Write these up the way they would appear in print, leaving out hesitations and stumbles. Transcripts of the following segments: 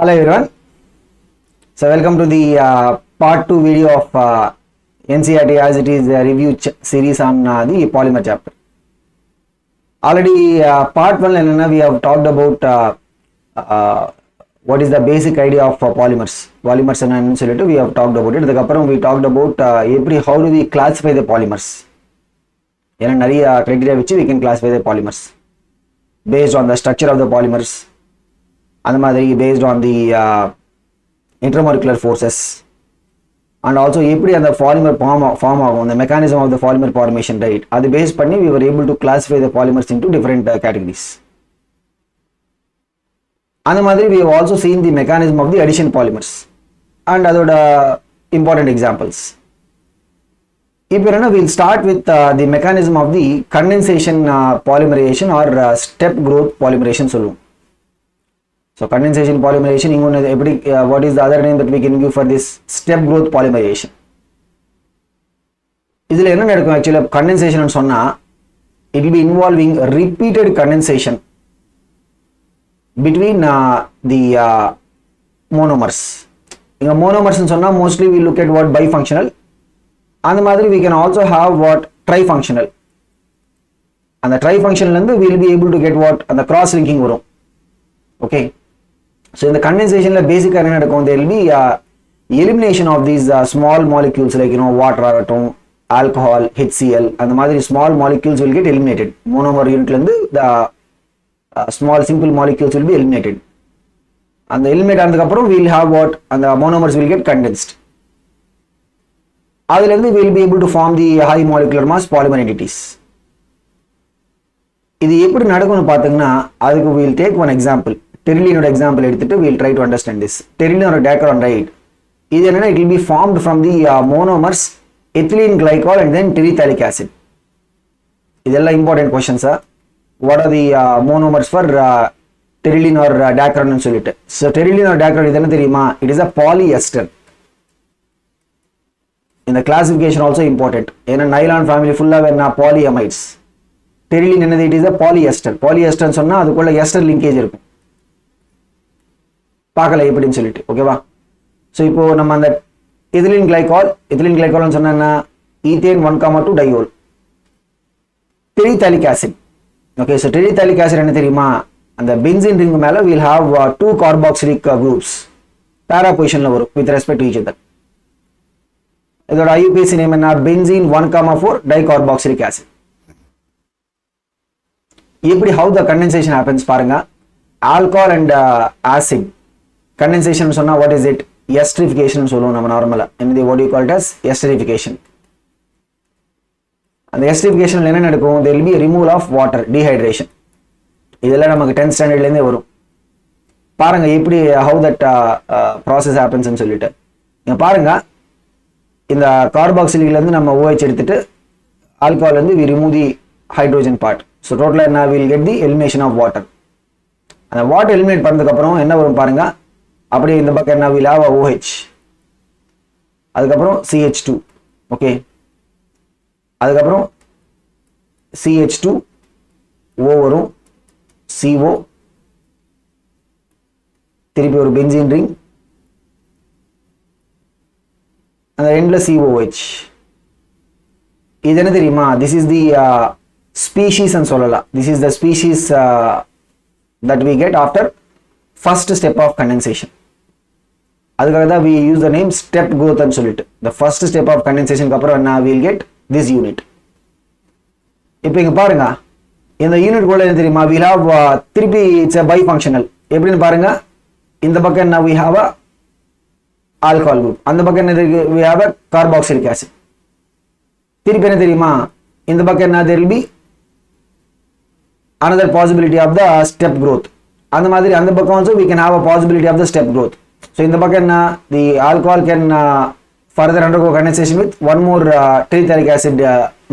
Hello everyone. So welcome to the part 2 video of NCERT as it is review series on the polymer chapter. Already part 1 we have talked about what is the basic idea of polymers. Polymers and insulator we have talked about it. We talked about how do we classify the polymers. Criteria which we can classify the polymers based on the structure of the polymers. Based on the intermolecular forces and also and the polymer form on the mechanism of the polymer formation, right? At the base we were able to classify the polymers into different categories. And we have also seen the mechanism of the addition polymers and other important examples. We'll start with the mechanism of the condensation polymerization or step growth polymerization solution. So condensation polymerization, what is the other name that we can give for this? Step growth polymerization. Actually condensation it will be involving repeated condensation between the monomers. In monomers mostly we look at what bifunctional, and we can also have what trifunctional. And the trifunctional we will be able to get what and the cross linking. Okay. So in the condensation basic there will be elimination of these small molecules like water, alcohol, HCl, and the small molecules will get eliminated. Monomer unit the small simple molecules will be eliminated, and the eliminate we will have what and the monomers will get condensed. We will be able to form the high molecular mass polymer entities. We will take one example. Pteryline example we will try to understand this. Pteryline or dacron, right? It will be formed from the monomers ethylene glycol and then terephthalic acid. These are important questions. What are the monomers for pteryline or dacron insulator? So pteryline or dacron it is a polyester. In the classification also important. In a nylon family full of polyamides. Pteryline it is a polyester. Polyester is ester linkage. Okay va? So இப்போ நம்ம அந்த ethylene glycol சொன்னா ethane 1,2 diol terephthalic acid. Okay, so terephthalic acid என்ன தெரியுமா? அந்த benzene ring மேல we'll have two carboxylic groups para position ல வரும் with respect to each other. இதோட IUPAC name என்ன? benzene 1,4 dicarboxylic acid. எப்படி how the condensation happens பாருங்க. Alcohol and acid condensation சொன்னா what is it? Esterification சொல்லுவோம் நம்ம நார்மலா. What do you call it as? Esterification. அந்த esterification என்ன நடக்கும்? There will be a removal of water, dehydration. இதெல்லாம் நமக்கு 10th standard ல இருந்தே வரும். பாருங்க எப்படி how that process happens ன்னு சொல்லிட்டு. இங்க பாருங்க இந்த கார்பாக்சிலிக்ல இருந்து நம்ம OH எடுத்துட்டு ஆல்கஹால் இருந்து we remove the hydrogen part. So total என்ன we will get the elimination of water. அந்த வாட்டர் எலிமினேட் பண்ணதுக்கு அப்புறம் என்ன வரும் பாருங்க, அப்படியே இந்த பக்கம் என்ன will have OH, அதுக்கப்புறம் CH2. ஓகே, அதுக்கப்புறம் CH2 O வரும், CO, திருப்பி ஒரு பென்சீன் ரிங், அந்த எண்ட்ல COH. இது என்ன தெரியுமா? this is the species ன்னு சொல்லலாம். this is the species that we get after first step of condensation. அதுக்காக தான் we use the name step growth ன்னு சொல்லிட்டு. the first step of condensation க்கு அப்புறம் என்ன we will get this unit. இப்போ இங்க பாருங்க இந்த யூனிட் கூட என்ன தெரியுமா? we have திருப்பி it's a bifunctional. எப்படின்னு பாருங்க, இந்த பக்கம் என்ன we have a alcohol group, அந்த பக்கம் என்ன இருக்கு we have a carboxylic acid. திருப்பி என்ன தெரியுமா? இந்த பக்கம் என்ன there will be another possibility of the step growth. அந்த மாதிரி அந்த பக்கம் also we can have a possibility of the step growth. So in the பக்கம் என்ன the alcohol can further undergo condensation with one more terephthalic acid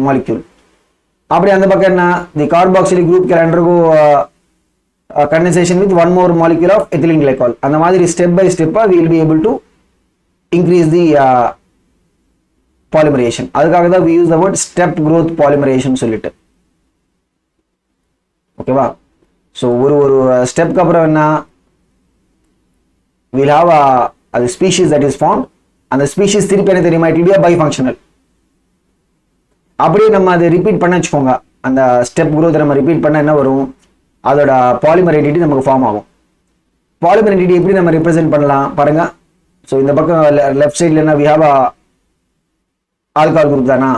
molecule. அப்படி அந்த பக்கம் என்ன the carboxylic group can undergo condensation with one more molecule of ethylene glycol. அந்த மாதிரி step by step we will be able to increase the polymerization. அதுக்காக தான் we use the word step growth polymerization சொல்லிட்டு. ஓகேவா? So ஒரு ஸ்டெப்க்கு அப்புறம் என்ன we'll have a species that is formed. அந்த ஸ்பீஷீஸ் திருப்பி என்ன தெரியுமா, it will B a bifunctional. அப்படியே நம்ம அதை ரிப்பீட் பண்ண வச்சுக்கோங்க, அந்த ஸ்டெப் growth நம்ம ரிப்பீட் பண்ண என்ன வரும், அதோட பாலிமர் என்டிட்டி நமக்கு ஃபார்ம் ஆகும். பாலிமர் என்டிட்டி எப்படி நம்ம ரிப்ரசென்ட் பண்ணலாம் பாருங்க. ஸோ இந்த பக்கம் லெஃப்ட் சைட்ல என்ன, வி ஹேவ் ஆல்கஹால் குரூப் தானா,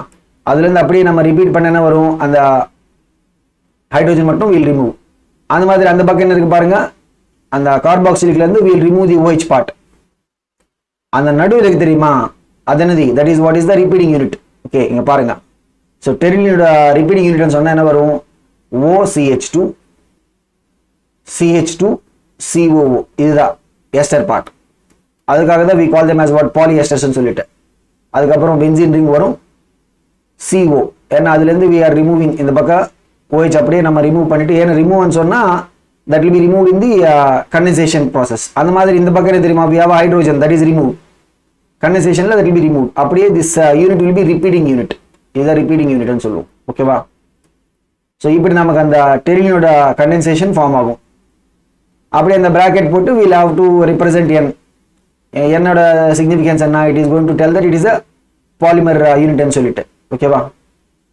அதுலேருந்து அப்படியே நம்ம ரிப்பீட் பண்ண என்ன வரும், அந்த ஹைட்ரோஜன் மட்டும் வில் ரிமூவ். அந்த மாதிரி அந்த பக்கம் என்ன இருக்கு பாருங்க, அந்த கார்பாக்சிலிக்லேருந்து we'll remove the OH part. அந்த நடுவில் இருக்கு தெரியுமா, அது என்னது, that is what is the repeating unit. Okay, இங்கே பாருங்க. ஸோ டெரிலினோட ரிப்பீட்டிங் யூனிட்னு சொன்னால் என்ன வரும், OCH2 CH2 COO, இதுதான் எஸ்டர் பார்ட். அதுக்காக தான் we call them as what, பாலிஎஸ்டர்ஸ்னு சொல்லிட்டு. அதுக்கப்புறம் பென்சீன் ரிங் வரும் CO, ஏன்னா அதுலேருந்து வி ஆர் ரிமூவிங் இந்த பக்கம் OH அப்படியே நம்ம ரிமூவ் பண்ணிட்டு, ஏன்னா ரிமூவ்னு சொன்னால் that will be removed in the condensation process. அந்த மாதிரி இந்த பக்கம் என்ன தெரியுமா, we have hydrogen that is removed, condensationல that will be removed. அப்படியே this unit will be repeating unit, இதுதான் repeating unit னு சொல்லுவோம். ஓகேவா? ஸோ இப்படி நமக்கு அந்த டெரிலினோட கண்டென்சேஷன் ஃபார்ம் ஆகும். அப்படியே அந்த பிராக்கெட் போட்டு we'll have to represent N. என்னோட சிக்னிஃபிகன்ஸ் என்ன, it is going to tell that it is a polymer unit னு சொல்லிட்டு. ஓகேவா?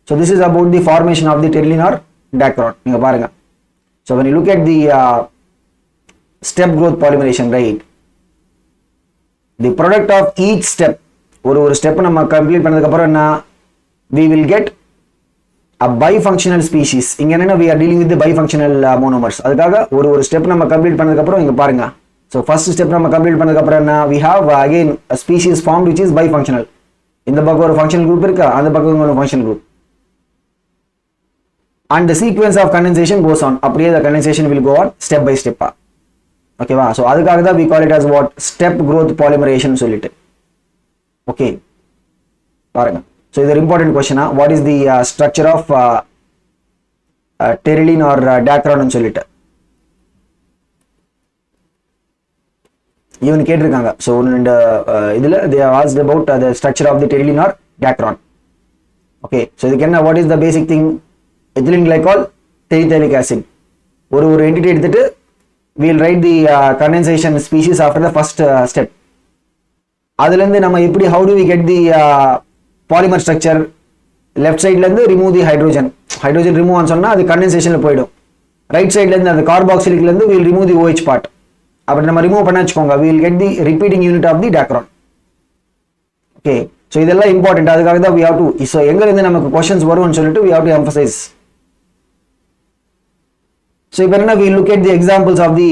So this is about the formation of the terylene or dacron. நீங்க பாருங்க. So when you look at the step growth polymerization, right, the product of each step, ஒரு step நம்ம complete பண்ணதுக்கு அப்புறம் என்ன, we will get a bifunctional species. இங்க என்னன்னா we are dealing with the bifunctional monomers. அதுக்காக ஒரு ஸ்டெப் நம்ம கம்ப்ளீட் பண்ணதுக்கு அப்புறம் இங்க பாருங்க. So first step நம்ம கம்ப்ளீட் பண்ணதுக்கு அப்புறம் என்ன, we have again a species formed which is bifunctional. இந்த பக்கம் ஒரு functional group இருக்கா, அந்த பக்கம் ஒரு functional group. And the sequence of condensation goes on. அப்படியே the condensation will go on step by step. ஓகேவா? ஸோ அதுக்காக தான் we call it as what, step growth polymerization சொல்லிட்டு. ஓகே, பாருங்க. ஸோ இது ஒரு இம்பார்ட்டன்ட் கொஸ்டினா, what is the structure of terylene or dacron சொல்லிட்டு இவன் கேட்டிருக்காங்க. ஸோ இந்த இதில் they have asked about the structure of the terylene or dacron. Okay, so இதுக்கு என்ன, what is the basic thing, ethylene glycol terephthalic acid. ஒரு entity எடுத்துட்டு we'll write the condensation species after the first step. அதுலேருந்து நம்ம எப்படி, how do we get the polymer structure, left சைட்லேருந்து remove தி hydrogen remove சொன்னால் அது கண்டென்சேஷனில் போயிடும். ரைட் சைட்லேருந்து அந்த கார்பாக்சிலிக்லேருந்து we'll remove the OH part. அப்படி நம்ம ரிமூவ் பண்ண வச்சுக்கோங்க, we'll get the repeating unit of the dacron. Okay, so இதெல்லாம் இம்பார்ட்டன்ட். அதுக்காக தான் we have to, ஸோ எங்கேருந்து நமக்கு கொஸ்டின்ஸ் வரும்னு சொல்லிட்டு we have to emphasize. So இப்போ என்ன, we look at the examples of the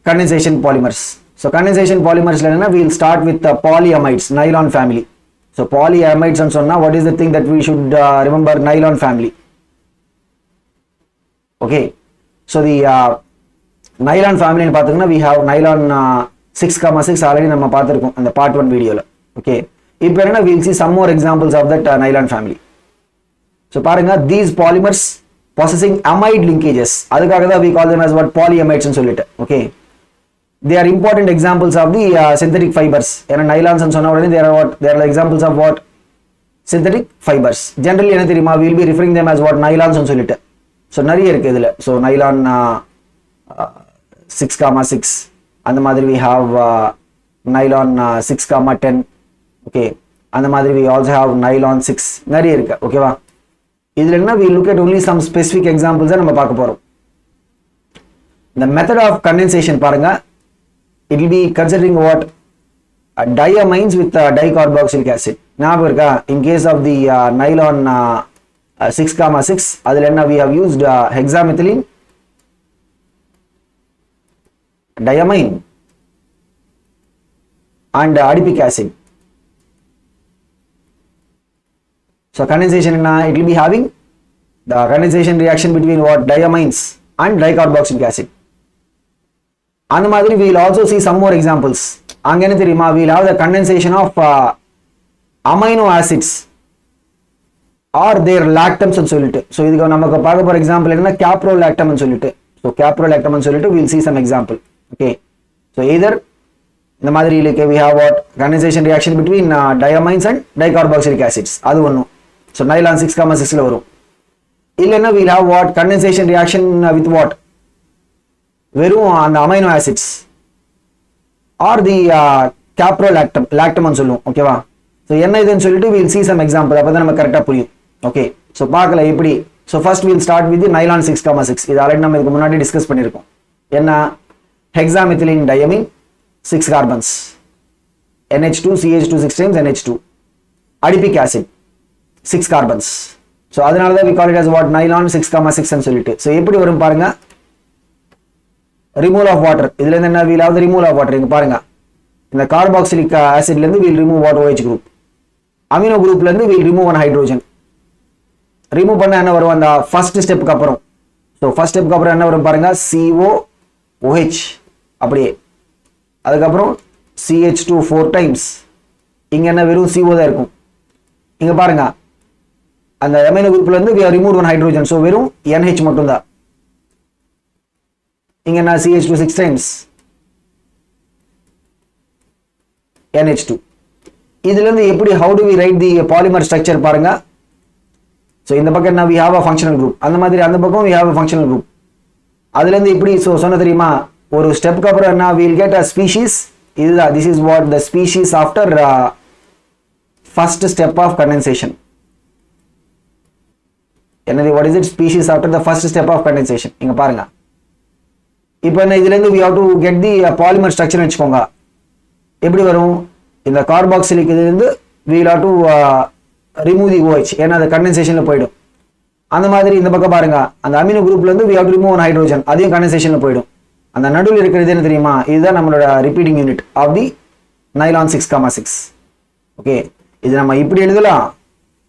condensation polymers. So condensation polymers என்னன்னா, we will start with the polyamides, nylon family. So polyamides னு சொன்னா, what is the thing that we should remember, nylon family. Okay, so the nylon family னு பாத்தீங்கன்னா we have nylon 6,6 already நம்ம பார்த்திருக்கோம் அந்த part 1 வீடியோல. Okay, இப்போ என்ன, we will see some more examples of that nylon family. So பாருங்க, these polymers possessing amide linkages, அதுக்காக தான் we call them as what, polyamides னு சொல்லிட்டு. Okay, they are important examples of the synthetic fibers. ஏன்னா nylons னு சொன்ன உடனே they are examples of what, synthetic fibers. Generally என்ன தெரியுமா, we will be referring them as what, nylons னு சொல்லிட்டு. So நிறைய இருக்கு இதுல. So nylon 6,6 அந்த மாதிரி we have nylon 6,10. Okay, அந்த மாதிரி we also have nylon 6, நிறைய இருக்கு. ஓகேவா? இதுல என்ன, we look at only some specific examples நம்ம பார்க்க போறோம். The method of condensation பாருங்க, it will be considering what, diamines with dicarboxylic acid. ஞாபகம் இருக்கா, in case of the nylon 6,6 அதுல என்ன, we have used hexamethylene, diamine and adipic acid. So condensation என்ன, it will be having the condensation reaction between what, diamines and dicarboxylic acid. அந்த மாதிரி we will also see some more examples. அங்க என்ன தெரியுமா, we will have the condensation of amino acids or their lactams னு சொல்லிட்டு. So இதுக்கு நமக்கு பார்க்க போற எக்ஸாம்பிள் என்ன, caprolactam னு சொல்லிட்டு. ஸோ caprolactam னு சொல்லிட்டு we will see some example. Okay, so either இந்த மாதிரி like we have what, condensation reaction between diamines and dicarboxylic acids, அது ஒன்றும். ஸோ nylon 6,6ல வரும். இல்லைன்னா we will have what, condensation reaction with what, வெறும் அந்த அமைனோ ஆசிட்ஸ். ஆர் தி கேப்ரோலாக்டம் லாக்டம்னு சொல்லுவோம். ஓகேவா? ஸோ என்ன இதுன்னு சொல்லிட்டு வில் see some example. அப்போ தான் நம்ம கரெக்டாக புரியும். ஓகே, ஸோ பார்க்கல எப்படி. So first we'll start with nylon 6,6. இது ஆல்ரெடி நம்ம இதுக்கு முன்னாடி டிஸ்கஸ் பண்ணியிருக்கோம். என்ன? Hexamethylene diamine 6 carbons, NH2 CH2 6 times NH2, adipic acid 6 carbons. So அதனால தான் we call it as what nylon 6,6 ன்னு சொல்லிட்டு. ஸோ எப்படி வரும் பாருங்க. ரிமூவல் ஆஃப் வாட்டர், இதுல இருந்து என்ன வீல் ஆகுது? Removal of water. இங்க பாருங்க, இந்த கார்பாக்சிலிக் ஆசிட்ல இருந்து we'll remove what OH group, amino குரூப்ல இருந்து we'll remove one hydrogen. Remove பண்ண என்ன வரும்? அந்த ஃபர்ஸ்ட் ஸ்டெப்புக்கு அப்புறம். ஸோ ஃபர்ஸ்ட் ஸ்டெப்புக்கு அப்புறம் என்ன வரும் பாருங்க, COOH அப்படியே. அதுக்கப்புறம் CH2 4 times. இங்க என்ன வெறும் CO தான் இருக்கும். இங்க பாருங்க, அந்த அமினோ குரூப்ல இருந்து we have removed one hydrogen. So வெறும் NH மட்டும் தான். இங்க என்ன? CH2 6 times NH2. இதுல இருந்து எப்படி how do we write the polymer structure பாருங்க. ஸோ இந்த பக்கம் என்ன? we have a functional group. அந்த மாதிரி அந்த பக்கம் we have a functional group. அதுல இருந்து இப்படி சொன்ன தெரியுமா? ஒரு ஸ்டெப்புக்கு அப்புறம் என்ன? we will get a species. இதுதான், this is what the species after first step of condensation. என்னது? what is it? Species after the first step of condensation. இங்க பாருங்க, இப்போ என்ன? இதுல இருந்து we have to get the polymer structure வெச்சுக்கோங்க. எப்படி வரும்? இந்த கார்பாக்சிலிக் இதுல இருந்து we will have to remove the OH, ஏன்னா அது கண்டென்சேஷன்ல போய்டும். அந்த மாதிரி இந்த பக்கம் பாருங்க, அந்த அமினோ குரூப்ல இருந்து we have to remove one hydrogen, அதையும் கண்டென்சேஷன்ல போய்டும். அந்த நடுவில் இருக்கிறது என்ன தெரியுமா? இதுதான் நம்மளோட repeating unit of the nylon 6,6. Okay, இது நம்ம இப்படி எழுதலாம்,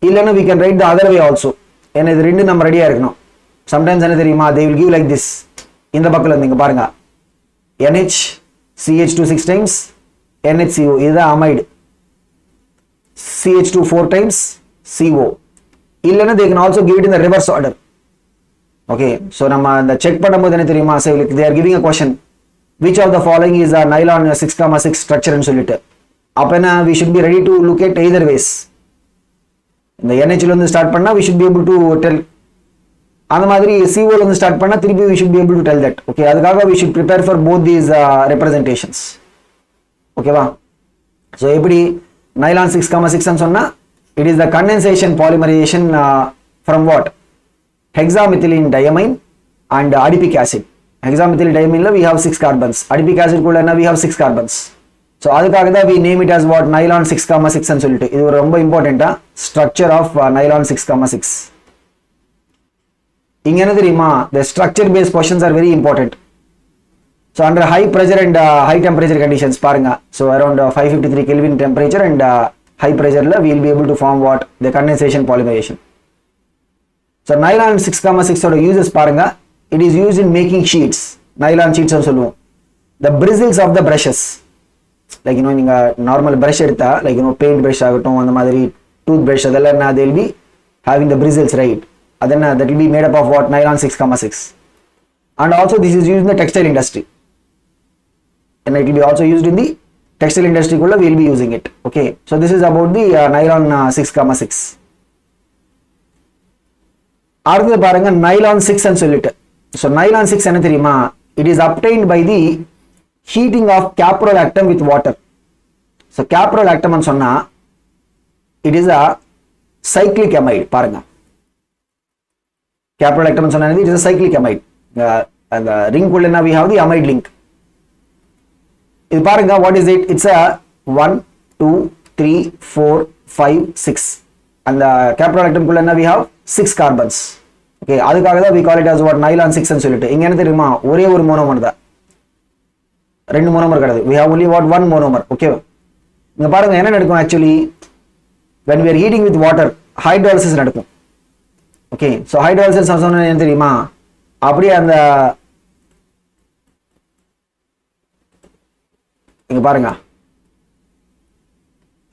இல்லைன்னா we can write the other way also. ஏன்னா இது ரெண்டு நம்ம ரெடியா இருக்கணும். சம்டைம்ஸ் என்ன தெரியுமா? they will give like this. இந்த பக்கத்துல இருந்து இங்க பாருங்க, NH CH2 6 times NHCO, இதுதான் அமைடு. CH2 4 times CO. இல்லைன்னா they can also give it in the reverse order. Okay, so நம்ம அந்த செக் பண்ணும்போது என்ன தெரியுமா? they are giving a question, which of the following is a nylon 6,6 structure ன்னு சொல்லிட்டு. அப்ப என்ன? we should be ready to look at either ways. இந்த NHல இருந்து ஸ்டார்ட் பண்ணா we should be able to tell. அந்த மாதிரி COல இருந்து ஸ்டார்ட் பண்ணா திருப்பி we should be able to tell that. Okay, அதுக்காக we should prepare for both these representations. ஓகேவா? ஸோ எப்படி நைலான் 6,6 ன்னு சொன்னா, it is the condensation polymerization from what? Hexamethylene diamine and adipic acid. Hexamethylene diamine we have 6 carbons. Adipic acid kulla we have 6 carbons. So அதுக்காக தான் we name it as what? Nylon 6,6 ன்னு சொல்லிட்டு. இது ஒரு ரொம்ப இம்பார்ட்டன்ட்டா structure of nylon 6,6. இங்க என்ன தெரியுமா? The structure based questions are very important. So under high pressure and high temperature conditions பாருங்க. So around 553 Kelvin temperature and high pressure la we will be able to form what? The condensation polymerization. So nylon 6,6 ஓட uses பாருங்க. It is used in making sheets. Nylon sheets னு சொல்லுவோம். The bristles of the brushes, like நீங்க normal brush எடுத்தா, like paint brush ஆகட்டும், அந்த மாதிரி tooth brush, அதெல்லாம் they will be having the bristles, right? அதென்ன that will be made up of what? Nylon 6,6. And also this is used in the textile industry, and it will be also used in the textile industry kulla we will be using it. Okay, so this is about the nylon 6,6. அடுத்து பாருங்க nylon 6 ன்னு சொல்லிட்டு. So nylon 6 என்ன தெரியுமா? It is obtained by the heating of caprolactam with water. So caprolactam ன்னு சொன்னா it is a cyclic amide. பாருங்க, caprolactam ன்னு சொன்னா it is a cyclic amide. அந்த ring குள்ள we have the amide link. இது பாருங்க, what is it? It's a 1 2 3 4 5 6. அந்த caprolactam குள்ள we have 6 carbons. ஓகே, அதுக்காக தான் we call it as what? Nylon 6 ன்னு சொல்லிட்டு. இங்க என்ன தெரியுமா? ஒரே ஒரு மோனோமர் தான், ரெண்டு மோனோமர் கிடையாது. we have only what? one monomer. Okay, இங்க பாருங்க என்ன நடக்கும் actually when we are heating with water, hydrolysis நடக்கும். ஓகே, so hydrolysis சொன்னா என்ன தெரியுமா? அப்படியே அந்த இங்க பாருங்க,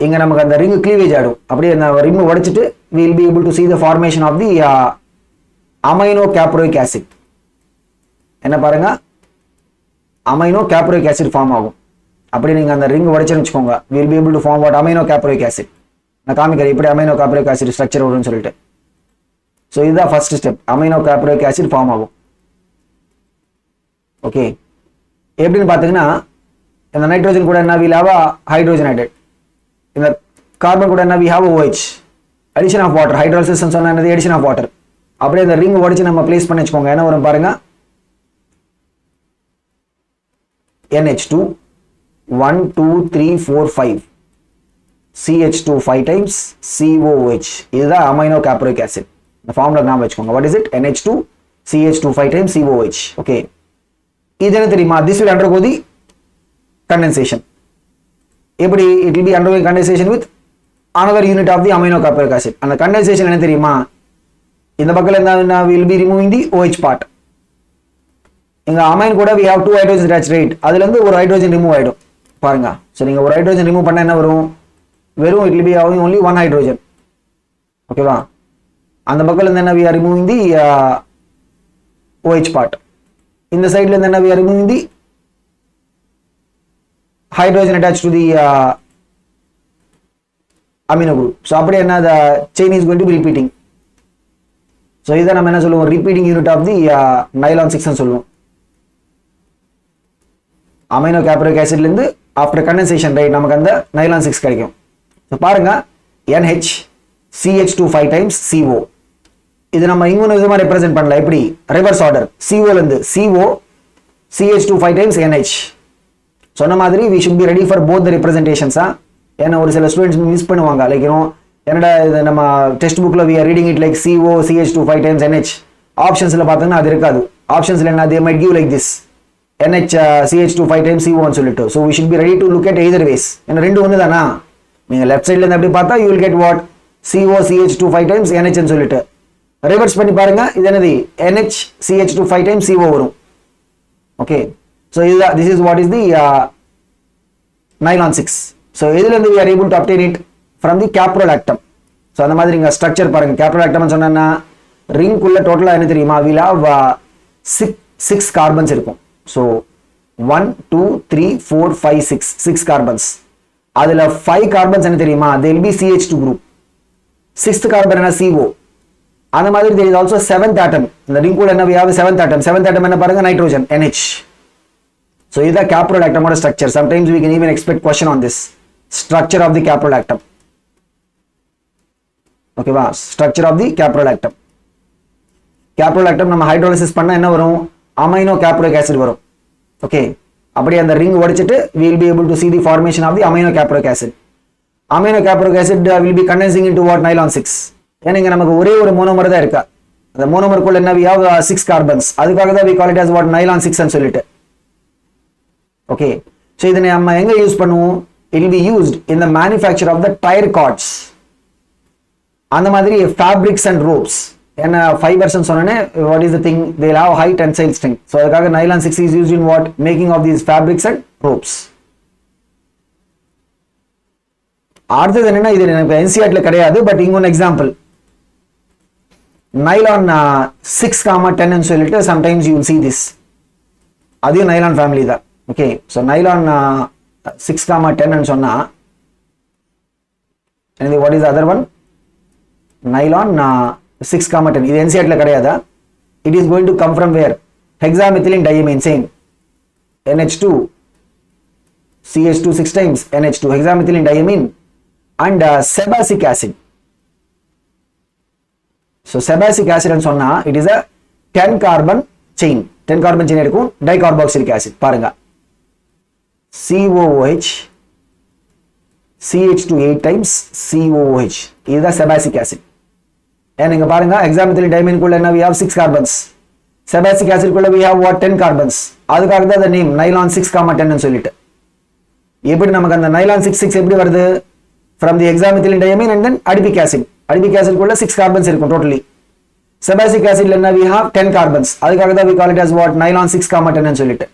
இங்க நமக்கு அந்த ரிங் க்ளீவேஜ் ஆடும். அப்படியே அந்த ரிங் உடைச்சிட்டு we will be able to see the formation of the amino caproic acid. என்ன பாருங்க, amino caproic acid ஃபார்ம் ஆகும். அப்படி நீங்க அந்த ரிங் உடைச்சேன்னு வெச்சுக்கோங்க, we will be able to form what? Amino caproic acid. நான் காமிக்கிறேன் இப்படி amino caproic acid ஸ்ட்ரக்சர் வரும்னு சொல்லிட்டு. சோ இதுதான் first step, amino caproic acid form ஆகும். ஓகே, எப்படின்னு பாத்தீங்கன்னா இந்த நைட்ரோஜன் கூட என்ன we'll have a hydrogen added. இந்த கார்பன் கூட என்ன we have a OH, addition of water. Hydrolysis சொன்னா என்னது addition of water. அப்படியே இந்த ரிங் உடைச்சு நம்ம ப்ளேஸ் பண்ணி வச்சுக்கோங்க. என்ன வரும் பாருங்க, NH2 1 2 3 4 5 CH2 5 times COOH. இதுதான் அமைனோ கேப்ரோயிக் ஆசிட். இந்த ஃபார்முலா நாம வச்சுக்கோங்க. What is it? NH2 CH2 5 times COOH. Okay, இது என்ன தெரியுமா? this will undergo the condensation. எப்படி? it will be undergoing condensation with another unit of the amino caproic acid. அந்த condensation என்ன தெரியுமா? இந்த பக்கத்துல என்ன will be removing the OH part. இங்க அமைன் கூட we have 2 hydrogen attached, right? அதுல இருந்து ஒரு ஹைட்ரோஜன் ரிமூவ் ஆயிடும் பாருங்க. சோ நீங்க ஒரு ஹைட்ரோஜன் ரிமூவ் பண்ணா என்ன வரும்? வெறும் it will be having only one hydrogen. ஓகேவா? அந்த பக்கத்துல இருந்து என்ன we are removing the OH part. இந்த சைடுல இருந்து என்ன we are removing the hydrogen attached to the amino group. So அப்படியே என்ன the chain is going to be repeating. So இத நம்ம என்ன சொல்லுவோம்? repeating unit of the nylon 6 ன்னு சொல்லுவோம். amino caproic acid ல இருந்து after condensation, right, நமக்கு அந்த nylon 6 கிடைக்கும். So பாருங்க, NH CH2 5 times CO. இது நம்ம இன்னொரு விதமா ரெப்ரசென்ட் பண்ணலாம். எப்படி? Reverse order. CO ல இருந்து CO CH2 5 times NH. சொன்ன மாதிரி we should be ready for both the representations. ஏன்னா ஒரு சில ஸ்டூடெண்ட்ஸ் மிஸ் பண்ணுவாங்க. லைக் என்னடா இது நம்ம டெக்ஸ்ட் புக்ல we are reading it like CO CH2 5 times NH. ஆப்ஷன்ஸ்ல பார்த்தீங்கன்னா அது இருக்காது. ஆப்ஷன்ஸ்ல என்ன they might give like this NH CH2 5 times CO ன்னு சொல்லிட்டு. so we should be ready to look at either ways. என்ன ரெண்டு ஒண்ணு தானா? நீங்க லெஃப்ட் சைடுல இருந்து அப்படி பார்த்தா you will get what? CO CH2 5 times NH ன்னு சொல்லிட்டு. ரிவர்ஸ் பண்ணி பாருங்க, இது என்னது? NH CH2 5 times CO வரும். Okay, so this is what is the nylon 6. so இதுல இருந்து we are able to obtain it from the caprolactam. so அந்த மாதிரி இங்க ஸ்ட்ரக்சர் பாருங்க. caprolactam ன்னு சொன்னா ரிங் குள்ள டோட்டலா என்ன தெரியுமா? we'll have 6 கார்பன்ஸ் இருக்கும். so 1 2 3 4 5 6 carbons. அதுல 5 கார்பன்ஸ் என்ன தெரியுமா? they will be CH2 group. 6th carbon என்ன? CO. அந்த மாதிரி there is also 7th atom. இந்த ரிங் குள்ள என்ன we have 7th atom. 7th atom என்ன பாருங்க? Nitrogen NH. so இது caprolactam ஓட structure. sometimes we can even expect question on this structure of the caprolactam. ஓகேவா? structure of the caprolactam. caprolactam நம்ம hydrolysis பண்ணா என்ன வரும்? amino caproic acid வரும். ஓகே, அப்படியே அந்த ரிங் உடைச்சிட்டு we will be able to see the formation of the amino caproic acid. amino caproic acid will be condensing into what? nylon 6. ஏன்னா இங்க நமக்கு ஒரே ஒரு மோனோமர் தான் இருக்கா. அந்த மோனோமருக்குள்ள என்ன we have 6 கார்பன்ஸ். அதுக்காக தான் we call it as what? nylon 6 ன்னு சொல்லிட்டு. ஓகே, சோ இத நம்ம எங்க யூஸ் பண்ணுவோம்? it will be used in the manufacture of the tire cords. அந்த மாதிரி fabrics and ropes. என்ன fibers ன்னு சொன்னனே, what is the thing? they will have high tensile strength. so அதுக்காக nylon 6 is used in what? making of these fabrics and ropes. அடுத்தது என்னன்னா, இது எனக்கு NCERT ல கிடையாது, பட் இங்க ஒரு எக்ஸாம்பிள். nylon 6, 10 ன்னு சொல்லிட்டு sometimes you will see this. அதுவும் nylon family தான். ஓகே, so nylon 6, 10 ன்னு சொன்னா, and what is the other one? nylon 6, 10. இது NCERT ல கிடையாதா? it is going to come from where? hexamethylene diamine. same NH2 CH2 6 times NH2 hexamethylene diamine and sebacic acid. so sebacic acid ன்னு சொன்னா it is a 10 carbon chain. 10 carbon chain இருக்கும். dicarboxylic acid பாருங்க. COOH CH2 8 times COOH. இதுதான் sebacic acid. and இங்க பாருங்க, hexamethylene diamine குள்ள என்ன we have 6 carbons. sebacic acid குள்ள we have what? 10 carbons. அதுக்காக தான் the name nylon 6, 10 ன்னு சொல்லிட்டு. எப்படி நமக்கு அந்த nylon 6 எப்படி வருது? from the hexamethylene diamine and then adipic acid. adipic acid குள்ள 6 carbons இருக்கும் totally. sebacic acid ல என்ன we have 10 carbons. அதுக்காக தான் we call it as what? nylon 6, 10 ன்னு சொல்லிட்டு.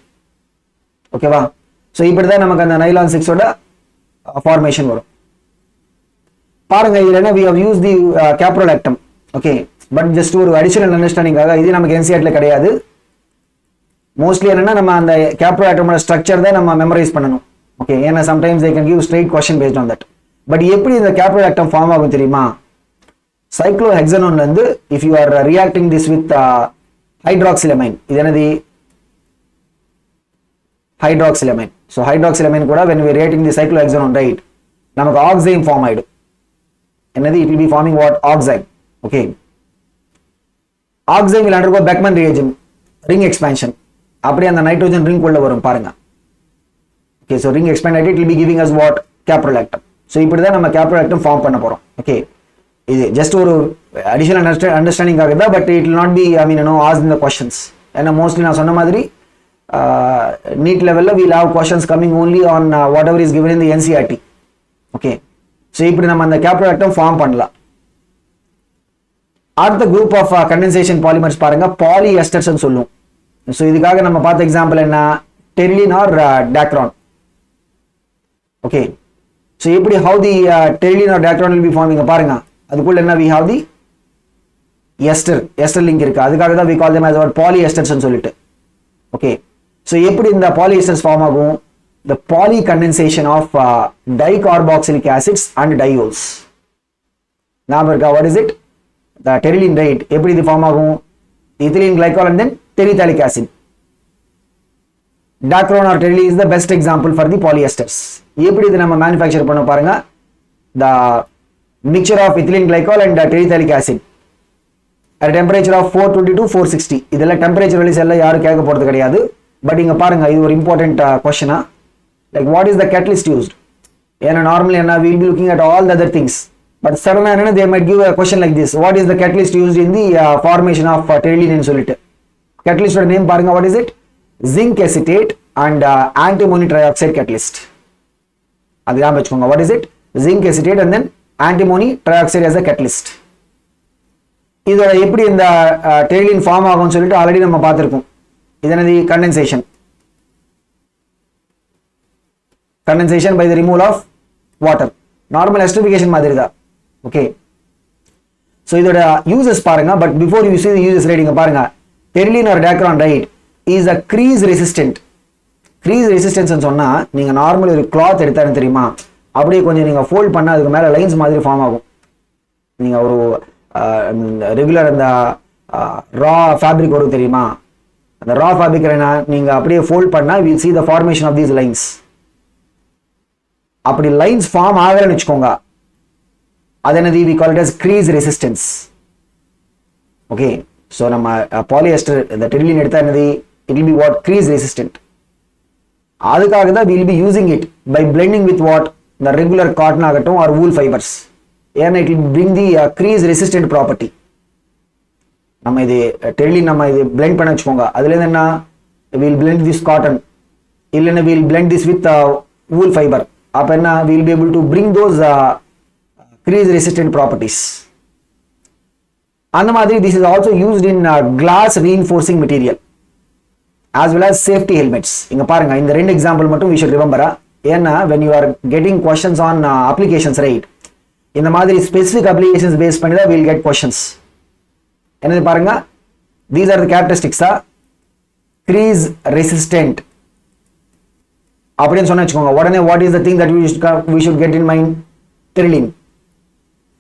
ஓகேவா? சோ இப்படி தான் நமக்கு அந்த nylon 6 ஓட formation வரும். பாருங்க, இதுல என்ன we have used the caprolactam. Okay, but just ஒரு அடிஷனல் அண்டர்ஸ்டாண்டிங்காக, இது நமக்கு NCERT ல கிடையாது. மோஸ்ட்லி என்னன்னா நம்ம அந்த caprolactam ஸ்ட்ரக்சர் தான் நம்ம மெமரைஸ் பண்ணணும். ஓகே, ஏன்னா sometimes they can give straight question based on that. But எப்படி இந்த caprolactam ஃபார்ம் ஆகும் தெரியுமா? cyclohexanone இருந்து if you are reacting this with hydroxylamine. இது என்னது? hydroxylamine. ஸோ ஹைட்ராக்சிலமைன் கூட when we reacting the cyclohexanone, right, நமக்கு ஆக்சைன் ஃபார்ம் ஆயிடும். என்னது? it will be forming what? Oxide. Okay, oxide will undergo Beckmann reagent, ring expansion. அப்படியே அந்த nitrogen ring உள்ள வரும் பாருங்க. ஓகே, ஸோ ரிங் எக்ஸ்பேண்ட் ஆகிட்டு it will be giving us what? Caprolactam. So இப்படி தான் நம்ம caprolactam ஃபார்ம் பண்ண போகிறோம். ஓகே, இது ஜஸ்ட் ஒரு அடிஷனல் அண்டர்ஸ்டாண்டிங்காக தான், but it will not be asked in the questions. ஏன்னா மோஸ்ட்லி நான் சொன்ன மாதிரி நீட் லெவலில் we'll have questions coming only on whatever is given in the NCERT. Okay, so இப்படி நம்ம அந்த caprolactam ஃபார்ம் பண்ணலாம். அடுத்த குரூப் ஆஃப் கண்டென்சேஷன் பாலிமர்ஸ் பாருங்க, பாலிஎஸ்டர்ஸ் சொல்லுவோம். ஸோ இதுக்காக நம்ம பார்த்த எக்ஸாம்பிள் என்ன? Terylene or dacron. Okay, so எப்படி how the terylene or dacron will be forming பாருங்க. அதுக்குள்ள என்ன? we have the ester link இருக்கு. அதுக்காக தான் we call them as our polyesters ன்னு சொல்லிட்டு. ஓகே, ஸோ எப்படி இந்த பாலிஎஸ்டர்ஸ் ஃபார்ம் ஆகும்? the poly condensation of dicarboxylic acids and diols. ஞாபகம் இருக்கா? what is it? the terylene, right? எப்படி இது ஃபார்ம் ஆகும்? ethylene glycol and then terephthalic acid. Dacron or terylene is the best example for the polyesters. எப்படி இது நம்ம manufacture பண்ண பாருங்க. the mixture of ethylene glycol and terephthalic acid at a temperature of 420 to 460. இதெல்லாம் temperature values எல்லாம் யாரும் கேட்க போறது கிடையாது. பட் இங்க பாருங்க, இது ஒரு important question. like what is the catalyst used? ஏன்னா நார்மலி என்ன, we will be looking at all the other things, but suddenly என்ன, they might give a question like this: what is the catalyst used in the formation of terylene ன்னு சொல்லிட்டு. catalyst ஓட name பாருங்க, what is it? zinc acetate and antimony trioxide catalyst. அது ஞாபகம் வச்சுக்கோங்க. what is it? zinc acetate and then antimony trioxide as a catalyst. இதோட எப்படி இந்த டெர்லின் ஃபார்ம் ஆகும்னு சொல்லிட்டு ஆல்ரெடி நம்ம பார்த்திருக்கோம். இது என்னது? Condensation by the removal of water. Normal esterification மாதிரி தான். ஓகே, ஸோ இதோட யூசஸ் பாருங்க. But before you see the uses, ரைடிங்க பாருங்க. Terylene or dacron, right, is a crease resistant. Crease resistance சொன்னா நீங்க நார்மல் ஒரு கிளாத் எடுத்தாருன்னு தெரியுமா, அப்படியே கொஞ்சம் நீங்க ஃபோல்ட் பண்ணா அதுக்கு மேல லைன்ஸ் மாதிரி ஃபார்ம் ஆகும். நீங்க ஒரு ரெகுலர் அந்த ரா ஃபேப்ரிக் வரும் தெரியுமா, அந்த ரா ஃபேப்ரிக் நீங்க அப்படியே ஃபோல்ட் பண்ணா we see the formation of these lines. அப்படி லைன்ஸ் ஃபார்ம் ஆகலன்னு வச்சுக்கோங்க, அது என்னது? we call it as crease resistance. Okay, so நம்ம பாலிஎஸ்டர் இந்த டெர்லின் எடுத்தா என்னது? it will be what? crease resistant. அதுக்காக தான் we will be using it by blending with what? the regular cotton ஆகட்டும் or wool fibers. ஏன்னா it will bring the crease resistant property. நம்ம இது டெர்லின் நம்ம இது blend பண்ண வச்சுக்கோங்க, அதுல இருந்து என்ன? we will blend this cotton, இல்லைன்னா we will blend this with wool fiber. அப்ப என்ன? we will be able to bring those crease resistant properties. அந்த மாதிரி this is also used in glass reinforcing material as well as safety helmets. இங்க பாருங்க, இந்த ரெண்டு example மட்டும் we should remember. ஏன்னா when you are getting questions on applications, right, இந்த மாதிரி specific applications பேஸ் பண்ணி தான் we will get questions. என்னது பாருங்க, these are the characteristics. crease resistant அப்படின்னு சொன்ன வச்சுக்கோங்க, உடனே what is the thing that we should get in mind? terylene.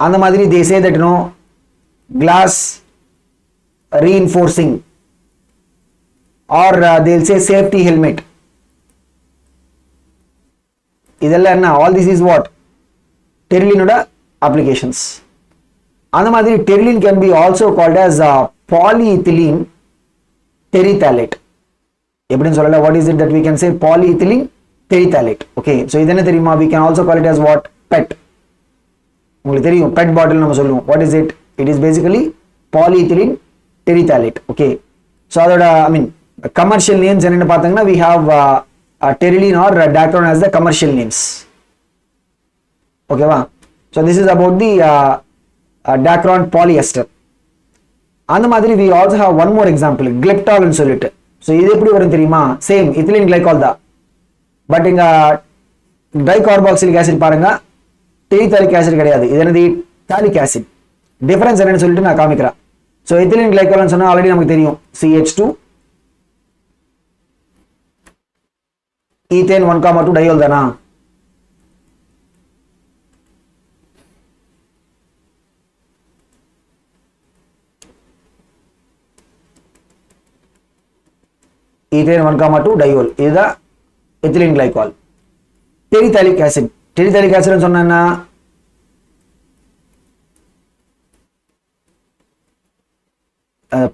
அந்த மாதிரி they say that glass reinforcing or they'll say safety helmet. இதெல்லாம் என்ன? all this is what? terylene ஓட applications. அந்த மாதிரி terylene can be also called as polyethylene terephthalate. எப்படின்னு சொல்லல, what is it that we can say? polyethylene terephthalate. okay, so இது என்ன தெரியுமா? we can also call it as what? PET. உங்களுக்கு தெரியும் PET பாட்டில் நம்ம சொல்லுவோம். what is it? it is basically polyethylene terephthalate. okay, so அதோட commercial names என்னன்னு பார்த்தீங்கன்னா we have terylene or dacron as the commercial names. okay வா? so this is about the dacron polyester. அந்த மாதிரி we also have one more example, glyptol ன்னு சொல்லிட்டு. so இது எப்படி வரும் தெரியுமா? சேம் ethylene glycol தான், பட் இங்க டைகார்பாக்சிலிக் ஆசிட் பாருங்க, டெரித்தாலிக் ஆசிட் கிடையாது. இது என்னது? தாலிக் ஆசிட். டிஃபரன்ஸ் என்னன்னு சொல்லிட்டு நான் காமிக்கிறேன். ஸோ எத்திலின் கிளைகால்னு சொன்னா ஆல்ரெடி நமக்கு தெரியும், CH2 ஈத்தேன் 1,2 டயோல் தானா? ஈத்தேன் 1,2 டயோல். இதுதான் ethylene glycol. Terephthalic acid. Terephthalic acid சொன்னா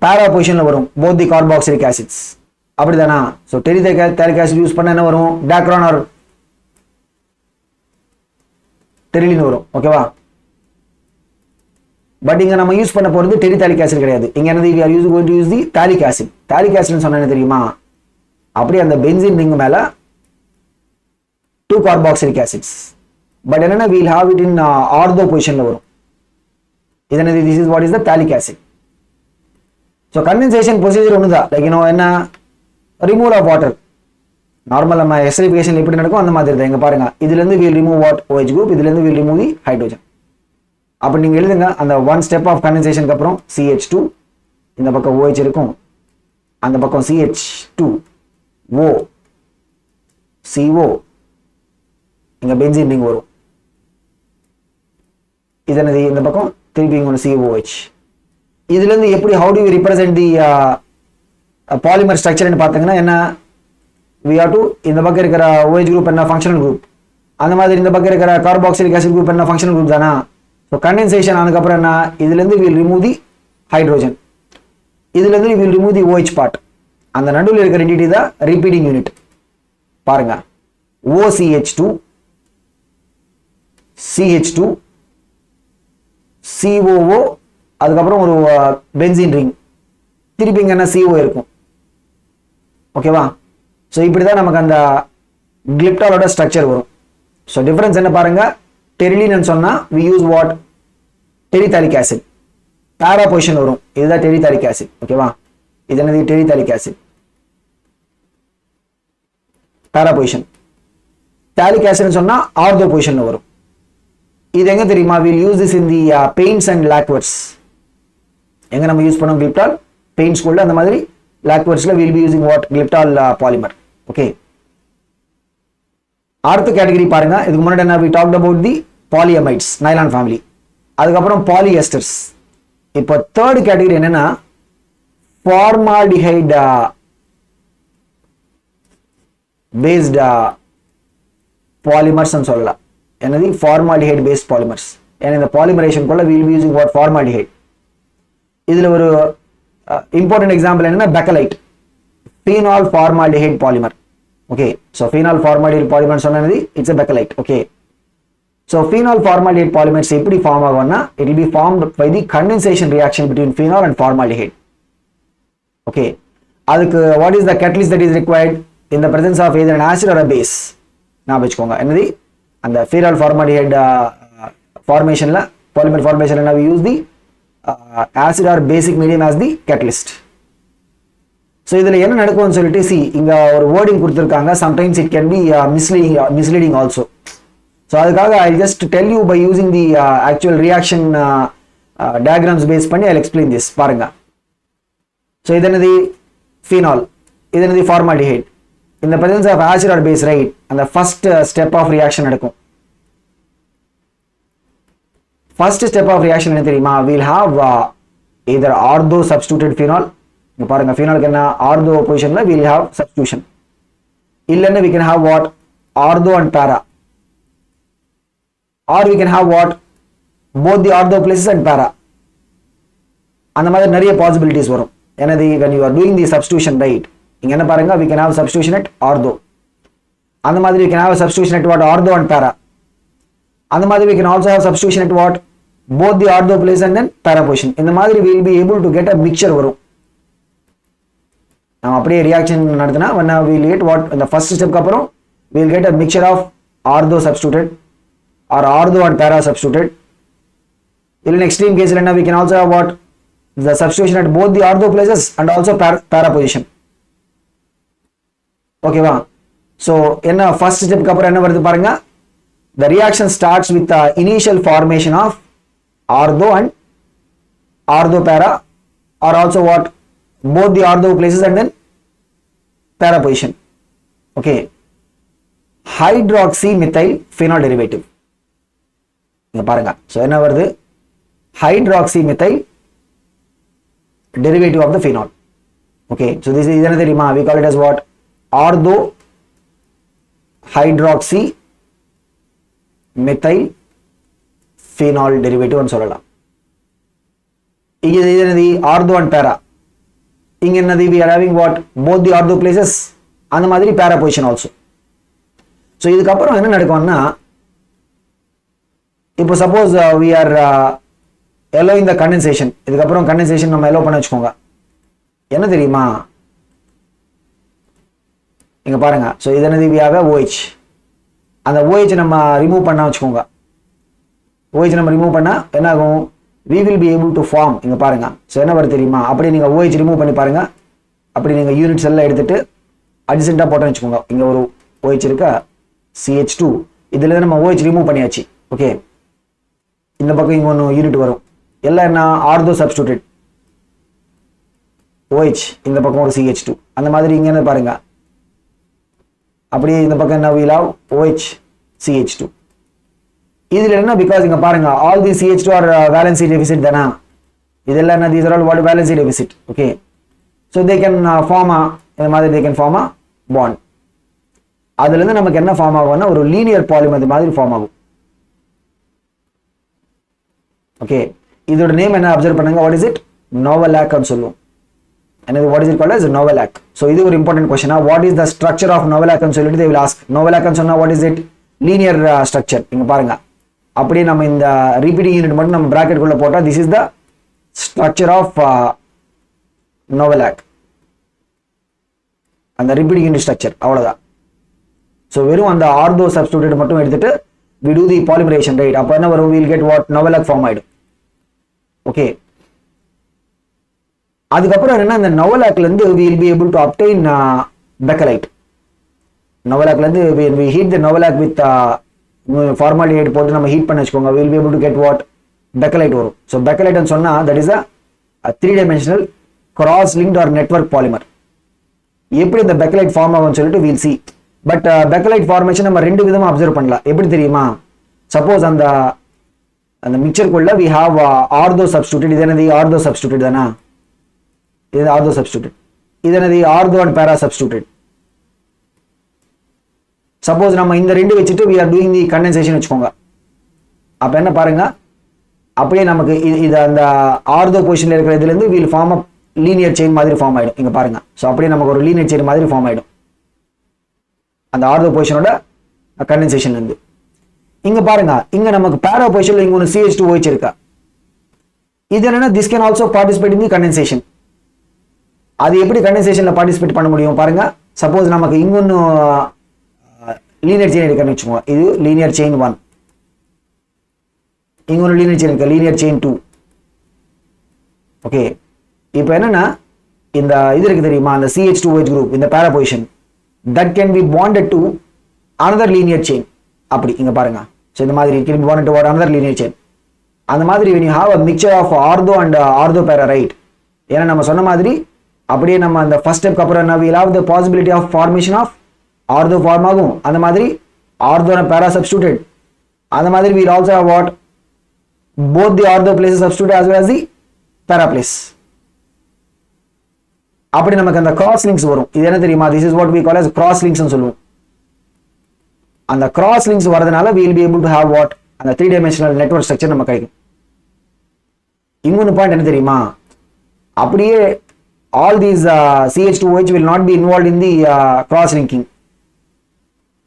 para positionல வரும் both the carboxylic acids. அப்படிதானா? So terephthalic acid யூஸ் பண்ணா என்ன வரும்? dacron or terylene வரும். ஓகேவா? பட் இங்க நம்ம யூஸ் பண்ண போறது terephthalic acid கிடையாது. இங்க என்னது we are going to use the phthalic acid. phthalic acid சொன்னா என்ன தெரியுமா? அப்படியே அந்த பென்சீன் ரிங் மேல 2 carboxylic acids. பட் என்னன்னா we'll have it in ortho positionல வரும். இது என்னது? This is what is the phthalic acid. So condensation procedure ஒண்ணுதான். Like என்ன removal of water. நார்மல் நம்ம எஸ்டரிஃபிகேஷன் எப்படி நடக்கும் அந்த மாதிரி தான். இங்க பாருங்க, இதுல இருந்து we'll remove what? OH group. இதுல இருந்து we'll remove the hydrogen. அப்ப நீங்க எழுதுங்க அந்த one step of condensation அப்புறம் CH2 இந்த பக்கம் OH இருக்கும், அந்த பக்கம் CH2 O CO இங்க பென்சீன் ரிங் வரும். இது என்னது? இந்த பக்கம் திருப்பி இங்க COH. இதுல இருந்து எப்படி how do we represent the polymer structure ன்னு பாத்தீங்கன்னா என்ன we have to இந்த பக்கம் இருக்கிற OH group என்ன functional group, அந்த மாதிரி இந்த பக்கம் இருக்கிற carboxylic acid group என்ன functional group தானா. so condensation ஆனதுக்கு அப்புறம் என்ன இதுல இருந்து we'll remove the hydrogen, இதுல இருந்து we'll remove the OH part. அந்த நடுவுல இருக்கிற entity தான் repeating unit. பாருங்க OCH2 CH2 COO அதுக்கப்புறம் ஒரு பென்சீன் ரிங், திருப்பி இங்க என்ன CO இருக்கும். ஓகேவா? ஸோ இப்படிதான் நமக்கு அந்த கிளிப்டாலோட ஸ்ட்ரக்சர் வரும். ஸோ டிஃபரன்ஸ் என்ன பாருங்க, டெரிலின் சொன்னா we use what? terephthalic acid. para position வரும், இதுதான் terephthalic acid. ஓகேவா? இது என்னது? terephthalic acid. para position. phthalic acid சொன்னா ortho பொசிஷன்ல வரும். இது எங்க தெரியுமா? we'll use this in the paints and lacquers. எங்க நம்ம யூஸ் பண்ணோம்? கிளிப்டால் பெயிண்ட் ஸ்கூல்ல அந்த மாதிரி lacquersல we'll be using what? கிளிப்டால் polymer. Okay, அடுத்த கேட்டகரி பாருங்க. இதுக்கு முன்னாடி என்ன we talked about the polyamides nylon family, அதுக்கப்புறம் polyesters. இப்போ தேர்ட் கேட்டகரி என்னன்னா formaldehyde based polymers ன்னு சொல்லலாம். என்னது? formaldehyde based polymers. ஏன்னா இந்த பாலிமரேஷன் குள்ள we'll be using what? formaldehyde. இதுல ஒரு important example என்னன்னா பெக்கலைட், phenol formaldehyde polymer. okay, so phenol formaldehyde polymer சொன்னது it's a beckylite. okay, so phenol formaldehyde polymers எப்படி ஃபார்ம் ஆகும்னா it will be formed by the condensation reaction between phenol and formaldehyde. okay, அதுக்கு what is the catalyst that is required? in the presence of either an acid or a base. நான் வெச்சுக்கோங்க என்னது? அந்த phenol formaldehyde formationல polymer formationல we use the acid or basic medium as the catalyst. so இதுல என்ன நடக்கும்னு சொல்லிட்டு see இங்க ஒரு wording கொடுத்திருக்காங்க. sometimes it can be misleading also. so அதுக்காக I'll just tell you by using the actual reaction diagrams base பண்ணி I'll explain this. பாருங்க, so இது என்னது? phenol, இது என்னது? formaldehyde. in the presence of acid or base, right? and the first step of reaction நடக்கும். first step of reaction என்ன தெரியுமா? we'll have either ortho substituted phenol. இங்க பாருங்க, phenolக்கு என்ன? ortho positionல we'll have substitution. இல்லன்னா we can have what? ortho and para, or we can have what? both the ortho places and para. அந்த மாதிரி நிறைய possibilities வரும். என்னது? when you are doing the substitution, right? இங்க என்ன பாருங்க, we can have substitution at ortho. அந்த மாதிரி we can have substitution at what? ortho and para. அந்த மாதிரி we can also have substitution at what? both the ortho place and then para position. இந்த மாதிரி we will be able to get a mixture வரும். நம்ம அப்படியே reaction நடத்தினா when we will get what? இந்த first step க்கு அப்புறம் we will get a mixture of ortho substituted or ortho and para substituted. in extreme case என்ன we can also have what? the substitution at both the ortho places and also para position. ஓகேவா? so என்ன first step க்கு அப்புறம் என்ன வருது பாருங்க, the reaction starts with the initial formation of ortho and ortho para, or also what? both the ortho places and then para position. okay, hydroxy methyl phenol derivative. இங்க பாருங்க, so என்ன வருது? hydroxy methyl derivative of the phenol. okay, so this is என்ன தெரியுமா? we call it as what? ortho hydroxy methyl phenol derivative சொல்லலாம். இங்க இது என்னது ஆர்தோ அண்ட் பேரா. இங்க என்னது we are having what both the ortho places, அந்த மாதிரி பேரா பொசிஷன் ஆல்சோ. ஸோ இதுக்கப்புறம் என்ன நடக்கும்னா, இப்போ suppose we are allowing the condensation, இதுக்கப்புறம் கண்டென்சேஷன் நம்ம allow பண்ண வச்சுக்கோங்க. என்ன தெரியுமா, இங்க பாருங்க. ஸோ இது என்னது we have a OH. அந்த OH நம்ம ரிமூவ் பண்ண வச்சுக்கோங்க. OH நம்ம ரிமூவ் பண்ணா என்ன ஆகும், we will be able to form. இங்க பாருங்க. ஸோ என்ன வருது தெரியுமா, அப்படி நீங்க OH ரிமூவ் பண்ணி பாருங்க. அப்படி நீங்க யூனிட்ஸ் எல்லாம் எடுத்துட்டு அட்ஜசென்ட்டா போட்டு வச்சுக்கோங்க. இங்க ஒரு OH இருக்கா, CH2. இதுல இருந்து நம்ம OH ரிமூவ் பண்ணியாச்சு. ஓகே, இந்த பக்கம் இங்க ஒன்று யூனிட் வரும். எல்லாம் என்ன ஆர்தோ சப்ஸ்டிடியூட் OH, இந்த பக்கம் ஒரு CH2. அந்த மாதிரி இங்க என்ன பாருங்க, அப்படியே இந்த பக்கம் என்ன we'll have OH CH2. இதுல என்ன, பிகாஸ் இங்க பாருங்க all these CH2 are valency deficit தானா, இதெல்லாம் என்ன, these are all what valency deficit. okay, so they can form a, இந்த மாதிரி they can form a bond. அதுல இருந்து நமக்கு என்ன ஃபார்ம் ஆகும்னா ஒரு லீனியர் பாலிமர் மாதிரி ஃபார்ம் ஆகும். ஓகே, இதோட நேம் என்ன அப்சர்வ் பண்ணுங்க, வாட் இஸ் இட், நோவலாக் னு சொல்லுவோம். என்னது, what is it called as novolac. So இது ஒரு இம்பார்ட்டன்ட் கொஸ்டினா, what is the structure of novolac னு சொல்லிட்டு they will ask. நோவலாக் னு சொன்னா what is it, linear structure. இங்க பாருங்க, அப்படியே நம்ம இந்த ரிப்பீட்டிங் யூனிட் மட்டும் நம்ம பிராக்கெட் குள்ள போட்டா this is the structure of novolac, அந்த ரிப்பீட்டிங் யூனிட் ஸ்ட்ரக்சர், அவ்வளவுதான். ஸோ வெறும் அந்த ஆர்தோ சப்ஸ்டிடியூட் மட்டும் எடுத்துட்டு we do the polymerization, right? அப்போ என்ன வரும், we'll get what, நோவலாக் ஃபார்ம் ஆயிடும். ஓகே, அதுக்கப்புறம் என்ன, இந்த நோவலாக்ல இருந்து we will be able to obtain பெக்கலைட். நோவலாக்ல இருந்து when we heat the நோவலாக் with formaldehyde போட்டு நம்ம ஹீட் பண்ண வச்சுக்கோங்க, we will be able to get what, பெக்கலைட் வரும். ஸோ பெக்கலைட்னு சொன்னா that is a 3-dimensional cross linked or network polymer. எப்படி இந்த பெக்கலைட் ஃபார்ம் ஆகும்னு சொல்லிட்டு we'll see. பட் பெக்கலைட் ஃபார்மேஷன் நம்ம ரெண்டு விதமா அப்சர்வ் பண்ணலாம். எப்படி தெரியுமா, சப்போஸ் அந்த மிக்சருக்குள்ள we have ஆர்தோ சப்ஸ்டிடியூட். இது என்னது, ஆர்தோ சப்ஸ்டிடியூட் தானா, இது ஆர்தோ சப்ஸ்டிடியூட். இது என்னது, ஆர்தோ அண்ட் பேரா சப்ஸ்டிடியூட். சப்போஸ் நம்ம இந்த ரெண்டு வச்சுட்டு we are doing the condensation வச்சுக்கோங்க. அப்ப என்ன பாருங்க, அப்படியே நமக்கு இது அந்த ஆர்தோ பொசிஷன்ல இருக்கிற இதுல இருந்து we'll form a linear chain மாதிரி ஃபார்ம் ஆயிடும். இங்க பாருங்க, ஸோ அப்படியே நமக்கு ஒரு linear chain மாதிரி ஃபார்ம் ஆயிடும் அந்த ஆர்தோ பொசிஷனோட கண்டென்சேஷன்ல இருந்து. இங்க பாருங்க, இங்க நமக்கு பேரா பொசிஷன்ல இங்க ஒரு CH2OH இருக்கா. இது என்னன்னா this can also participate in the condensation. அது எப்படி கண்டென்சேஷன்ல பார்ட்டிசிபேட் பண்ண முடியும் பாருங்க. சப்போஸ் நமக்கு இங்க ஒன்னு லீனியர் செயின் எடுக்கணும்னு வச்சுக்கோங்க, இது லீனியர் செயின் 1, இங்க ஒரு லீனியர் செயின் இருக்கு, லீனியர் செயின் 2. ஓகே, இப்போ என்னன்னா இந்த இது இருக்கு தெரியுமா, அந்த CH2OH குரூப், இந்த பேரா position that can be bonded to another linear chain. அப்படி இங்க பாருங்க, so இந்த மாதிரி can be bonded to another linear chain. அந்த மாதிரி when you have a mixture of ortho and ortho para, right? ஏன்னா நம்ம சொன்ன மாதிரி அப்படியே நம்ம அந்த ஃபர்ஸ்ட் ஸ்டெப்க்கு அப்புறம் என்ன, we will have the possibility of formation of ortho form ஆகும். அந்த மாதிரி ortho and para substituted. அந்த மாதிரி we will also have what, both the ortho places substituted as well as the para place. அப்படி நமக்கு அந்த கிராஸ் லிங்க்ஸ் வரும். இது என்ன தெரியுமா, this is what we call as cross links னு சொல்லுவோம். அந்த கிராஸ் லிங்க்ஸ் வரதுனால we will be able to have what, அந்த 3-dimensional network structure நமக்கு கிடைக்கும். இன்னொரு பாயிண்ட் என்ன தெரியுமா, அப்படியே all these CH2OH will not be involved in the cross linking.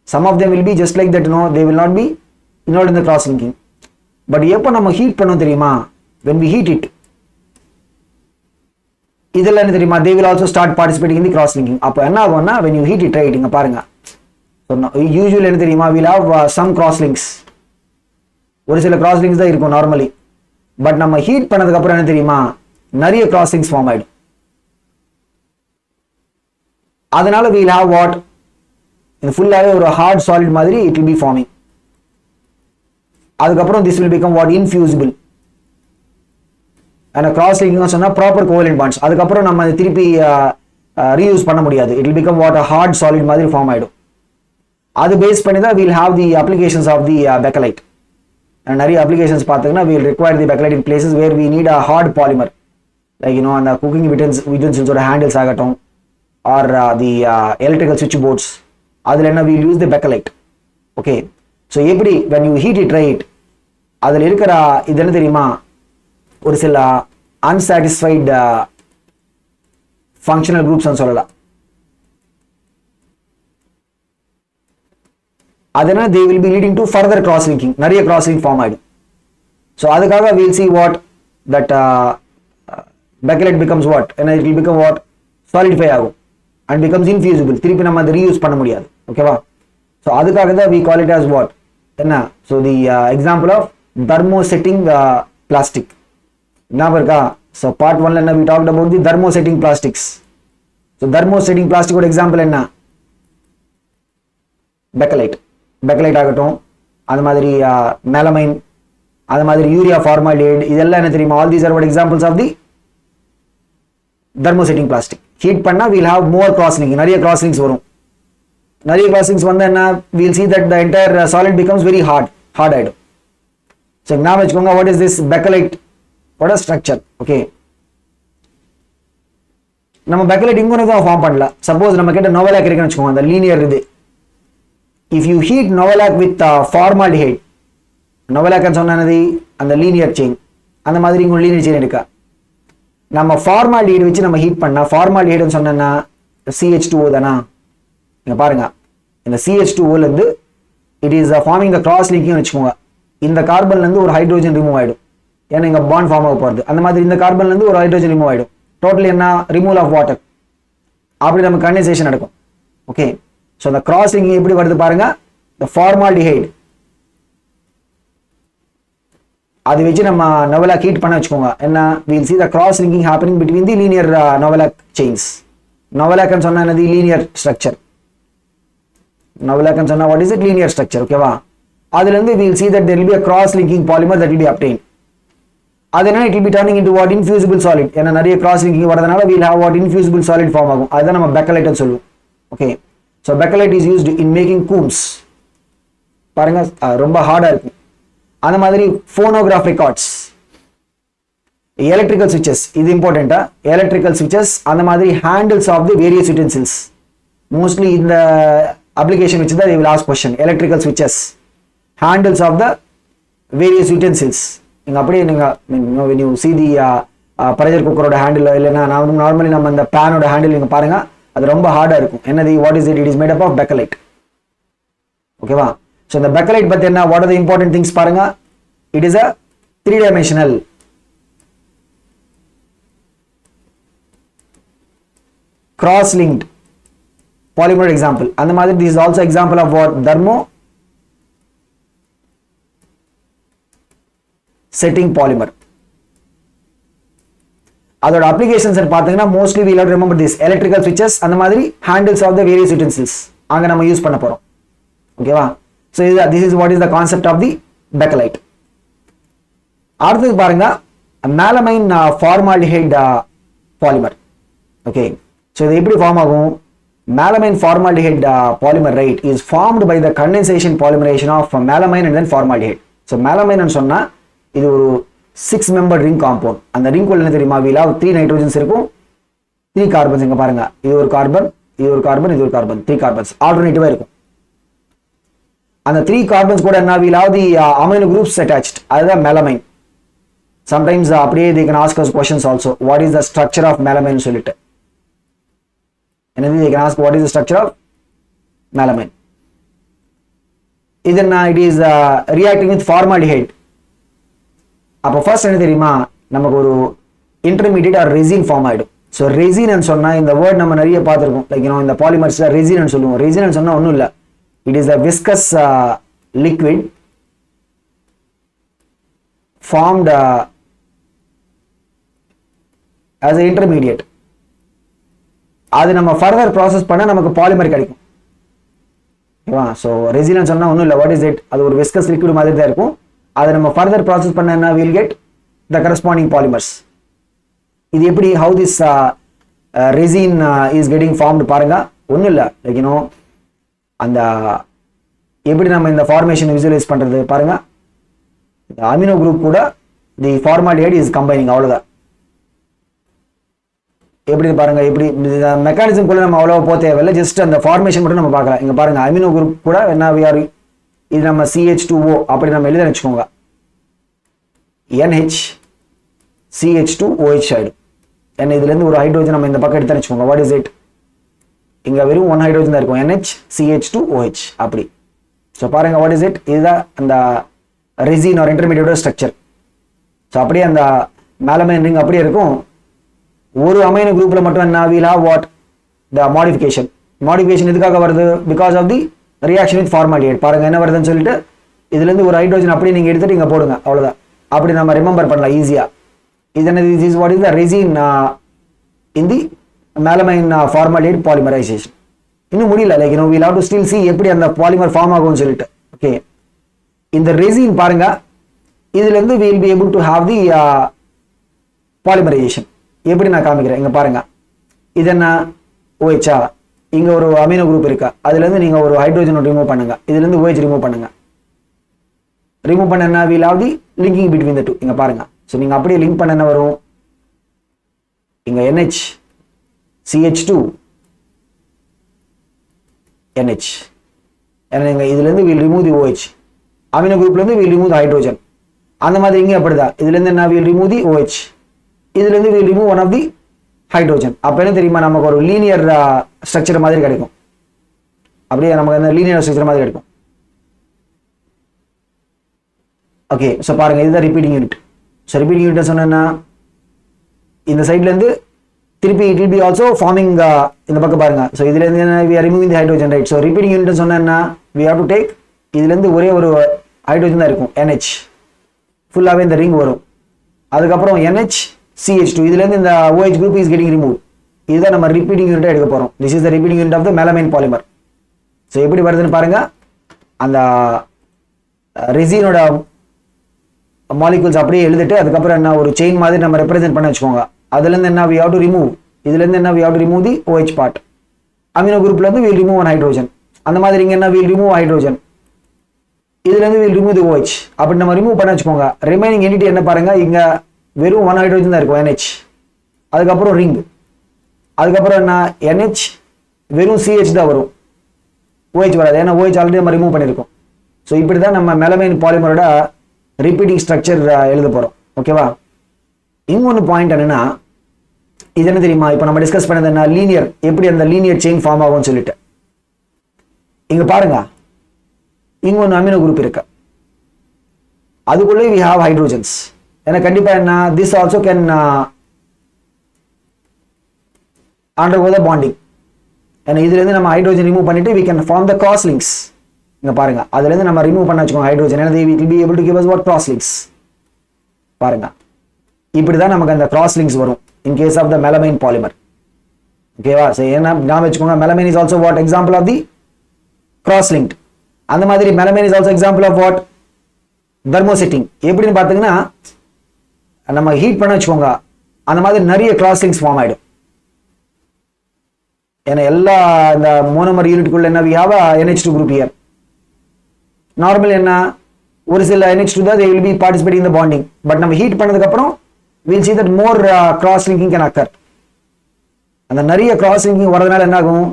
Some of them will be just like that, no, they will not be involved in the cross linking. But எப்போ நம்ம heat பண்ணோம் தெரியுமா, when we heat it, இதெல்லாம் என்ன தெரியுமா, they will also start participating in the cross linking. அப்போ என்ன ஆகும்னா when you heat it, right, இங்க பாருங்க, யூசுவலி என்ன தெரியுமா, we'll have some cross links. ஒரு சில cross links தான் இருக்கும் நார்மலி. பட் நம்ம ஹீட் பண்ணதுக்கு அப்புறம் என்ன தெரியுமா, நிறைய cross links ஃபார்ம் ஆயிடும். அதனால we'll have what, இது ஃபுல்லாவே ஒரு ஹார்ட் சாலிட் மாதிரி it will be forming. அதுக்கப்புறம் this will become what, infusible. and cross linking சொன்னா proper covalent bonds. அதுக்கப்புறம் நம்ம திருப்பி ரீயூஸ் பண்ண முடியாது. it will become what, a hard solid மாதிரி ஃபார்ம் ஆயிடும். அது பேஸ் பண்ணி தான் we'll have the applications of the bakelite. நிறைய applications பார்த்தீங்கன்னா we'll require the bakelite in places where we need a hard polymer, like you know அந்த cooking utensils ஓட handles ஆகட்டும், or the electrical switch boards, அதில் என்ன we'll use the Bakelite. Okay, so எப்படி when you heat it right, அதில் இருக்கிற இது என்ன தெரியுமா, ஒரு சில unsatisfied functional groups சொல்லலாம். அதனால they will be leading to further cross linking, நிறைய cross link ஃபார்ம் ஆயிடும். ஸோ அதுக்காக we'll see what that Bakelite becomes what, and it will become what, solidify ஆகும் and becomes infusible. திருப்பி நம்ம அதை reuse பண்ண முடியாது. ஓகேவா? ஸோ அதுக்காக தான் we call it as what, என்ன, so the example of thermosetting plastic. ஞாபகம் இருக்கா? ஸோ பார்ட் 1ல என்ன we talked about the thermosetting plastics. So thermosetting plastic ஓட எக்ஸாம்பிள் என்ன? Bakelite ஆகட்டும், அது மாதிரி melamine, அது மாதிரி யூரியா ஃபார்மால்டிஹைட், இதெல்லாம் என்ன தெரியுமா, all these are what examples of the thermosetting plastic. Heat பண்ணா we'll have more cross linking, நிறைய cross links வரும். நிறைய cross links வந்தா என்ன, we'll see that the entire solid becomes very hard ஆயிடும். ஸோ ஞாபகம் வச்சுக்கோங்க, what is this Bakelite, what is structure. Okay, நம்ம Bakelite இங்கொன்னு தான் ஃபார்ம் பண்ணல. சப்போஸ் நம்ம கிட்ட நோவலாக் இருக்குன்னு வச்சுக்கோங்க, அந்த லீனியர் இது, if you heat novolac with formaldehyde, novolac சொன்னது அந்த லீனியர் செயின், அந்த மாதிரி இங்க லீனியர் செயின் இருக்கா, நம்ம ஃபார்மால்டிஹைட் வச்சு நம்ம ஹீட் பண்ணா, ஃபார்மால்டிஹைட்னு சொன்னா CH2O தானா. இங்க பாருங்க, இந்த CH2O இருந்து it is farming the cross linking வச்சுக்கோங்க. இந்த கார்பன்ல இருந்து ஒரு ஹைட்ரோஜன் ரிமூவ் ஆயிடும், ஏன்னா இங்க பாண்ட் ஃபார்ம் ஆக போறது. அந்த மாதிரி இந்த கார்பன்ல இருந்து ஒரு ஹைட்ரோஜன் ரிமூவ் ஆயிடும். டோட்டல் என்ன, ரிமூவல் ஆஃப் வாட்டர். அப்படி நம்ம கண்டென்சேஷன் நடக்கும். ஓகே, ஸோ அந்த கிராஸ் லிங்கிங் எப்படி வருது பாருங்க. இந்த ஃபார்மால்டிஹைட் அது வச்சு நம்ம நோவலாக் ஹீட் பண்ண வச்சுக்கோங்க, என்ன, we'll see the cross linking happening between the linear novolac chains. novolac ன்னு சொன்னா என்னது, linear structure. novolac ன்னு சொன்னா what is it, linear structure. ஓகேவா? அதுல இருந்து we'll see that there will be a cross linking polymer that will be obtained. அதனால it will be turning into what, infusible solid. ஏன்னா நிறைய cross linking வரதுனால we'll have what, infusible solid form ஆகும். அதுதான் நம்ம Bakelite ன்னு சொல்லுவோம். Okay, so Bakelite is used in making combs. பாருங்க, ரொம்ப ஹார்டா இருக்கும். அந்த மாதிரி phonograph records, electrical switches, இது இம்பார்ட்டண்டா, electrical switches, அந்த மாதிரி handles of the various utensils. Mostly இந்த application which they will ask question, electrical switches, handles of the various utensils. நீங்க அப்படியே நீங்க when you see the pressure cooker ஓட handle, இல்லைன்னா normally நம்ம இந்த pan ஓட handle நீங்க பாருங்க, அது ரொம்ப ஹார்டா இருக்கும். என்னது, what is it, it is made up of Bakelite. ஓகேவா? So இந்த Bakelite பத்தி என்ன, what are the important things பாருங்க. It is a 3-dimensional cross-linked polymer example. அந்த மாதிரி this is also example of what, thermosetting polymer. அதோட applications பாத்தீங்கன்னா mostly we have to remember this, electrical switches, அந்த மாதிரி handles of the various utensils அங்க நம்ம use பண்ண போறோம். ஓகேவா? So this is what is the concept of the Bakelite. அடுத்து பாருங்க, melamine formaldehyde polymer. Okay, so இது எப்படி ஃபார்ம் ஆகும், melamine formaldehyde polymer, right, is formed by the condensation polymerization of melamine and then formaldehyde. So melamine ன்னு சொன்னா இது ஒரு 6-member ring compound. அந்த ring குள்ள என்ன தெரியுமா, we'll have 3 nitrogens இருக்கும், 3 carbons. இங்க பாருங்க, இது ஒரு கார்பன், இது ஒரு கார்பன், இது ஒரு கார்பன், 3 carbons ஆல்டர்னேட்டிவா இருக்கும். அந்த 3 carbons கூட என்ன, we'll have the amino groups attached. அதுதான் melamine. Sometimes அப்படியே they can ask us questions also, what is the structure of melamine சொல்லிட்டு. என்னது, they can ask what is the structure of melamine. இது என்ன, it is reacting with formaldehyde. அப்போ first என்ன தெரியுமா, நமக்கு ஒரு இன்டர்மீடியட் ஆர் ரெசின் ஃபார்ம் ஆயிடும். ஸோ ரெசின் சொன்னா இந்த வேர்ட் நம்ம நிறைய பார்த்துருக்கோம், லைக் இந்த பாலிமர்ஸ்ல ரெசின் சொல்லுவோம். ரெசின் சொன்னா ஒன்றும் இல்லை, it is a viscous liquid formed as an intermediate. அது நம்ம ஃபர்தர் ப்ராசஸ் பண்ணா நமக்கு பாலிமர் கிடைக்கும். ஓகேவா? ஸோ ரெசின் சொன்னா ஒன்றும் இல்லை, வாட் இஸ் இட், அது ஒரு விஸ்கஸ் லிக்விட் மாதிரி தான் இருக்கும். அதை நம்ம ஃபர்தர் ப்ராசஸ் பண்ணா we'll get the corresponding polymers. இது எப்படி, how this resin is getting formed பாருங்க. ஒன்றும் இல்லை, லைக் அந்த எப்படி நம்ம இந்த ஃபார்மேஷன் விசுவலைஸ் பண்றது பாருங்க. இந்த அமினோ குரூப் கூட தி ஃபார்மால்டிஹைட் இஸ் கம்பைனிங், அவ்வளவுதான். எப்படி பாருங்க, எப்படி மெக்கானிசம் கூட நம்ம அவ்வளோ போக தேவையில்லை, ஜஸ்ட் அந்த ஃபார்மேஷன் மட்டும் நம்ம பார்க்கலாம். இங்க பாருங்க அமினோ குரூப் கூட என்ன விஆர், இது நம்ம CH2O அப்படி நம்ம எழுத வச்சுக்கோங்க, NH CH2OH ஆயிடும். ஏன்னா இதுல இருந்து ஒரு ஹைட்ரோஜன் நம்ம இந்த பக்கம் எடுத்து வச்சுக்கோங்க. வாட் இஸ் இட், இங்க வெறும் 1 ஹைட்ரோஜன் தான் இருக்கும், NH CH2OH அப்படி. ஸோ பாருங்க வாட் இஸ் இட், இதுதான் அந்த ரெசின் ஆர் இன்டர்மீடியேட்டோட ஸ்ட்ரக்சர். ஸோ அப்படியே அந்த மேலமைன் ரிங் அப்படியே இருக்கும். ஒரு அமைனோ குரூப்ல மட்டும் என்ன, we'll have what, the modification. Modification எதுக்காக வருது, because of the reaction with formaldehyde. பாருங்க என்ன வருதுன்னு சொல்லிட்டு இதுல இருந்து ஒரு ஹைட்ரோஜன் அப்படியே நீங்க எடுத்துட்டு இங்க போடுங்க, அவ்வளவுதான். அப்படி நம்ம ரிமெம்பர் பண்ணலாம் ஈஸியா. இது என்ன, this is what is the resin in the melamine formaldehyde polymerization. இன்னும் முடியல, like we'll have to still see எப்படி அந்த பாலிமர் ஃபார்ம் ஆகும்னு சொல்லிட்டு. ஓகே, இந்த ரெசின் பாருங்க, இதுல இருந்து we'll be able to have the polymerization. எப்படி நான் காமிக்கிறேன், இங்க பாருங்க. இது என்ன OH, இங்க ஒரு அமினோ குரூப் இருக்கா, அதுல இருந்து நீங்க ஒரு ஹைட்ரோஜன் ரிமூவ் பண்ணுங்க, இதுல இருந்து OH ரிமூவ் பண்ணுங்க. ரிமூவ் பண்ண என்ன, we'll have the linking between the two. இங்க பாருங்க, சோ நீங்க அப்படியே லிங்க் பண்ண என்ன வரும், இங்க NH CH2 NH. ஏன்னா இதுல இருந்து we'll remove the OH, amino குரூப்ல இருந்து we'll remove the hydrogen. அந்த மாதிரி இங்க அப்படிதான், இதுல இருந்து என்ன, we'll remove the OH, இதுல இருந்து we'll remove one of the hydrogen. அப்ப என்ன தெரியுமா, நமக்கு ஒரு லீனியர் ஸ்ட்ரக்சர் மாதிரி கிடைக்கும். அப்படியே நமக்கு அந்த லீனியர் ஸ்ட்ரக்சர் மாதிரி கிடைக்கும். ஓகே, சோ பாருங்க இதுதான் repeating unit. So repeating unit சொன்னா இந்த சைடுல இருந்து திருப்பி it will be also forming இந்த பக்கம் பாருங்க. சோ இதுல இருந்து we are removing the hydrogen, right? So repeating unit சொன்னா we have to take, இதுல இருந்து ஒரே ஒரு ஹைட்ரோஜன் தான் இருக்கும், NH ஃபுல்லாவே இந்த ரிங் வரும். அதுக்கு அப்புறம் NH CH2, இதுல இருந்து இந்த OH group is getting removed. இதுதான் நம்ம ரிப்பீட்டிங் யூனிட் எடுக்க போறோம். This is the repeating unit of the melamine polymer. So எப்படி வருதுன்னு பாருங்க, அந்த ரெசினோட மாலிகூல்ஸ் அப்படியே எழுதிட்டு அதுக்கப்புறம் என்ன ஒரு செயின் மாதிரி நம்ம ரெப்ரசென்ட் பண்ண வச்சுக்கோங்க. அதுல இருந்து என்ன we have to remove, இதுல இருந்து என்ன we have to remove the OH part. Amino குரூப்ல இருந்து we'll remove one hydrogen. அந்த மாதிரி இங்க என்ன we'll remove hydrogen, இதுல இருந்து we'll remove the OH. அப்படி நம்ம ரிமூவ் பண்ண வச்சுக்கோங்க. ரிமைனிங் என்டிட்டி என்ன பாருங்க, இங்க வெறும் 1 ஹைட்ரோஜன் தான் இருக்கும், NH. அதுக்கப்புறம் ரிங், அதுக்கப்புறம் என்ன NH வெறும் CH தான் வரும், OH வராது, ஏன்னா OH ஆல்ரெடி நம்ம ரிமூவ் பண்ணிருக்கோம். ஸோ இப்படிதான் நம்ம மெலமைன் பாலிமரோட ரிப்பீட்டிங் ஸ்ட்ரக்சர் எழுத போறோம். ஓகேவா, இன்னொன்று பாயிண்ட் என்னன்னா, இது என்ன தெரியுமா, இப்போ நம்ம டிஸ்கஸ் பண்ணது என்ன, லீனியர், எப்படி அந்த லீனியர் செயின் ஃபார்ம் ஆகும்னு சொல்லிட்டு. இங்க பாருங்க, இங்க ஒன்று அமினோ குரூப் இருக்கு, அதுக்குள்ளே we have hydrogens. ஏன்னா கண்டிப்பா என்ன, this also can undergo the bonding. ஏன்னா இதுல இருந்து நம்ம ஹைட்ரோஜன் ரிமூவ் பண்ணிட்டு we can form the cross links. இங்க பாருங்க, அதுல இருந்து நம்ம ரிமூவ் பண்ண வச்சுக்கோங்க ஹைட்ரோஜன், ஏன்னா it will be able to give us what, cross links. பாருங்க, இப்படிதான் நமக்கு அந்த cross links வரும் in case of the melamine polymer. ஓகேவா, சரி என்ன ஞாபகம் வச்சுக்கோங்க, melamine is also what, example of the cross linked. அந்த மாதிரி melamine is also example of what, thermosetting. எப்படின்னு பார்த்தீங்கன்னா, நம்ம ஹீட் பண்ண வச்சுக்கோங்க, அந்த மாதிரி நிறைய கிராஸ் லிங்க்ஸ் ஃபார்ம் ஆயிடும். ஏன்னா எல்லா இந்த மோனோமர் யூனிட்டுக்குள்ள என்ன we have a NH2 group here. Normal என்ன, ஒரு சில NH2 தான் they will be participating in the bonding. But நம்ம ஹீட் பண்ணதுக்கு அப்புறம் we'll see that more cross linking can occur. அந்த நிறைய cross linking வரதுனால என்ன ஆகும்,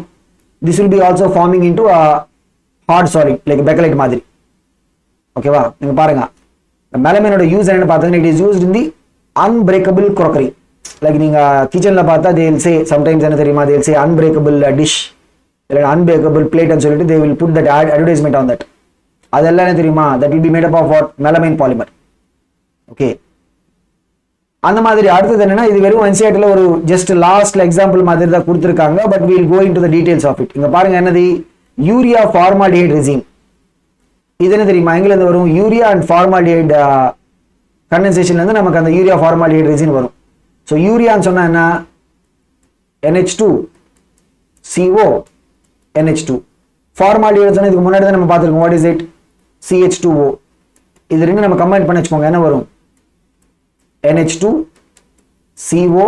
this will be also forming into a hard solid like becquerelite மாதிரி. ஓகேவா, நீங்க பாருங்க மெலமைனோட யூஸ் என்னன்னு பார்த்தீங்கன்னா, it is used in the unbreakable crockery. Like நீங்க கிச்சன்ல பார்த்தா they will say sometimes என்ன தெரியுமா, they will say unbreakable dish இல்ல unbreakable plate ன்னு சொல்லிட்டு they will put that advertisement on that. அதெல்லாம் என்ன தெரியுமா, that will be made up of what, melamine polymer. Okay, அந்த மாதிரி அடுத்தது என்னன்னா, இது வெறும் NCERT-ல ஒரு ஜஸ்ட் லாஸ்ட்ல எக்ஸாம்பிள் மாதிரி தான் கொடுத்திருக்காங்க, but we will go into the details of it. இங்க பாருங்க என்னது, யூரியா ஃபார்மால்டிஹைட் ரெசின். இது என்ன தெரியுமா, எங்க இருந்து வரும், யூரியா அண்ட் ஃபார்மால்டிஹைட் கண்டென்சேஷன்ல இருந்து நமக்கு அந்த யூரியா ஃபார்மால்டிஹைட் ரெசின் வரும். ஸோ யூரியான்னு சொன்னா என்ன, NH2 CO NH2. ஃபார்மால்டிஹைட் சொன்னா இதுக்கு முன்னாடி தான் நம்ம பார்த்துருக்கோம், வாட் இஸ் இட், CH2O. இது ரெண்டு நம்ம கம்பைன் பண்ண வச்சுக்கோங்க, என்ன வரும், NH2 CO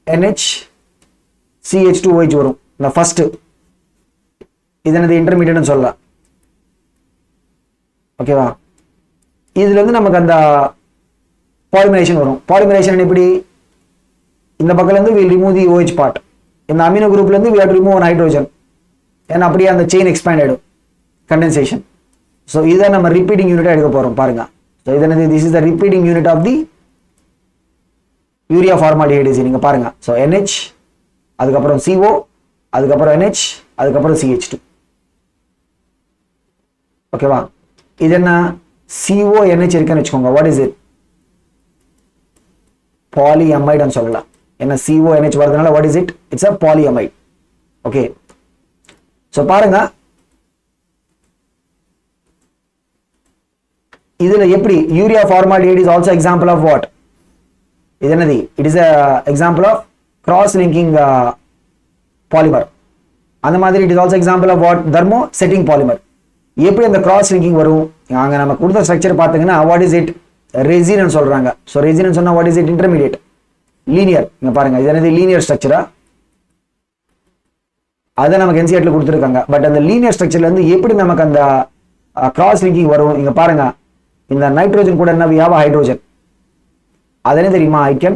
NH CH2OH வரும். இந்த ஃபர்ஸ்ட் இது என்னது, இன்டர்மீடியட்னு சொல்லலாம். ஓகேவா, இதுல இருந்து நமக்கு அந்த பாலிமரேஷன் வரும். பாலிமரேஷன் எப்படி, இந்த பக்கத்துல இருந்து we'll remove the OH part. இந்த அமினோ குரூப்ல இருந்து we have to remove one hydrogen. ஏன்னா அப்படியே அந்த செயின் எக்ஸ்பேண்ட் ஆயிடும் கண்டென்சேஷன். ஸோ இதை நம்ம ரிப்பீட்டிங் யூனிட்டா எடுக்க போறோம் பாருங்க. ஸோ இது என்னது, this is the repeating unit of the urea formaldehyde. நீங்க பாருங்க. ஸோ NH, அதுக்கப்புறம் CO, அதுக்கப்புறம் NH, அதுக்கப்புறம் CH2. ஓகேவா? இது என்ன, CONH இருக்குன்னு வச்சுக்கோங்க. What is it? பாலிஅமைடுன்னு சொல்லலாம். என்ன CONH வரதுனால what is it? It's a polyamide. Okay, so பாருங்க இதுல எப்படி urea formaldehyde is also example of what? இது என்னது? It is example of cross linking polymer. அந்த மாதிரி it is also example of what? Thermosetting polymer. எப்படி அந்த cross linking வரும்? அங்க நம்ம கொடுத்த ஸ்ட்ரக்சர் பார்த்தீங்கன்னா வாட் இஸ் இட்? ரெசின் சொல்றாங்க. ஸோ ரெசின் சொன்னா what is it? Intermediate linear. இங்க பாருங்க, இது என்னது? லீனியர் ஸ்ட்ரக்சரா? அதை நமக்கு என்சிஆர்ல கொடுத்துருக்காங்க. பட் அந்த லீனியர் ஸ்ட்ரக்சர்ல இருந்து எப்படி நமக்கு அந்த கிராஸ் லிங்கிங் வரும்? இங்க பாருங்க, இந்த நைட்ரோஜன் கூட என்ன, we have a hydrogen. அது என்ன தெரியுமா? I can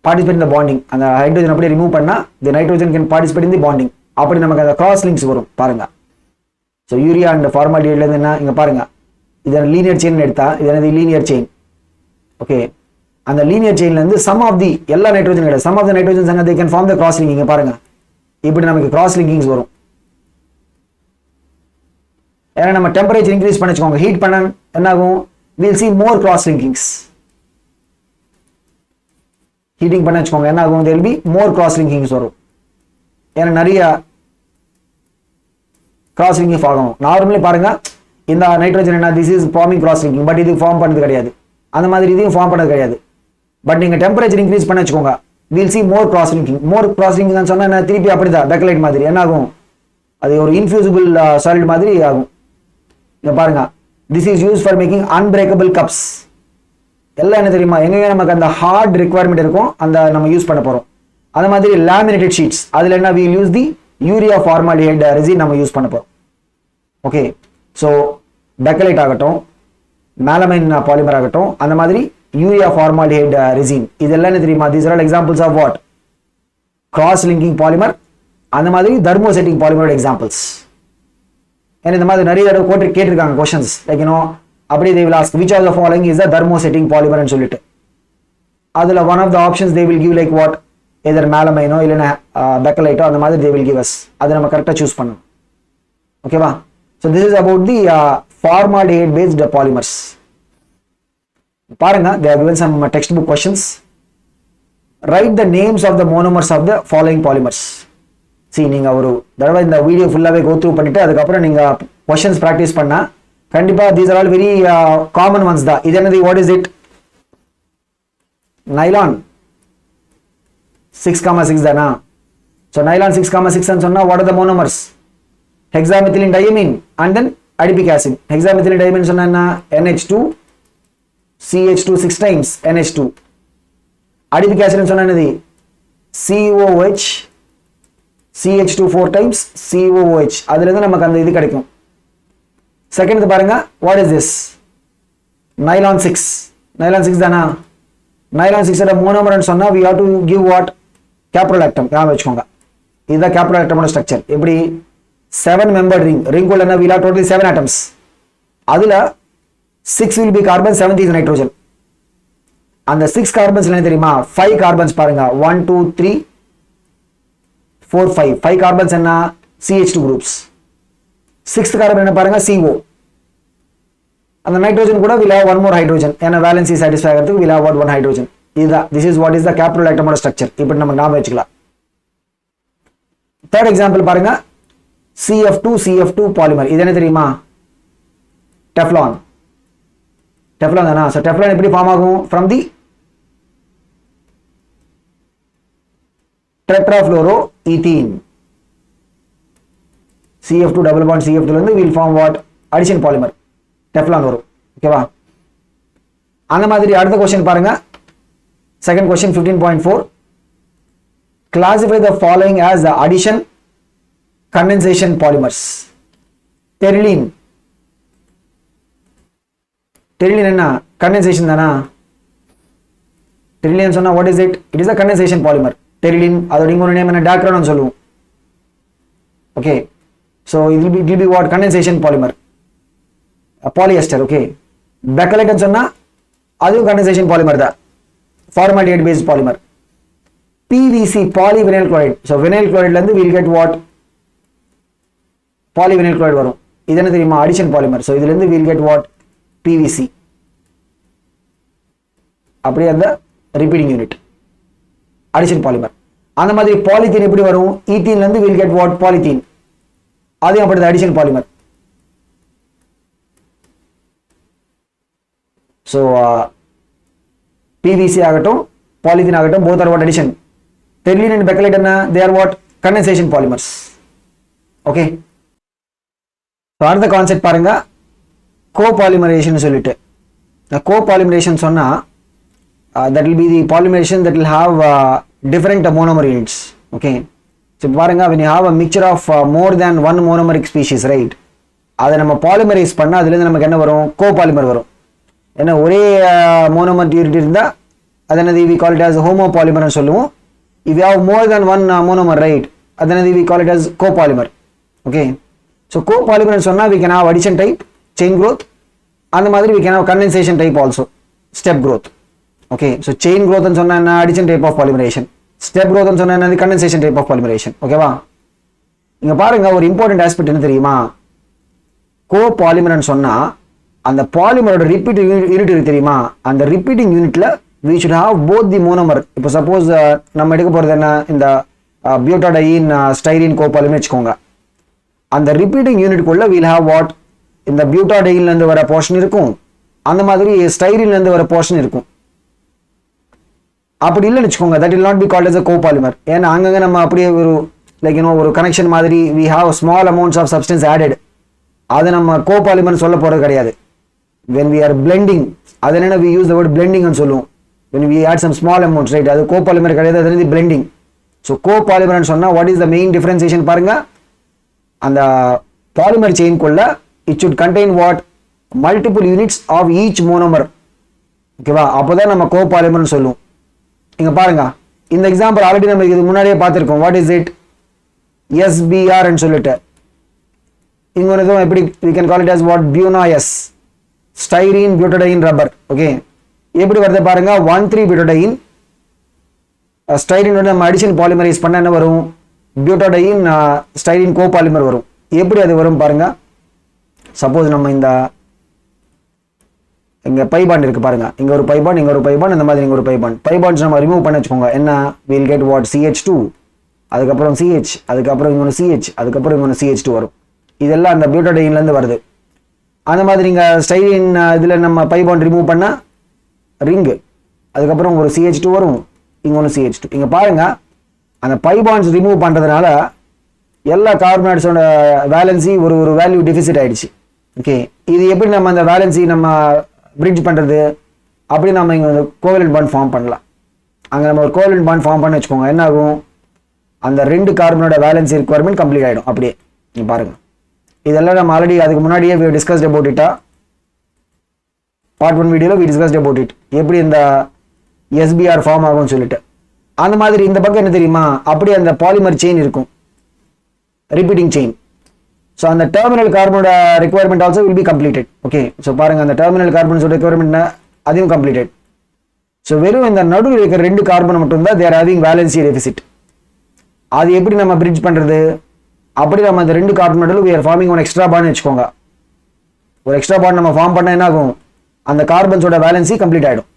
participate in the bonding. அந்த ஹைட்ரோஜன் அப்படியே ரிமூவ் பண்ணா the nitrogen can participate in the bonding. அப்படி நமக்கு அந்த கிராஸ் லிங்க்ஸ் வரும் பாருங்க. ஸோ யூரியா அண்ட் ஃபார்மால்டிஹைடுல இருந்து என்ன, இங்க பாருங்க, இதை லீனியர் செயின் எடுத்தா இது என்னது? Linear chain. ஓகே, அந்த லீனியர் செயின்ல இருந்து சம் ஆஃப் தி எல்லா நைட்ரோஜன் கிடையாது, சம் ஆஃப் தி நைட்ரோஜன்ஸ் அங்க they can form the cross linking. இங்க பாருங்க, இப்படி நமக்கு கிராஸ் லிங்கிங்ஸ் வரும். ஏன்னா நம்ம டெம்பரேச்சர் இன்க்ரீஸ் பண்ண வச்சுக்கோங்க, ஹீட் பண்ண என்ன ஆகும்? we'll see more cross linkings. Heating பண்ண வச்சுக்கோங்க என்ன ஆகும்? there will be more cross linkings வரும். ஏன்னா நிறைய கிராஸ் லிங்கிங் ஆகும். நார்மலி பாருங்க, இந்த நைட்ரோஜன் என்ன, this is farming cross linking, but இது ஃபார்ம் பண்ணது கிடையாது. அந்த மாதிரி இதையும் ஃபார்ம் பண்ணது கிடையாது. பட் நீங்க டெம்பரேச்சர் இன்க்ரீஸ் பண்ண வச்சுக்கோங்க, we'll see more cross linking. more cross linking தான் சொன்னா என்ன, திருப்பி அப்படிதான் பெக்கலைட் மாதிரி என்ன ஆகும்? அது ஒரு இன்ஃபியூசிபிள் சாலிட் மாதிரி ஆகும். இங்க பாருங்க, this is used for making unbreakable cups. எல்லாம் என்ன தெரியுமா? எங்க நமக்கு அந்த ஹார்ட் ரிக்வயர்மெண்ட் இருக்கும், அந்த நம்ம யூஸ் பண்ண போறோம். அந்த மாதிரி லேமினேட்டட் ஷீட்ஸ், அதுல என்ன, we'll use the urea formaldehyde resin நம்ம யூஸ் பண்ண போறோம். ஓகே, ஸோ பெக்கலைட் ஆகட்டும், மேலமைன் பாலிமர் ஆகட்டும், அந்த மாதிரி யூரியா ஃபார்மால்டிஹைடு ரெசின், இதெல்லாம் என்ன தெரியுமா? these are all examples of what? Cross linking polymer. அந்த மாதிரி தெர்மோசெட்டிங் பாலிமரோட எக்ஸாம்பிள்ஸ். ஏன்னா இந்த மாதிரி நிறைய தடவை கேட்டிருக்காங்க கொஸ்டின்ஸ், லைக் யூனோ அப்படியே they will ask which of the following is a thermosetting polymer ன்னு சொல்லிட்டு. அதுல one of the options they will give like what? either மேலமைனோ இல்லைன்னா பெக்கலைட்டோ, அந்த மாதிரி they will give us. அதை நம்ம கரெக்டாக சூஸ் பண்ணணும். ஓகேவா? So this is about the formaldehyde based polymers. பாருங்க, they have given some textbook questions. Write the names of the monomers of the following polymers. See, நீங்க ஒரு தடவை இந்த வீடியோ ஃபுல்லாவே கோ த்ரூ பண்ணிட்டு அதுக்கப்புறம் நீங்க क्वेश्चंस பிராக்டிஸ் பண்ணா கண்டிப்பா these are all very common ones தான். இது என்னது? what is it? nylon 6,6 தானா? so nylon 6,6 ன்னு சொன்னா what are the monomers? hexamethylene diamine and then adipic acid. hexamethylene diamine சொன்னா என்ன? NH2 CH2 6 times NH2. adipic acid ன்னு சொன்னா என்னது? COOH CH2 4 times COOH. அதுல இருந்து நமக்கு அந்த இது கிடைக்கும். செகண்ட் பாருங்க, what is this? nylon 6. nylon 6 தானா? nylon 6 ஓட மோனோமர் ன்னு சொன்னா we have to give what? caprolactam. ஞாபகம் வச்சுக்கோங்க, இதுதான் caprolactam ஸ்ட்ரக்சர். எப்படி? 7 membered ring. ring உள்ள என்ன? we have totally 7 atoms. அதுல 6 will be carbon, 7th is nitrogen. அந்த 6 carbons என்ன தெரியுமா? 5 carbons பாருங்க, 1 2 3 4 5. 5 carbons என்ன? CH2 groups. 6th carbon என்ன பாருங்க? CO. அந்த nitrogen கூட will have one more hydrogen. ஏன்னா valency satisfy ஆகிறதுக்கு will have one hydrogen. இதுதான், this is what is the caprolactam structure. இப்படி நம்ம ஞாபகம் வச்சுக்கலாம். third example பாருங்க, CF2 polymer. இது என்ன தெரியுமா? டெஃப்லான். டெஃப்லான் தானா? so டெஃப்லான் எப்படி ஃபார்ம் ஆகும்? from the tetrafluoroethene. CF2 double bond CF2 ல இருந்து will form what? addition polymer. Teflon வரும். ஓகேவா? அந்த மாதிரி அடுத்த क्वेश्चन பாருங்க, second question 15.4. classify the following as the addition condensation polymers. Terylene. Terylene என்ன? condensation தானா? டெரிலியன் சொன்னா what is it? It is a condensation polymer. Terylene அதோட இன்னொரு நேம் என்ன டாக்ரோன் சொல்லுவோம். Okay, so it will be what? Condensation polymer. Polyester. Okay, bakelite சொன்னா அதுவும் condensation polymer தான், formaldehyde based polymer. PVC, polyvinyl chloride. So vinyl chloride ல இருந்து we'll get what? Polyvinyl chloride வரும். இது என்ன தெரியுமா? addition polymer. So இதுல இருந்து we'll get what? PVC. அப்படியே அந்த repeating unit addition polymer. அந்த மாதிரி polythene எப்படி வரும்? ethene ல இருந்து we'll get what? polythene. அதுவும் அப்படியே addition polymer. So PVC ஆகட்டும் polythene ஆகட்டும் both are what? addition. Terylene and bakelite என்ன? They are what? condensation polymers. Okay. So அடுத்த கான்செப்ட் பாருங்க, கோபாலிமரேஷன் சொல்லிட்டு. கோபாலிமரேஷன் சொன்னா that will be the polymerization that will have different monomer units. Okay. So பாருங்க, when you have a mixture of more than one monomeric species, right, அதை நம்ம polymerise பண்ணா அதுல இருந்து நமக்கு என்ன வரும்? கோபாலிமர் வரும். ஏன்னா ஒரே மோனோமர் யூனிட் இருந்தா அது என்னது? we call it as homopolymer னு சொல்லுவோம். If you have more than one monomer, right, அது என்னது? we call it as copolymer. Okay. So copolymer னு சொன்னா we can have addition type, chain growth, அந்த மாதிரி we can have condensation type also, step growth. Okay. So chain growth னு சொன்னா என்ன? addition type of polymerization. Step growth னு சொன்னா என்ன? condensation type of polymerization. ஓகேவா? இங்க பாருங்க, ஒரு இம்பார்ட்டன்ட் ஆஸ்பெக்ட் என்ன தெரியுமா? கோபாலிமர் னு சொன்னா அந்த பாலிமரோட ரிப்பீட்டிங் யூனிட் இருக்கு தெரியுமா? அந்த ரிப்பீட்டிங் யூனிட்ல we should have both the monomer. இப்போ சப்போஸ் நம்ம எடுக்க போறது என்ன? இந்த பியூட்டாடைன் ஸ்டைரீன் கோபாலிமர் வச்சுக்கோங்க. அந்த ரிப்பீட்டிங் யூனிட்குள்ள we'll have what? இந்த பியூட்டாடைன்ல இருந்து வர போர்ஷன் இருக்கும், அந்த மாதிரி ஸ்டைரீன்ல இருந்து வர போர்ஷன் இருக்கும். அப்படி இல்லைன்னு வச்சுக்கோங்க, that will not be called as a copolymer. ஏன்னா அங்கங்க நம்ம அப்படியே ஒரு லைக் ஒரு கனெக்ஷன் மாதிரி we have small amounts of substance added, அது நம்ம கோபாலிமர் சொல்ல போறது கிடையாது. when we are blending, அது என்ன? we use the word blending னு சொல்லுவோம். when we add some small amounts, right, அது கோபாலிமர் கிடையாது, அது வந்து blending. so கோபாலிமர் னு சொன்னா what is the main differentiation பாருங்க, அந்த பாலிமர் செயின் குள்ள it should contain what? multiple units of each monomer. ஓகேவா? அப்போதான் நம்ம கோபாலிமர் னு சொல்லுவோம். இங்க பாருங்க, இந்த எக்ஸாம்பிள் ஆல்ரெடி நம்ம இது முன்னாடியே பார்த்திருக்கோம். what is it? SBR னு சொல்லிட்டு இங்க ஒருதும் எப்படி we can call it as what? BuNOS, styrene butadiene rubber. Okay, எப்படி வருது பாருங்க, 1,3-butadiene styrene ஓட நம்ம அடிஷன் பாலிமரைஸ் பண்ணா என்ன வரும்? பியூட்டாடைன் ஸ்டைரீன் கோபாலிமர் வரும். எப்படி அது வரும் பாருங்க. சப்போஸ் நம்ம இந்த இங்க பைபாண்ட் இருக்கு பாருங்க, இங்க ஒரு பைபாண்ட், இங்க ஒரு பைபாண்ட், இந்த மாதிரி இங்க ஒரு பைபாண்ட்ஸ் நம்ம ரிமூவ் பண்ண வச்சுக்கோங்க, என்ன? we'll get what? CH2, அதுக்கப்புறம் CH, அதுக்கப்புறம் இன்னொரு CH, அதுக்கப்புறம் இன்னொரு CH2 வரும். இதெல்லாம் அந்த பியூட்டாடைன்ல இருந்து வருது. அந்த மாதிரி இங்க ஸ்டைரீன் இதுல நம்ம பைபாண்ட் ரிமூவ் பண்ணா ரிங், அதுக்கப்புறம் ஒரு CH2 வரும், இங்க ஒன்று CH2. இங்க பாருங்க, அந்த பைபாண்ட்ஸ் ரிமூவ் பண்றதுனால எல்லா கார்பனேட்ஸோட வேலன்சி ஒரு வேல்யூ டெபிசிட் ஆயிடுச்சு. ஓகே, இது எப்படி நம்ம அந்த வேலன்சி நம்ம பிரிட்ஜ் பண்றது? அப்படி நம்ம இங்க கோவலன்ட் பாண்ட் ஃபார்ம் பண்ணலாம். அங்க நம்ம ஒரு கோவலன்ட் பாண்ட் ஃபார்ம் பண்ண வச்சுக்கோங்க, என்ன ஆகும்? அந்த ரெண்டு கார்பனோட வேலன்சி ரிக்வயர்மெண்ட் கம்ப்ளீட் ஆயிடும். அப்படியே நீங்க பாருங்க, இதெல்லாம் நம்ம ஆல்ரெடி அதுக்கு முன்னாடியே we discussed about it. part 1 வீடியோல we discussed about it, எப்படி இந்த SBR ஃபார்ம் ஆகும்னு சொல்லிட்டு. அந்த மாதிரி இந்த பக்கம் என்ன தெரியுமா? அப்படியே அந்த பாலிமர் செயின் இருக்கும், ரிப்பீட்டிங் செயின். ஸோ அந்த டெர்மினல் கார்பனோட requirement also we'll be completed. Okay, so பாருங்க, அந்த டெர்மினல் கார்பனோட ரிக்வயர்மெண்ட் அதையும் கம்ப்ளீட்டட். ஸோ வெறும் இந்த நடுவில் இருக்கிற ரெண்டு கார்பன் மட்டும் தான் தேர் ஹேவிங் வேலன்சி டெபிசிட். அது எப்படி நம்ம பிரிட்ஜ் பண்றது? அப்படி நம்ம அந்த ரெண்டு கார்பன் நடுவில் we are forming one extra bond வச்சுக்கோங்க. ஒரு எக்ஸ்ட்ரா பாண்ட் நம்ம ஃபார்ம் பண்ணா என்ன ஆகும்? அந்த கார்பன்ஸோட வேலன்சி கம்ப்ளீட் ஆயிடும்.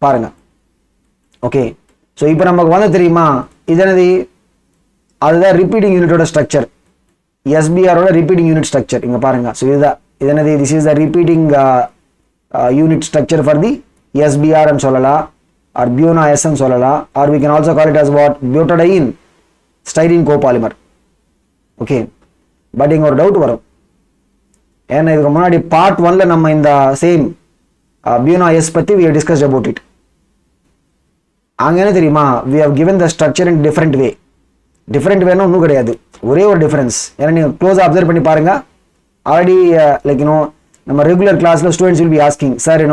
பாருங்க. ஓகே, ஸோ இப்போ நமக்கு வந்து தெரியுமா இது என்னது? அதுதான் ரிப்பீட்டிங் யூனிட்டோட ஸ்ட்ரக்சர், SBRோட ரிப்பீட்டிங் யூனிட் ஸ்ட்ரக்சர். இங்க பாருங்க, ஸோ இதுதான் இது என்னது? This is the repeating unit structure for the SBR ன்னு சொல்லலாம், ஆர் BuNOS ன்னு சொல்லலாம், or we can also call it as what? butadiene styrene copolymer. Okay, but இங்க ஒரு டவுட் வரும். ஏன்னா இதுக்கு முன்னாடி பார்ட் 1ல நம்ம இந்த சேம் BuNOS பத்தி we have discussed about it. அங்க என்ன தெரியுமா? we have given the structure in different way. Different வேணும் ஒன்றும் கிடையாது, ஒரே ஒரு டிஃபரன்ஸ். ஏன்னா நீங்கள் க்ளோஸாக அப்சர்வ் பண்ணி பாருங்க. ஆல்ரெடி லைக் நம்ம ரெகுலர் கிளாஸில் students will be asking, sir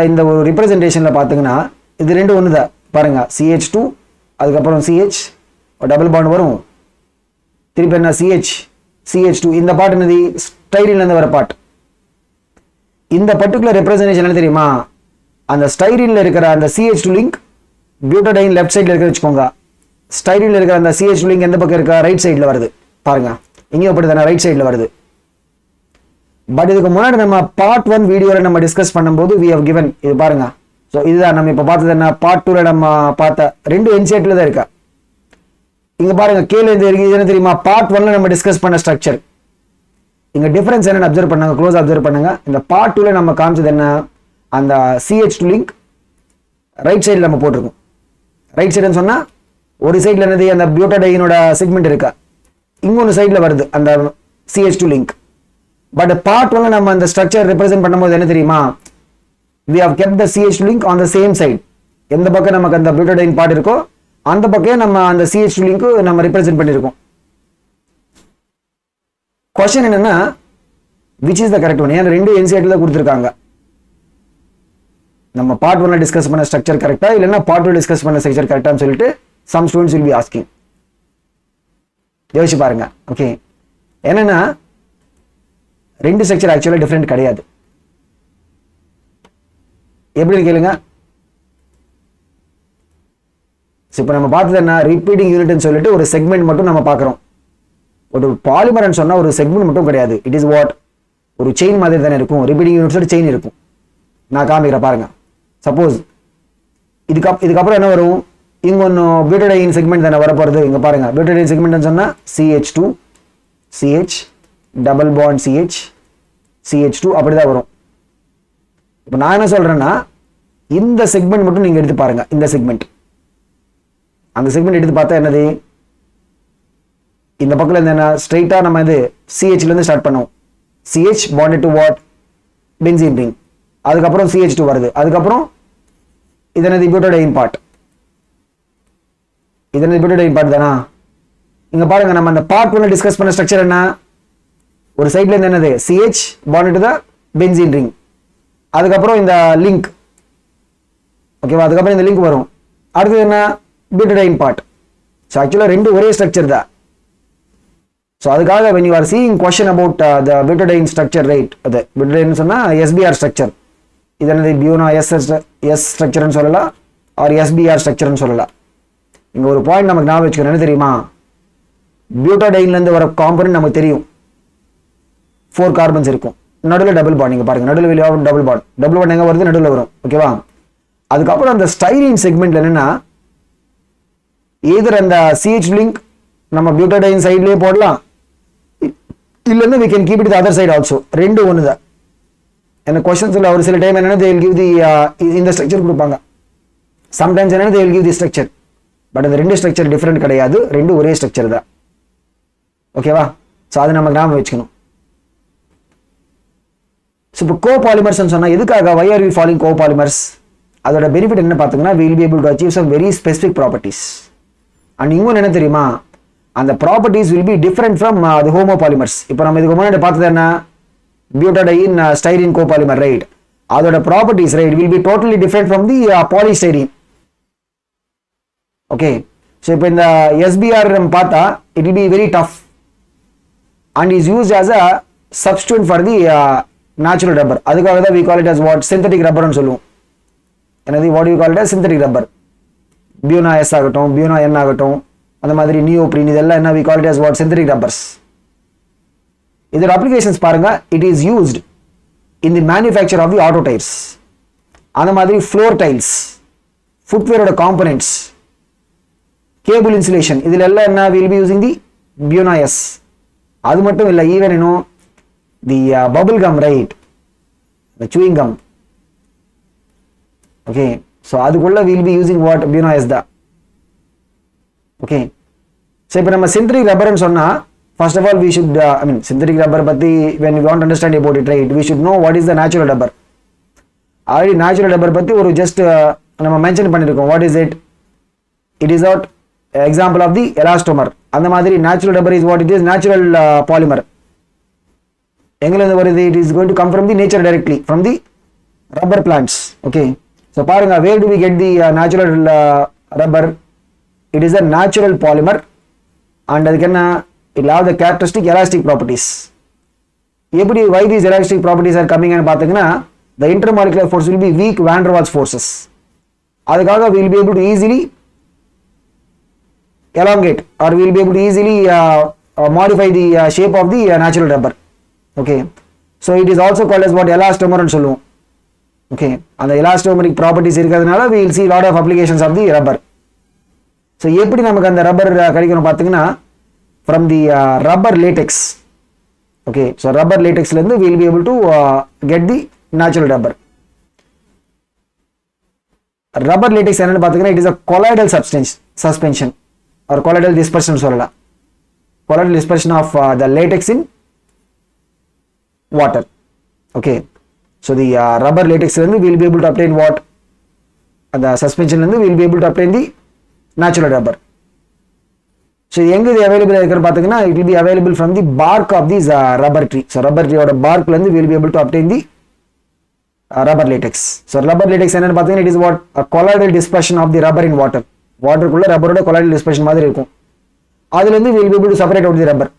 இந்த ஒரு ரிப்ரஸன்டேஷனில் பார்த்தீங்கன்னா இது ரெண்டு ஒன்று தான் பாருங்க, CH2 அதுக்கப்புறம் CH டபுள் பாண்ட் வரும், திருப்பி என்ன CH2. இந்த பார்ட் என்னது, ஸ்டைரீன்லேருந்து வர பார்ட். இந்த பர்டிகுலர் ரெப்ரசன்டேஷன் என்ன தெரியுமா, அந்த ஸ்டைரீனில் இருக்கிற அந்த CH2 லிங்க் பியூட்டடைன் லெஃப்ட் சைடில் இருக்க வச்சுக்கோங்க, ஸ்டைரீனில் இருக்கிற அந்த CH2 லிங்க் எந்த பக்கம் இருக்கா, ரைட் சைடில் வருது பாருங்க, இங்கே அப்படி தானே ரைட் சைடில் வருது. பட் இதுக்கு முன்னாடி நம்ம பார்ட் 1 வீடியோவில் நம்ம டிஸ்கஸ் பண்ணும்போது we have given இது பாருங்க. ஸோ இதுதான் நம்ம இப்போ பார்த்தது என்ன, பார்ட் 2ல நம்ம பார்த்த ரெண்டு என்சிஆர்டில் தான் இருக்கா. இங்க பாருங்க கீழே இருந்து இருக்கு என்ன தெரியுமா, பார்ட் 1ல நம்ம டிஸ்கஸ் பண்ண ஸ்ட்ரக்சர். இங்க டிஃபரன்ஸ் என்னன்னு அப்சர்வ் பண்ணுங்க, க்ளோஸ் அப்சர்வ் பண்ணுங்க. இந்த பார்ட் 2ல நம்ம காமிச்சது என்ன, அந்த CH2 லிங்க் ரைட் சைடில் நம்ம போட்டிருக்கோம். ரைட் சைடுன்னு சொன்னா ஒரு சைடில் என்னது, அந்த பியூட்டடைனோட செக்மெண்ட் இருக்கா, இன்னொன்று சைடில் வருது அந்த CH2 லிங்க். பட் பார்ட் 1ல நம்ம அந்த ஸ்ட்ரக்சர் ரெப்ரசென்ட் பண்ணும்போது என்ன தெரியுமா, we have kept the CH2 link on the same side. எந்த பக்கம் நமக்கு அந்த பியூட்டடைன் பார்ட் இருக்கோ அந்த பக்கம் நம்ம அந்த CH2 லிங்க் நம்ம ரெப்ரசென்ட் பண்ணியிருக்கோம். क्वेश्चन என்னன்னா which is the correct one, ஏன்னா ரெண்டு என்சிஆர்டில கொடுத்திருக்காங்க. நம்ம பார்ட் 1ல டிஸ்கஸ் பண்ண ஸ்ட்ரக்சர் கரெக்ட்டா இல்லனா பார்ட் 2ல டிஸ்கஸ் பண்ண ஸ்ட்ரக்சர் கரெக்ட்டான்னு சொல்லிட்டு some students will be asking. யோசிச்சு பாருங்க. ஓகே, என்னன்னா ரெண்டு ஸ்ட்ரக்சர் ஆக்சுவலா டிஃபரெண்ட் கிடையாது. எப்படின்னு கேளுங்க. இப்போ நம்ம பார்த்தது என்ன, ரிப்பீட்டிங் யூனிட்னு சொல்லிட்டு ஒரு செக்மெண்ட் மட்டும் நம்ம பார்க்குறோம். ஒரு பாலிமர்னு சொன்னால் ஒரு செக்மெண்ட் மட்டும் கிடையாது, இட் இஸ் வாட், ஒரு செயின் மாதிரி தானே இருக்கும். ரிப்பீட்டிங் யூனிட்ஸோட செயின் இருக்கும். நான் காமிக்கிறேன் பாருங்க. சப்போஸ் இதுக்கப்புறம் என்ன வரும், இங்கே ஒன்று பியூட்டடைன் செக்மெண்ட் தானே வரப்போகிறது. இங்கே பாருங்க, பியூட்டடைன் செக்மெண்ட்னு சொன்னால் CH2 CH double bond CH2 அப்படி தான் வரும். இப்போ நான் என்ன சொல்றேன்னா, இந்த செக்மெண்ட் மட்டும் நீங்க எடுத்து பாருங்க. இந்த செக்மெண்ட், அந்த செக்மெண்ட் எடுத்து பார்த்தா என்னது, இந்த பக்கத்துல இருந்து என்ன, ஸ்ட்ரைட்டா நம்ம இது CH ல இருந்து ஸ்டார்ட் பண்ணுவோம். CH bonded to what, benzene ring. அதுக்கப்புறம் CH2 வருது. அதுக்கப்புறம் இது என்னது, பியூட்டடைன் பார்ட். இது என்னது, பியூட்டடைன் பார்ட் தானா. இங்க பாருங்க, நம்ம அந்த பார்ட் 1ல டிஸ்கஸ் பண்ண ஸ்ட்ரக்சர் என்ன, ஒரு சைட்ல இருந்து என்னது CH bonded to the benzene ring. அதுக்கப்புறம் இந்த லிங்க், ஓகேவா, அதுக்கப்புறம் இந்த லிங்க் வரும். அடுத்தது என்ன, பியூட்டடைன் பார்ட். ஸோ ஆக்சுவலாக ரெண்டு ஒரே ஸ்ட்ரக்சர் தான். ஸோ அதுக்காக when you are seeing question about the butadiene structure, right, அது butadiene சொன்னா SBR ஸ்ட்ரக்சர். இது என்னது, பியூனா எஸ் ஸ்ட்ரக்சர்னு சொல்லலாம், ஆர் SBR ஸ்ட்ரக்சர்னு சொல்லலாம். இங்க ஒரு பாயிண்ட் நமக்கு ஞாபகம் வச்சுக்கணும், என்ன தெரியுமா, பியூட்டடைன்ல இருந்து வர காம்பனன்ட் நமக்கு தெரியும், 4 கார்பன்ஸ் இருக்கும், நடுவில் டபுள் பாண்ட். நீங்க பாருங்க, நடுவில் வெளியே டபுள் பாண்ட் எங்க வருது, நடுவில் வரும். ஓகேவா. அதுக்கப்புறம் அந்த ஸ்டைரீன் செக்மெண்ட்ல என்னன்னா, either அந்த CH லிங்க் நம்ம பியூட்டடைன் சைட்லயே போடலாம், இல்லைன்னா we can keep it the other side also. ரெண்டு ஒன்று தான். என்ன கொஸ்டின்ஸ்ல ஒரு சில டைம் என்னன்னா they will give the இந்த ஸ்ட்ரக்சர் கொடுப்பாங்க, சம்டைம்ஸ் என்னன்னா they will give the structure. But அந்த ரெண்டு ஸ்ட்ரக்சர் டிஃபரெண்ட் கிடையாது, ரெண்டு ஒரே ஸ்ட்ரக்சர் தான். ஓகேவா. ஸோ அது நம்ம ஞாபகம் வச்சுக்கணும். ஸோ இப்போ கோபாலிமர்ஸ் சொன்னா எதுக்காக, why are we following கோபாலிமர்ஸ், அதோட பெனிஃபிட் என்ன பார்த்தீங்கன்னா, we will be able to achieve some very specific properties. And இன்னொன்று என்ன தெரியுமா, அந்த properties will be different from the homopolymers. இப்போ நம்ம இதுக்கு முன்னாடி பார்த்தது என்ன, பியூட்டடைன் ஸ்டைரீன் கோபாலிமர், ரைட், அதோட properties right will be totally different from the polystyrene. Okay. So இப்போ இந்த SBR நம்ம பார்த்தா it will be very tough and is used as a substitute for the natural rubber. அதுக்காக தான் we call it as what, synthetic rubber னு சொல்லுவோம். என்னது, what do you call it as synthetic rubber. பியூனா S ஆகட்டும், பியூனா N ஆகட்டும், அந்த மாதிரி neoprene, இதெல்லாம் என்ன, we call it as what, synthetic rubbers. இதோட அப்ளிகேஷன்ஸ் பாருங்க, it is used in the manufacture of the auto tires, அந்த மாதிரி ஃப்ளோர் டைல்ஸ், ஃபுட்வேரோட காம்பனன்ட்ஸ், கேபிள் இன்சுலேஷன், இதுல எல்லாம் என்ன, will be using the பியூனா S. அது மட்டும் இல்லை, ஈவன் இன்னும் the bubble gum, right, the chewing gum. Okay, so அதுக்குள்ள we'll be using what, பியூனா S தான். ஓகே. ஸோ இப்போ நம்ம சிந்தட்டிக் ரப்பர்னு சொன்னா, first of all we should synthetic rubber பத்தி when we want to understand about it, right, we should know what is the natural rubber. Already natural rubber பத்தி ஒரு just நம்ம mention பண்ணிருக்கோம். what is it, it is out example of the elastomer. அந்த மாதிரி natural rubber is what it is, natural polymer. எங்கிலிருந்து வருது, it is going to come from the nature directly, from the rubber plants. okay, so பாருங்க, where do we get the natural rubber? It is a natural polymer and அதுக்கு என்ன, it will have the characteristic elastic properties. எப்படி why these elastic properties are coming ன்னு பார்த்தீங்கன்னா, the intermolecular force will be weak van der Waals forces. அதுக்காக we will be able to easily elongate or we will be able to easily modify the shape of the natural rubber. Okay, so it is also called as what, elastomer ன்னு சொல்லுவோம். Okay, அந்த elastomeric properties இருக்கிறதுனால we will see lot of applications of the rubber. So எப்படி நமக்கு அந்த rubber கிடைக்கணும் பார்த்தீங்கன்னா, from the rubber latex. Okay, so rubber latex ல இருந்து we will be able to get the natural rubber. Rubber latex என்னன்னு பார்த்தீங்கன்னா, it is a colloidal suspension or colloidal dispersion சொல்லலாம். Colloidal dispersion of the latex in water. Okay, so the rubber latex ல இருந்து we will be able to obtain what, அந்த suspension ல இருந்து we will be able to obtain the natural rubber. So எங்க இது available இருக்குன்னு பார்த்தீங்கன்னா, it will be available from the bark of this rubber tree. So rubber tree ஓட bark ல இருந்து we will be able to obtain the rubber latex. So rubber latex என்னன்னு பார்த்தீங்கன்னா, it is what, a colloidal dispersion of the rubber in water. வாட்டருக்குள்ள ரப்பரோட colloidal dispersion மாதிரி இருக்கும். அதுல இருந்து we will be able to separate out the rubber.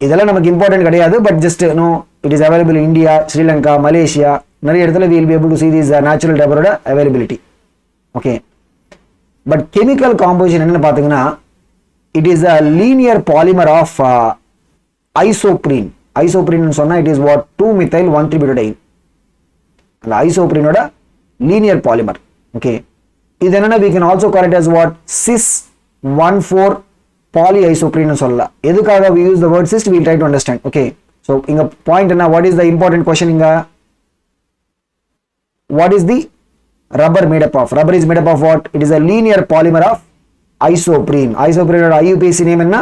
இதெல்லாம் நமக்கு important கிடையாது, but just know it is available in India, Sri Lanka, Malaysia, நிறைய இடத்துல we will be able to see this natural rubber ஓட availability. Okay, but chemical composition என்னன்னு பார்த்தீங்கன்னா, it is a linear polymer of isoprene. Isoprene சொன்னா it is what, 2-methyl 1,3-butadiene. அந்த ஐசோப்ரீனோட linear polymer. Okay, இது என்னன்னா we can also call it as what, cis 1,4 polyisoprene சொல்லலாம். எதுக்காக we use the word cis, we will try to understand. Okay, so இங்க point என்ன, what is the important question இங்க, what is the rubber made up of? Rubber is made up of what? It is a linear polymer of isoprene. Isoprene ஓட IUPAC name என்ன,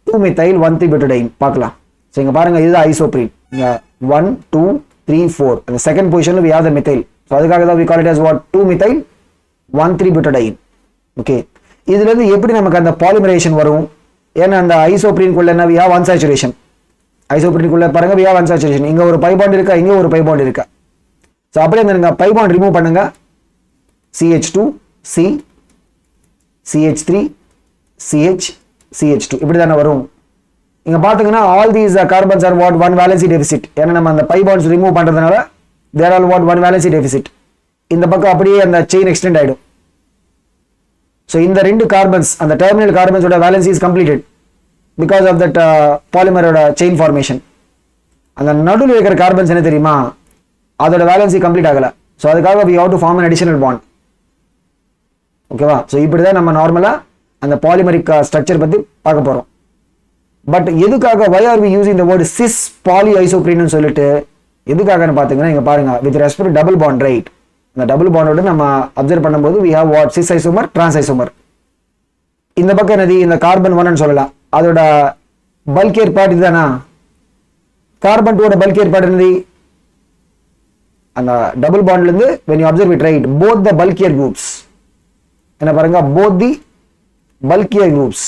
2-methyl 1,3-butadiene. பார்க்கலாம். So இங்க பாருங்க, இதுதான் isoprene. இங்க 1 2 3 4, அந்த second பொசிஷன்ல we have the methyl. So அதுக்காக தான் we call it as what, 2-methyl 1,3-butadiene. Okay, இதுல இருந்து எப்படி நமக்கு அந்த பாலிமரேஷன் வரும்? ஏன்னா அந்த ஐசோப்ரீனுக்குள்ள என்ன, we have unsaturation. ஐசோப்ரீனுக்குள்ள பாருங்க we have unsaturation. இங்க ஒரு பை பாண்ட் இருக்கா, இங்க ஒரு பை பாண்ட் இருக்கா. சோ அப்படியே அந்த பை பாண்ட் ரிமூவ் பண்ணுங்க, CH2 C CH3 CH CH2 இப்படி தான வரும். இங்க பாத்தீங்கன்னா all these carbons are what, one valency deficit. ஏன்னா நம்ம அந்த பை பாண்ட்ஸ் ரிமூவ் பண்றதுனால they are all what, one valency deficit. இந்த பக்கம் அப்படியே அந்த செயின் எக்ஸ்டெண்ட் ஆயிடும். So இந்த ரெண்டு கார்பன்ஸ், அந்த டெர்மினல் கார்பன்ஸ் ஓட valency is completed because of that polymer ஓட chain formation. அந்த நடுவுல இருக்கிற கார்பன்ஸ் என்ன தெரியுமா, அதோட valency கம்ப்ளீட் ஆகல. So அதுக்காக we have to form an additional bond. ஓகேவா? So இப்படி தான் நம்ம நார்மலா அந்த பாலிமரிக் ஸ்ட்ரக்சர் பத்தி பார்க்க போறோம். பட் எதுக்காக, why are we using the word cis polyisoprene னு சொல்லிட்டு, எதுக்காகன்னு பாத்தீங்கன்னா, இங்க பாருங்க, with respect to double bond, right? அந்த டபுள் பாண்டோட நம்ம அப்சர்வ் பண்ணும்போது we have what, cis isomer, trans isomer. இந்த பக்கம் என்னது, இந்த கார்பன் 1 னு சொல்லலாம். அதோட பல்கியர் பார்ட் இதுதானா, கார்பன் 2 ஓட பல்கியர் பார்ட் என்னது, அந்த டபுள் பாண்ட்ல இருந்து when you observe it, right, both the bulkier groups, என்ன பாருங்க, both the bulkier groups,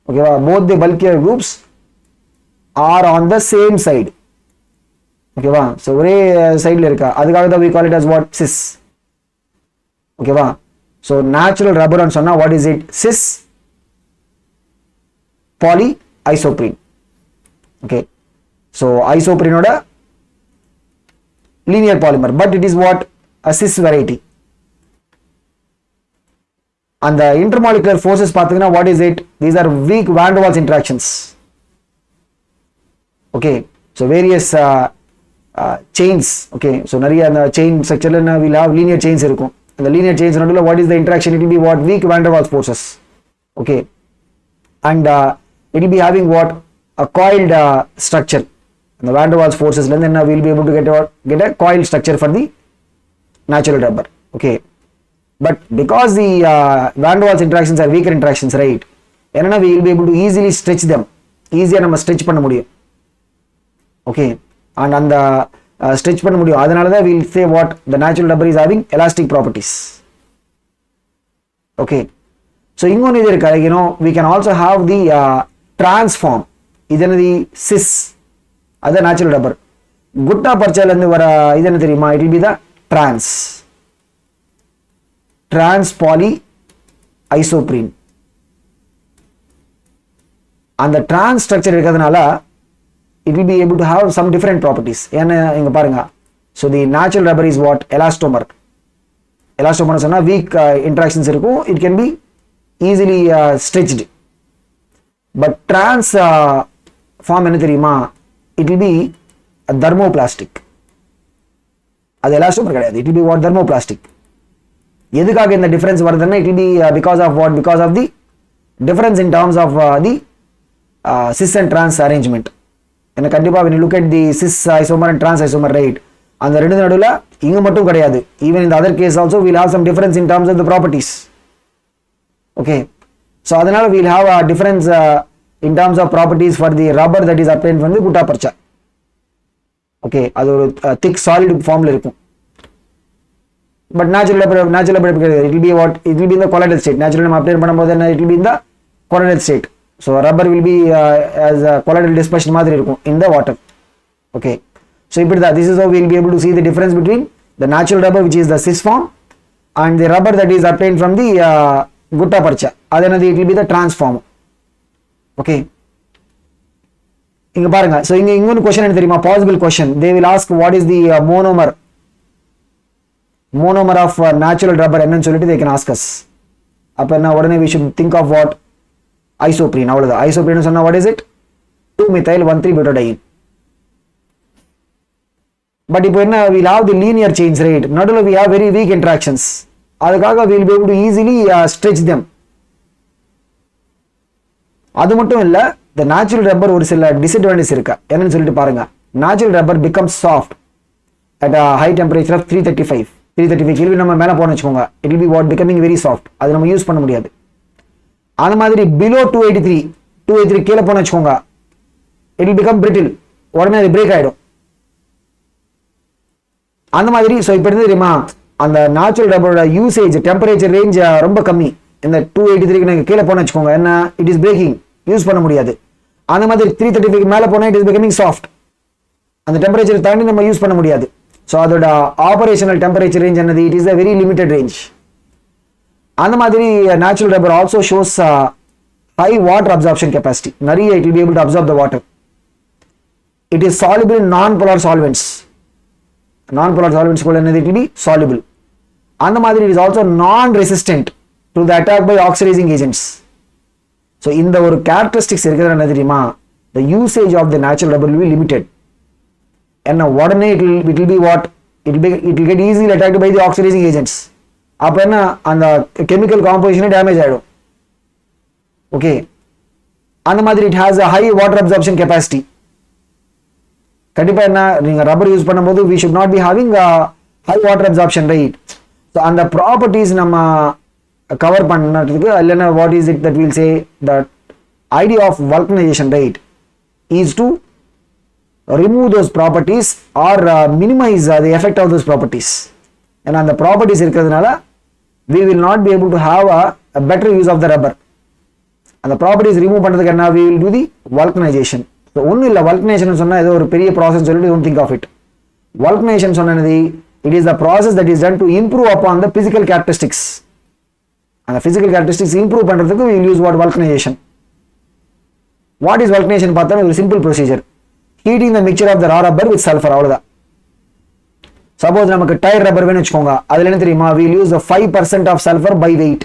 ஓகேவா, both the bulkier groups are on the same side. ஓகேவா, சோ ஒரே சைடுல இருக்கா, அதுக்காக தான் we call it as what, cis. ஓகேவா, சோ நேச்சுரல் ரப்பர் னு சொன்னா what is it, cis polyisoprene. ஓகே, சோ ஐசோப்ரீனோட linear polymer, but it is what, a cis variety. And the intermolecular forces பாத்தீங்கன்னா what is it, these are weak van der Waals interactions. Okay, so various chains. Okay, so நிறைய அந்த chain structure ல we'll have linear chains இருக்கும். அந்த linear chains நடுவுல what is the interaction, it will be what, weak van der Waals forces. Okay, and it will be having what, a coiled structure. அந்த van der Waals forces ல இருந்து என்ன, we'll be able to get a coiled structure for the natural rubber. Okay, but because the van der Waals interactions are weaker interactions, right, என்னன்னா we will be able to easily stretch them, ஈஸியா நம்ம stretch பண்ண முடியும். Okay, and அந்த stretch பண்ண முடியும், அதனால தான் we'll say what, the natural rubber is having elastic properties. Okay, so இன்னொன்னு இது இருக்கு, you know, we can also have the transform. இது என்னது, cis, அது natural rubber. குட்டா பர்ச்சாலேருந்து வர இது என்ன தெரியுமா? It will be the trans poly isoprene. அந்த trans structure இருக்கிறதுனால it will be able to have some different properties. ஏன்னா இங்க பாருங்க, so the natural rubber is what? Elastomer. Elastomer சொன்னா weak interactions இருக்கும், it can be easily stretched. But trans form என்ன தெரியுமா? It will be a thermoplastic. அது elastomer கிடையாது, it will be what? Thermoplastic. எதுக்காக இந்த டிஃபரன்ஸ் வருதுன்னா it will be because of what? Because of the difference in terms of the cis and trans arrangement. ஏன்னா கண்டிப்பா when you look at the cis isomer and trans isomer, right, அந்த ரெண்டு நடுவுல இங்க மட்டும் கிடையாது, even in the other case also we'll have some difference in terms of the properties. Okay, so அதனால we'll have a difference in terms of properties for the rubber that is obtained from the gutta percha. Okay, அது ஒரு thick solid formல இருக்கும். But natural rubber it will be what? It will be in the colloidal state. Natural நம்ம obtain பண்ணும்போது என்ன? It will be in the colloidal state. So rubber will be as a colloidal dispersion மாதிரி இருக்கும் in the water. Okay, so இப்படிதான், this is how we will be able to see the difference between the natural rubber which is the cis form and the rubber that is obtained from the gutta percha. அது என்னது? It will be the trans form. Okay, இங்க பாருங்க, so இங்க இன்னொரு question என்ன தெரியுமா? Possible question. They will ask what is the monomer of natural rubber என்னன்னு சொல்லிட்டு they can ask us. அப்ப என்ன உடனே we should think of what? Isoprene. அவ்வளவுதான். Isoprene சொன்னா what is it? 2-methyl-1,3-butadiene. But இப்போ என்ன? we'll have the linear chains, right? நடுவுல we have very weak interactions. அதுக்காக we'll be able to easily stretch them. அது மட்டும் இல்ல, the natural rubber ஒரு சில disadvantages இருக்கு. என்னன்னு சொல்லிட்டு பாருங்க. Natural rubber becomes soft at a high temperature of 335 Kelvin நம்ம மேல போன வெச்சுக்கோங்க, it will be what? Becoming very soft. அது நம்ம யூஸ் பண்ண முடியாது. அந்த மாதிரி below 283 கீழ போன வெச்சுக்கோங்க, it will become brittle. உடனே அது பிரேக் ஆயிடும். அந்த மாதிரி சோ இப்போ தெரியுமா, அந்த நேச்சுரல் ரப்பரோட யூசேஜ் டெம்பரேச்சர் ரேஞ்ச் ரொம்ப கம்மி. இந்த 283 க்கு கீழ போன வெச்சுக்கோங்க, என்ன? இட் இஸ் பிரேக்கிங், யூஸ் பண்ண முடியாது. அந்த மாதிரி 335 க்கு மேல போனா இட் இஸ் becoming soft. அந்த டெம்பரேச்சர் தாண்டி நம்ம யூஸ் பண்ண முடியாது. So அதோட ஆபரேஷனல் டெம்பரேச்சர் ரேஞ்ச் என்னது? It is a very limited range. அந்த மாதிரி natural rubber also shows high water absorption capacity. நிறைய it will be able to absorb the water. It is soluble in non-polar solvents. Non-polar solvents கூட என்னது? It will be soluble. அந்த மாதிரி it is also non-resistant to the attack by oxidizing agents. So இந்த ஒரு characteristics இருக்கிறது என்ன தெரியுமா? The usage of the natural rubber will be limited. And உடனே it will be what? It will get easily attacked by the oxidizing agents. அப்ப என்ன? அந்த chemical composition damage ஆயிடும். Okay, அந்த மாதிரி it has a high water absorption capacity. கண்டிப்பா என்ன? நீங்க ரப்பர் யூஸ் பண்ணும்போது we should not be having a high water absorption, right? So அந்த ப்ராப்பர்ட்டிஸ் நம்ம கவர் பண்ணதுக்கு இல்லைன்னா what is it that we'll say? The idea of vulcanization, right, is to remove those properties or minimize the effect of those properties. And அந்த properties இருக்கிறதுனால we will not be able to have a better use of the rubber. அந்த properties remove பண்றதுக்கு என்ன? We will do the vulcanization. So ஒன்னும் இல்ல, vulcanization சொன்னா ஏதோ ஒரு பெரிய process சொல்லிட்டு don't think of it. Vulcanization சொன்னது it is the process that is done to improve upon the physical characteristics. அந்த physical characteristics improve பண்றதுக்கு we will use what? Vulcanization. What is vulcanization பார்த்தா ஒரு simple procedure. Heating the mixture of the raw rubber with sulfur. அவ்வளவுதான். Suppose நமக்கு tyre rubber வேணும் வெச்சுக்கோங்க, அதுல என்ன தெரியுமா? we will use the 5% of sulfur by weight.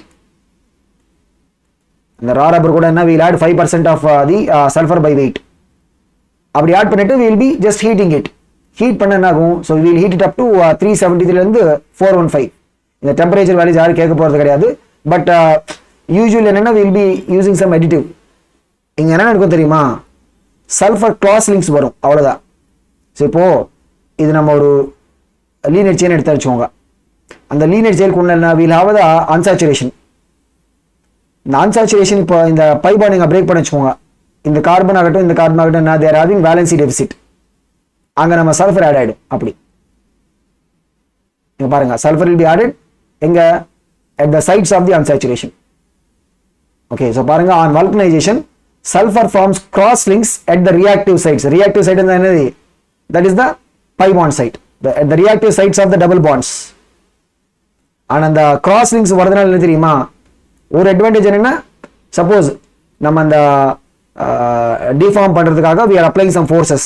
அந்த raw rubber கூட என்ன? we will add 5% of the sulfur by weight. அப்படி ஆட் பண்ணிட்டு we will be just heating it. Heat பண்ண என்ன ஆகும்? so we will heat it up to 373 ல இருந்து 415. இந்த டெம்பரேச்சர் வேல்யூஸ் யாரும் கேட்க போறது கிடையாது. பட் யூசுவலி என்னன்னா we will be using some additive. இங்க என்ன நடக்கும் தெரியுமா? சல்ஃபர் கிராஸ் லிங்க்ஸ் வரும், அவ்வளவுதான். ஸோ இப்போ இது நம்ம ஒரு லீனியர் செயின் எடுத்து வச்சுக்கோங்க. அந்த லீனியர் செயினுக்கு உள்ள வீல் ஆவது அன்சாச்சுரேஷன். இந்த அன்சாச்சுரேஷன் இப்போ இந்த பைபை நீங்கள் பிரேக் பண்ணி வச்சுக்கோங்க. இந்த கார்பன் ஆகட்டும் இந்த கார்பன் ஆகட்டும் என்ன? They're having valency deficit. அங்கே நம்ம சல்ஃபர் ஆட் ஆகிடும். அப்படி இங்கே பாருங்க, சல்ஃபர் வில் பி ஆடட் எங்க? at the sites of the unsaturation. Okay, so பாருங்க, on vulcanization sulfur forms cross links at the reactive sites. Reactive site என்னது? That is the pi bond site, the reactive sites of the double bonds. And அந்த cross links வரதுனால என்ன தெரியுமா, ஒரு advantage என்னன்னா, suppose நம்ம அந்த டிஃபார்ம் பண்றதுக்காக we are applying some forces,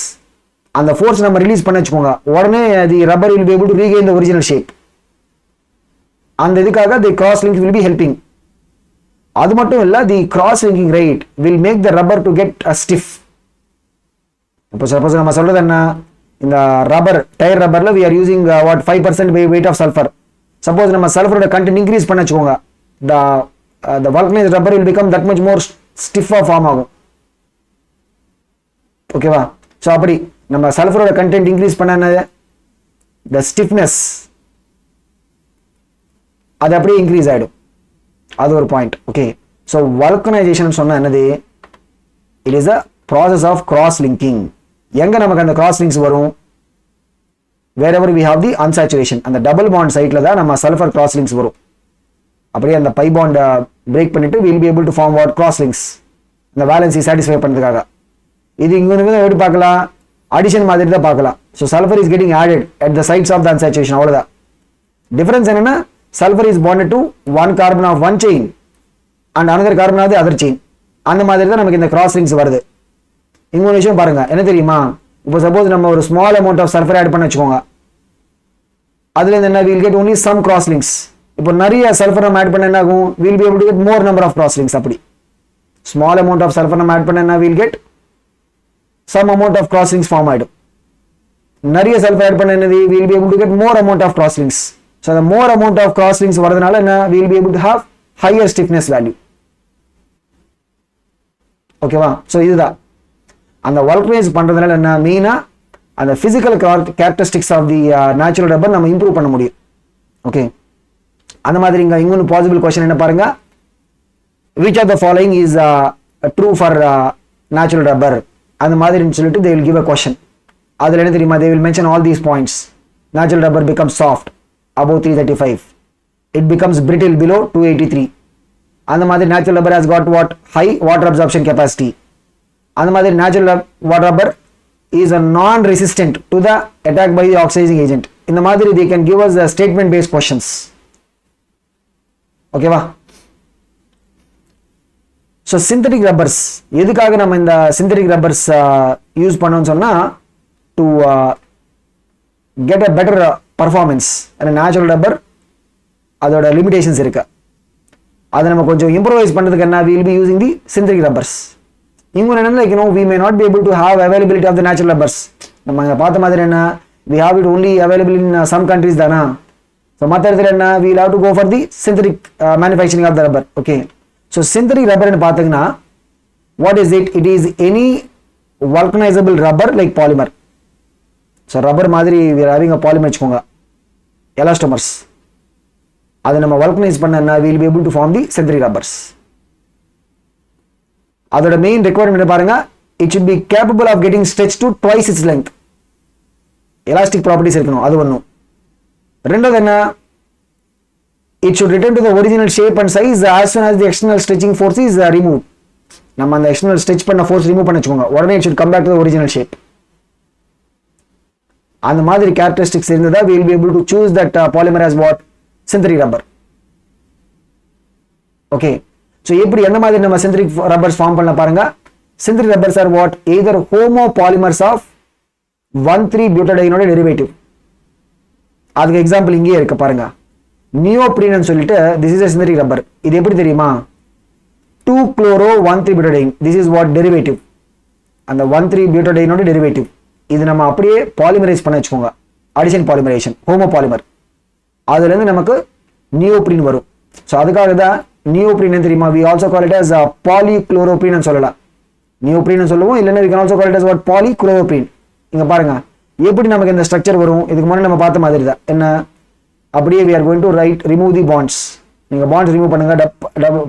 அந்த ஃபோர்ஸ் நம்ம ரிலீஸ் பண்ண வச்சுக்கோங்க, உடனே the rubber will be able to regain the original shape. அந்த இதுக்காக the cross link will be helping. அது மட்டும் இல்ல, the cross linking rate will make the rubber to get a stiff. இப்போ சப்போஸ் நம்ம சொல்றது என்ன, இந்த ரப்பர் டயர் ரப்பர்ல we are using what 5% weight of sulfur. Suppose நம்ம சல்ஃபரோட கண்டென்ட் இன்க்ரீஸ் பண்ண வச்சுக்கோங்க, the vulcanized rubber will become that much more stiff form ஆகும். ஓகேவா? ஸோ அப்படி நம்ம சல்ஃபரோட கண்டென்ட் இன்க்ரீஸ் பண்ண the stiffness அது அப்படியே இன்க்ரீஸ் ஆயிடும். அது ஒரு பாயிண்ட். ஓகே, ஸோ வல்கனைசேஷன் சொன்னா என்னது, it is a process of cross linking. எங்க நமக்கு அந்த கிராஸ் லிங்க்ஸ் வரும், wherever we have the unsaturation, அந்த டபுள் பாண்ட் சைட்ல தான் நம்ம சல்ஃபர் கிராஸ் லிங்க்ஸ் வரும். அப்படியே அந்த பை பாண்ட் பிரேக் பண்ணிட்டு we'll be able to form what cross links, அந்த வேலன்சி சாட்டிஸ்ஃபை பண்றதுக்காக. இது இங்க எப்படி பார்க்கலாம், அடிஷன் மாதிரி தான் பார்க்கலாம். So sulphur is getting added at the sides of the unsaturation, அவ்வளவுதான். டிஃபரன்ஸ் என்னன்னா, sulphur is bonded to one carbon of one chain and another carbon of the other chain. அந்த மாதிரி தான் நமக்கு இந்த கிராஸ் லிங்க்ஸ் வருது. இன்னொரு விஷயம் பாருங்க, என்ன தெரியுமா, இப்போ சப்போஸ் நம்ம ஒரு small amount of sulphur add பண்ண வச்சுக்கோங்க, அதுல இருந்து என்ன, we'll get only some cross links. இப்போ நிறைய சல்ஃபர் நம்ம ஆட் பண்ண என்ன ஆகும், we'll be able to get more number of cross links. அப்படி ஸ்மால் அமௌண்ட் ஆஃப் சல்ஃபர் நம்ம ஆட் பண்ண என்ன, we'll get some amount of cross links form ஆயிடும். நிறைய சல்ஃபர் ஆட் பண்ண என்னது, we'll be able to get more amount of cross links. So the more amount of cross links வரதுனால என்ன, we'll be able to have higher stiffness value. ஓகேவா? So இதுதான் அந்த vulcanise பண்றதுனால என்ன, மெயினா அந்த physical characteristics of the natural rubber நம்ம இம்ப்ரூவ் பண்ண முடியும். ஓகே, அந்த மாதிரி இங்க இன்னொரு பாசிபிள் क्वेश्चन என்ன பாருங்க, which of the following is true for natural rubber, அந்த மாதிரி சொல்லிட்டு they will give a question. அதுல என்ன தெரியுமா, they will mention all these points. Natural rubber becomes soft above 335, it becomes brittle below 283. அந்த மாதிரி natural rubber has got what, high water absorption capacity. அந்த மாதிரி natural rubber is a non-resistant to the attack by the oxidizing agent. இந்த மாதிரி they can give us the statement based questions. ஓகேவா? So synthetic rubbers எதுக்காக நம்ம இந்த synthetic rubbers use பண்ணோம்னு சொன்னா, to get a better performance. அந்த natural rubber அதோட லிமிடேஷன்ஸ் இருக்கு, அதை நம்ம கொஞ்சம் இம்ப்ரூவைஸ் பண்றதுக்கு என்ன, we will be using the synthetic rubbers. இன்னொன்று என்ன, like, we may not be able to have availability of the natural rubbers. நம்ம அங்கே பார்த்த மாதிரி என்ன, we have it only available in some countries தானா. ஸோ மற்ற இடத்துல என்ன, we will have to go for the synthetic manufacturing of the rubber. Okay, so synthetic rubber ன்னு பார்த்தீங்கன்னா, what is it? It is any vulcanizable rubber like polymer. So rubber மாதிரி we are having a polymer வச்சுக்கோங்க, elastomers. அதை நம்ம vulcanise பண்ண we will be able to form the synthetic rubbers. அதோட main requirement பாருங்க, it should be capable of getting stretched to twice its length. Elastic properties இருக்கணும், அது ஒன்றும். ரெண்டாவது என்ன, it should return to the original shape and size as soon as the external stretching force is removed. நம்ம அந்த external stretch பண்ண force remove பண்ண வச்சுக்கோங்க, உடனே it should come back to the original shape. அந்த மாதிரி கேரக்டரிஸ்டிக்ஸ் இருந்ததா we will be able to choose that polymer as what, synthetic rubber. Okay, so எப்படி எந்த மாதிரி நம்ம சிந்தட்டிக் ரப்பர்ஸ் ஃபார்ம் பண்ண பாருங்க. Synthetic rubbers are what, either homo polymers of 1,3-butadiene derivative. அதுக்கு எக்ஸாம்பிள் இங்கேயே இருக்கு பாருங்க, நியோப்ரீன் சொல்லிட்டு this is a synthetic rubber. இது எப்படி தெரியுமா, 2-chloro-1,3-butadiene, this is what derivative. அந்த 1,3-butadiene டெரிவேட்டிவ் இது நம்ம அப்படியே பாலிமரைஸ் பண்ண வச்சுக்கோங்க, அடிஷன் பாலிமரைசேஷன், ஹோமோ பாலிமர். அதுல இருந்து நமக்கு நியோப்ரீன் வரும். ஸோ அதுக்காக தான் நியோப்ரீன் தெரியுமா, we also call it as polychloroprene சொல்லலாம். நியோப்ரீன் சொல்லுவோம், இல்லைன்னா we can also call it as what, polychloroprene. இங்க பாருங்க எப்படி நமக்கு இந்த ஸ்ட்ரக்சர் வரும், இதுக்கு முன்னாடி நம்ம பார்த்த மாதிரி தான். என்ன, அப்படியே we are going to write remove the bonds. நீங்க பாண்ட்ஸ் ரிமூவ் பண்ணுங்க,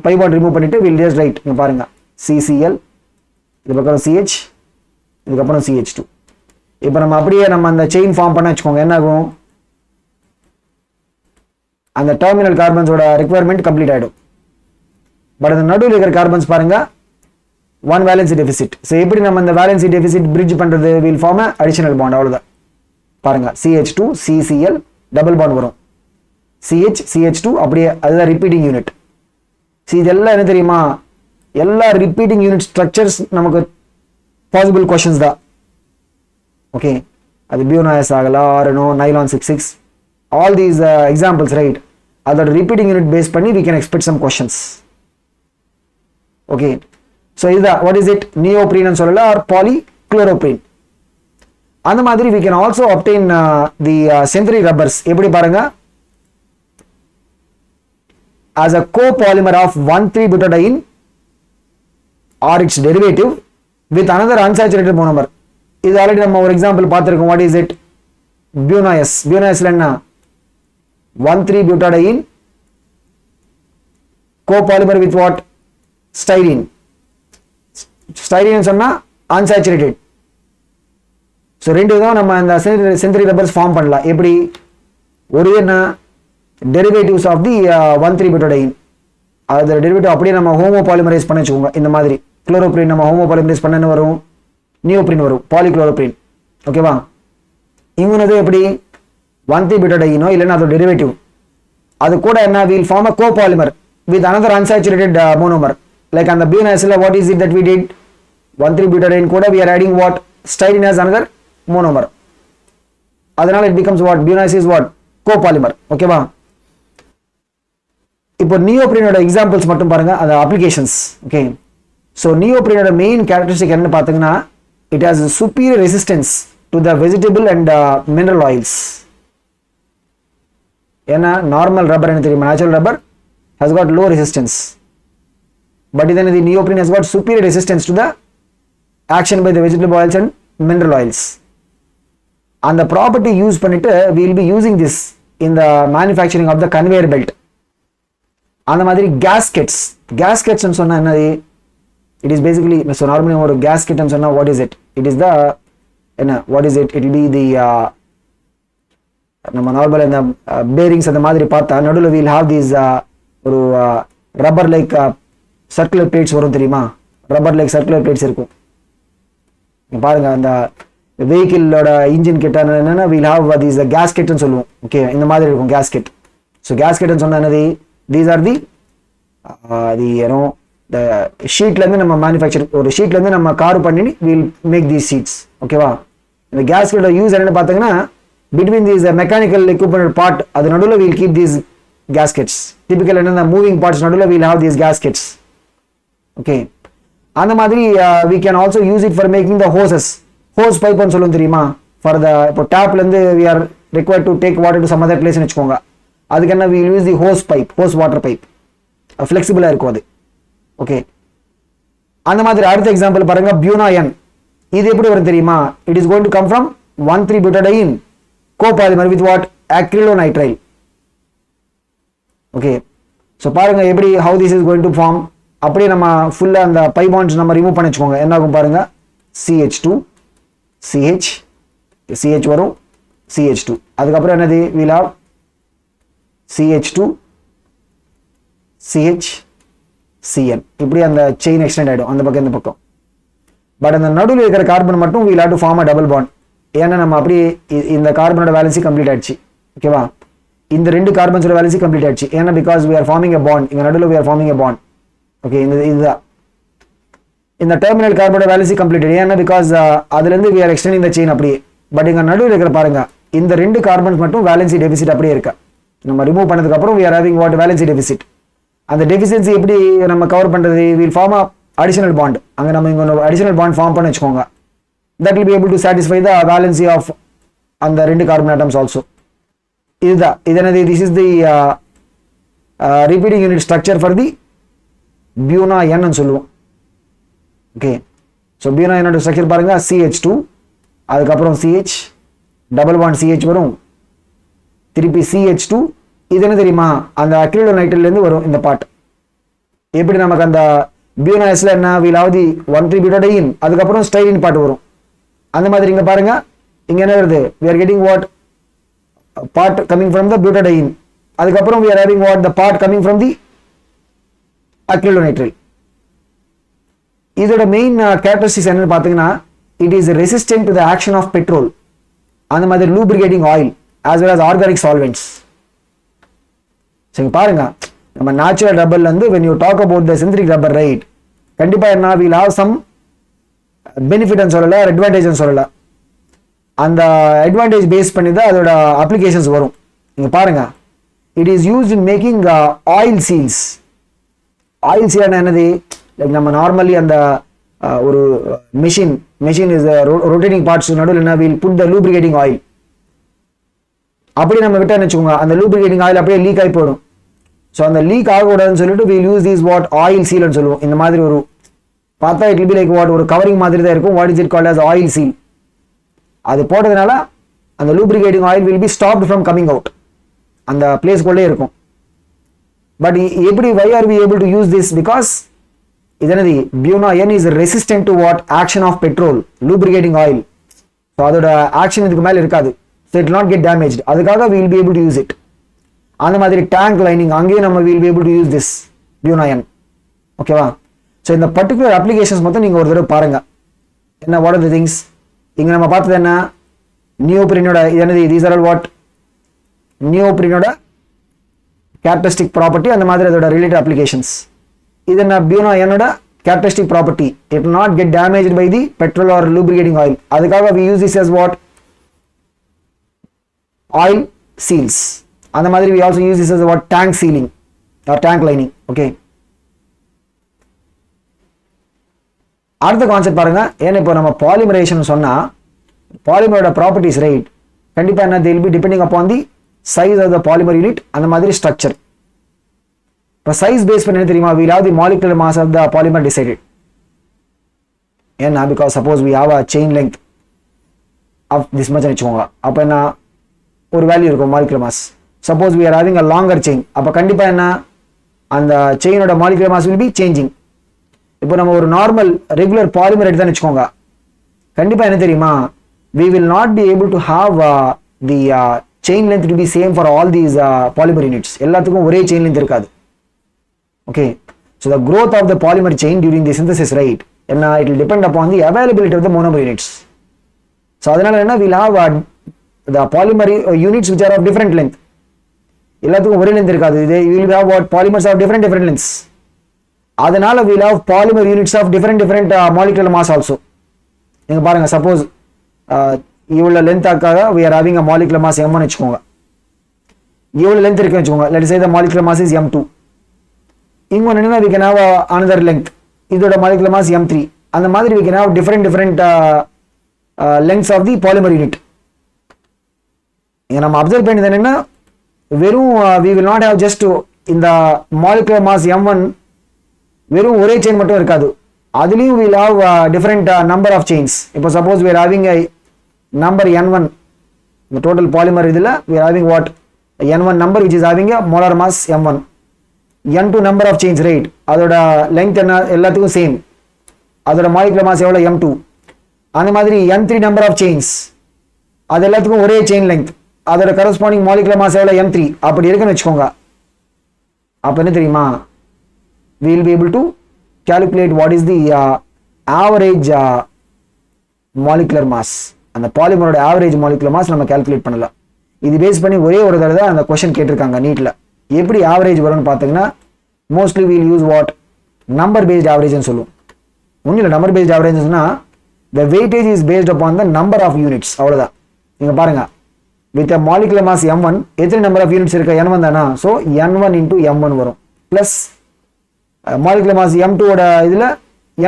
பை பாண்ட் ரிமூவ் பண்ணிட்டு we'll just write. இங்க பாருங்க CCl, இது பக்கம் CH, இதுக்கப்புறம் CH2. இப்போ நம்ம அப்படியே நம்ம அந்த செயின் ஃபார்ம் பண்ண வச்சுக்கோங்க, என்ன ஆகும், அந்த டெர்மினல் கார்பன்ஸோட ரெக்வயர்மெண்ட் கம்ப்ளீட் ஆயிடும். பட் அந்த நடுவில் இருக்கிற கார்பன்ஸ் பாருங்க, ஒன் வேலன்சி டெபிசிட். ஸோ எப்படி நம்ம இந்த வேலன்சி டெபிசிட் பிரிட்ஜ் பண்றது, வில் ஃபார்ம் அடிஷனல் பாண்ட், அவ்வளவுதான். பாருங்க CH2 CCl டபுள் பாண்ட் வரும், CH2 அப்படியே, அதுதான் ரிப்பீட்டிங் யூனிட். இதெல்லாம் என்ன தெரியுமா, எல்லா ரிப்பீட்டிங் யூனிட் ஸ்ட்ரக்சர்ஸ் நமக்கு பாசிபிள் கொஸ்டின்ஸ் தான். ஓகே, அது பியூனாயஸ் ஆகலாம், ஆர்என்ஓ, nylon 66, all these examples, right? அதோட ரிப்பீட்டிங் யூனிட் பேஸ் பண்ணி we can expect some questions. Okay, so இதுதான் what is it, நியோப்ரீன் சொல்லல ஆர் பாலிக்ளோரோப்ரீன். அந்த மாதிரி we can also obtain the synthetic rubbers. எப்படி பாருங்க, as a copolymer of 1,3-butadiene or its derivative with another unsaturated monomer. இது already நம்ம ஒரு example பார்த்திருக்கோம். what is it, பியூனாயஸ்ல என்ன, 1,3-butadiene copolymer with what, styrene. styrene சொன்னா unsaturated. ஸோ ரெண்டு தான் நம்ம இந்த சிந்தரிக் ரப்பர்ஸ் ஃபார்ம் பண்ணலாம். எப்படி, ஒரு என்ன, டெரிவேட்டிவ்ஸ் ஆஃப் தி 1,3-butadiene, அது டெரிவேட்டிவ் அப்படியே நம்ம ஹோமோபாலிமரைஸ் பண்ண வச்சுக்கோங்க. இந்த மாதிரி குளோரோப்ரீன் நம்ம ஹோமோபாலிமரைஸ் பண்ண என்ன வரும், நியோப்ரீன் வரும், பாலிக்ளோரோப்ரீன். ஓகேவா, இவனது எப்படி 1,3-butadiene இல்லைன்னா அதோட டெரிவேட்டிவ், அது கூட என்ன, will form a copolymer with another unsaturated monomer. Like அந்த பியூனாய்ஸ்ல what is it that we did, 1,3-butadiene கூட we are adding what, styrene as another monomer. அதனால it becomes what, butyric is what, copolymer. ஓகேவா, இப்போ நியோப்ரீனோட examples மட்டும் பாருங்க, அது applications. Okay, so நியோப்ரீனோட மெயின் கேரக்டரிஸ்டிக் என்ன பார்த்தீங்கன்னா, it has superior resistance to the vegetable and mineral oils. ஏன்னா நார்மல் ரப்பர் என்ன தெரியுமா, natural rubber has got low resistance, but then the neoprene has got superior resistance to the action by the vegetable oils and mineral oils. And the property use பண்ணிட்டு we will be using this in the manufacturing of the conveyor belt. அந்த மாதிரி gaskets ன்னு சொன்னா என்னது, it is basically, so normally ஒரு gasket ன்னு சொன்னா what is it, it is the என்ன, what is it, it will be the நம்ம நார்மல் இந்த bearings அந்த மாதிரி பார்த்தா நடுவில் we will have these ஒரு ரப்பர் லைக் சர்க்குலர் பிளேட்ஸ் வரும் தெரியுமா, ரப்பர் லைக் சர்க்குலர் பிளேட்ஸ் இருக்கும். பாருங்க அந்த வெஹிக்கிளோட இன்ஜின் கிட்ட என்னன்னா we'll have these gasket ன்னு சொல்லுவோம். ஓகே, இந்த மாதிரி இருக்கும் gasket. ஸோ gasket ன்னு சொன்னா என்னது, these are the the ஷீட்ல இருந்து நம்ம மேனுஃபேக்சர், ஒரு ஷீட்ல இருந்து நம்ம கார் பண்ணி we'll make these sheets. ஓகேவா, இந்த gasket யூஸ் என்னன்னு பார்த்தீங்கன்னா between these mechanical equipment part, அது நடுவில் we'll keep these gaskets. Typical என்னன்னா மூவிங் பார்ட்ஸ் நடுவில் we'll have these gaskets. Okay, அந்த மாதிரி we can also use it for making the hoses. hose pipe ன்னு சொல்லுவோம் தெரியுமா, for the இப்போ டேப்ல இருந்து we are required to take water to some other place ன்னு வெச்சுக்கோங்க, அதுக்கு என்ன we will use the hose pipe, hose water pipe, ஃப்ளெக்சிபிளா இருக்கும் அது. ஓகே, அந்த மாதிரி அடுத்த எக்ஸாம்பிள் பாருங்க, பியூனாயன். இது எப்படி வரும் தெரியுமா, it is going to come from 1,3-butadiene copolymer with what, acrylonitrile. Okay, so பாருங்க எப்படி how this is going to form. அப்படியே நம்ம ஃபுல்லா அந்த பை பாண்ட்ஸ் நம்ம ரிமூவ் பண்ணி வச்சுக்கோங்க, என்ன ஆகும் பாருங்க, CH2 CH வரும், CH2, அதுக்கப்புறம் என்னது, we'll have CH2 CH CN. இப்படி அந்த செயின் எக்ஸ்டெண்ட் ஆயிடும் அந்த பக்கம் இந்த பக்கம். பட் அந்த நடுவில் இருக்கிற கார்பன் மட்டும் we'll have to form a double bond. ஏன்னா நம்ம அப்படியே இந்த கார்பனோட வேலன்சி கம்ப்ளீட் ஆயிடுச்சு. ஓகேவா, இந்த ரெண்டு கார்பன்ஸோட வேலன்சி கம்ப்ளீட் ஆயிடுச்சு. ஏன்னா because we are forming a bond, இங்க நடுவில் we are forming a bond. Okay, இதுதான் இந்த டெர்மினல் கார்பனோட வேலன்சி கம்ப்ளீட்டட். ஏன்னா பிகாஸ் அதுல இருந்து we are extending the chain அப்படியே. பட் இங்க நடுவில் இருக்கிற பாருங்க, இந்த ரெண்டு கார்பன்ஸ் மட்டும் வேலன்சி டெபிசிட் அப்படியே இருக்கு. நம்ம ரிமூவ் பண்ணதுக்கு அப்புறம் we are having what, valency deficit. அந்த டெபிசியன்சி எப்படி நம்ம கவர் பண்றது, we'll form a additional bond. அங்க நம்ம இங்க ஒரு additional bond ஃபார்ம் பண்ணி வெச்சுக்கோங்க. that will be able to satisfy the valency of அந்த ரெண்டு கார்பன் atoms also. இதுதான் இதனது, this is the repeating unit structure for the பியூனாயன் ன்னு சொல்லுவோம். ஓகே, ஸோ பியூனாயனோட ஸ்ட்ரக்சர் பாருங்க, CH2, அதுக்கப்புறம் CH, டபுள் பாண்ட் CH வரும், திருப்பி CH2. இது என்ன தெரியுமா, அந்த அக்ரிலோநைட்ரைல் இருந்து வரும் இந்த பார்ட். எப்படி நமக்கு அந்த பியூனாயஸ்ல என்ன, we'll have the 1,3-butadiene, அதுக்கப்புறம் ஸ்டைரீன் பார்ட் வரும். அந்த மாதிரி இங்க பாருங்க, இங்க என்ன வருது, we are getting what, part coming from the butadiene, அதுக்கப்புறம் we are having what, the part coming from the acrylonitrile. இதோட மெயின் கேரக்டரிஸ்டிக்ஸ் என்னன்னு பாத்தீங்கன்னா, it is resistant to the action of petrol. அந்த மாதிரி lubricating oil as well as organic solvents. சரி பாருங்க, நம்ம natural ரப்பர்ல இருந்து when you talk about the synthetic rubber, right, கண்டிப்பா என்ன will have some benefit ன்னு சொல்லல, advantage ன்னு சொல்லல. அந்த advantage பேஸ் பண்ணி தான் அதோட அப்ளிகேஷன்ஸ் வரும். நீங்க பாருங்க, it is used in making oil seals. oil seal என்னது, லைக் நம்ம நார்மலி அந்த ஒரு மெஷின் இஸ் ரொட்டேட்டிங் பார்ட்ஸ் நடுவில் என்ன will put the lubricating oil. அப்படி நம்ம விட்டா வச்சுக்கோங்க, அந்த lubricating oil அப்படியே லீக் ஆகி போயிடும். ஸோ அந்த லீக் ஆகக்கூடாதுன்னு சொல்லிட்டு we'll use this what oil seal ன்னு சொல்லுவோம். இந்த மாதிரி ஒரு பார்த்தா it will be like what ஒரு கவரிங் மாதிரி தான் இருக்கும். what is it called as oil seal. அது போட்டதுனால அந்த lubricating oil will be stopped from coming out. அந்த பிளேஸ்க்குள்ளே இருக்கும். பட் எப்படி why are we able to use this? Because இதனது BuNON is resistant to what action of petrol lubricating oil. So அதோட action இதுக்கு மேலே இருக்காது. So it not get damage. அதுக்காக we will be able to use it. அந்த மாதிரி tank lining அங்கேயும் நம்ம will be able to use this BuNON. ஓகேவா? ஸோ இந்த பர்டிகுலர் அப்ளிகேஷன்ஸ் மட்டும் நீங்கள் ஒரு தடவை பாருங்க. என்ன வாட் ஆர் தி திங்ஸ் இங்கே நம்ம பார்த்தது என்ன, நியோப்ரினோட என்னது, தீஸ் ஆர் ஆல் வாட் நியோப்ரினோட கேரக்டரிஸ்டிக் ப்ராப்பர்ட்டி, அந்த மாதிரி அதோட ரிலேட்டட் அப்ளிகேஷன்ஸ். இது என்ன BuNON characteristic property, it not get damage by the petrol or lubricating oil. அதுக்காக we use this as what oil seals. அந்த மாதிரி we also use this as what tank sealing or tank lining. Okay, அடுத்த concept பாருங்க. ஏன்னா இப்போ நம்ம பாலிமரேஷன் சொன்னா பாலிமரோட properties, right, கண்டிப்பா என்ன they will be depending upon the size of the polymer unit, அந்த மாதிரி ஸ்ட்ரக்சர். இப்போ சைஸ் பேஸ் பண்ணி என்ன தெரியுமா, we'll have the molecular mass of the polymer decided. ஏன்னா because suppose we have a chain length of this much வச்சுக்கோங்க, அப்போ என்ன ஒரு வேல்யூ இருக்கும் molecular mass. suppose we are having a longer chain, அப்போ கண்டிப்பா என்ன அந்த செயினோட molecular mass will be changing. இப்போ நம்ம ஒரு நார்மல் ரெகுலர் பாலிமர் எடுத்து வச்சுக்கோங்க, கண்டிப்பா என்ன தெரியுமா, we will not be able to have the chain length to be same for all these polymer units. எல்லாத்துக்கும் ஒரே chain length இருக்காது. okay, so the growth of the polymer chain during the synthesis, right, என்ன it will depend upon the availability of the monomer units. so அதனால என்ன we'll have the polymer units which are of different length. எல்லாத்துக்கும் ஒரே length இருக்காது. they will have what polymers of different lengths. அதனால we'll have polymer units of different molecular mass also. நீங்க பாருங்க, suppose இவ்வளவு லென்த்தாக்காக we are having a molecular mass m1 வச்சுக்கோங்க, இவ்வளவு length இருக்குன்னு வச்சுக்கோங்க, let us say the molecular mass is m2. இங்க என்னன்னா we can have another length, இதோட molecular mass m3. அந்த மாதிரி we can have different lengths of the polymer unit. இங்க நம்ம அப்சர்வ் பண்ணது என்னன்னா வெறும் we will not have just இந்த molecular mass m1 வெறும் ஒரே செயின் மட்டும் இருக்காது, அதுலயும் we'll have different number of chains. இப்போ suppose we are having a number n1, the total polymer இதுல we are having what n1 number which is having a molar mass m1, n2 number of chains, right, அதோட length என்ன எல்லாத்துக்கும் same, அதோட molecular mass எவ்வளவு m2. அந்த மாதிரி n3 number of chains, அது எல்லாத்துக்கும் ஒரே chain length, அதோட corresponding molecular mass எவ்வளவு m3. அப்படி இருக்குன்னு வச்சுக்கோங்க, அப்ப என்ன தெரியுமா, we will be able to calculate what is the average molecular mass. அந்த பாலிமரோட ஆவரேஜ் molecular mass நம்ம கால்குலேட் பண்ணலாம். இது பேஸ் பண்ணி ஒரே ஒரு தடவை அந்த क्वेश्चन கேட்டிருக்காங்க நீட்ல. எப்படி ஆவரேஜ் வரும்னு பாத்தீங்கன்னா mostly we will use what number based average ன்னு சொல்லுவோம். ஒண்ணுல number based average ன்னா the weightage is based upon the number of units. அவ்வளவுதான். நீங்க பாருங்க, with a molecular mass m1 எத்தனை number of units இருக்கு, n1 தானா, so n1 into m1 வரும் plus molecular mass m2 ஓட இதுல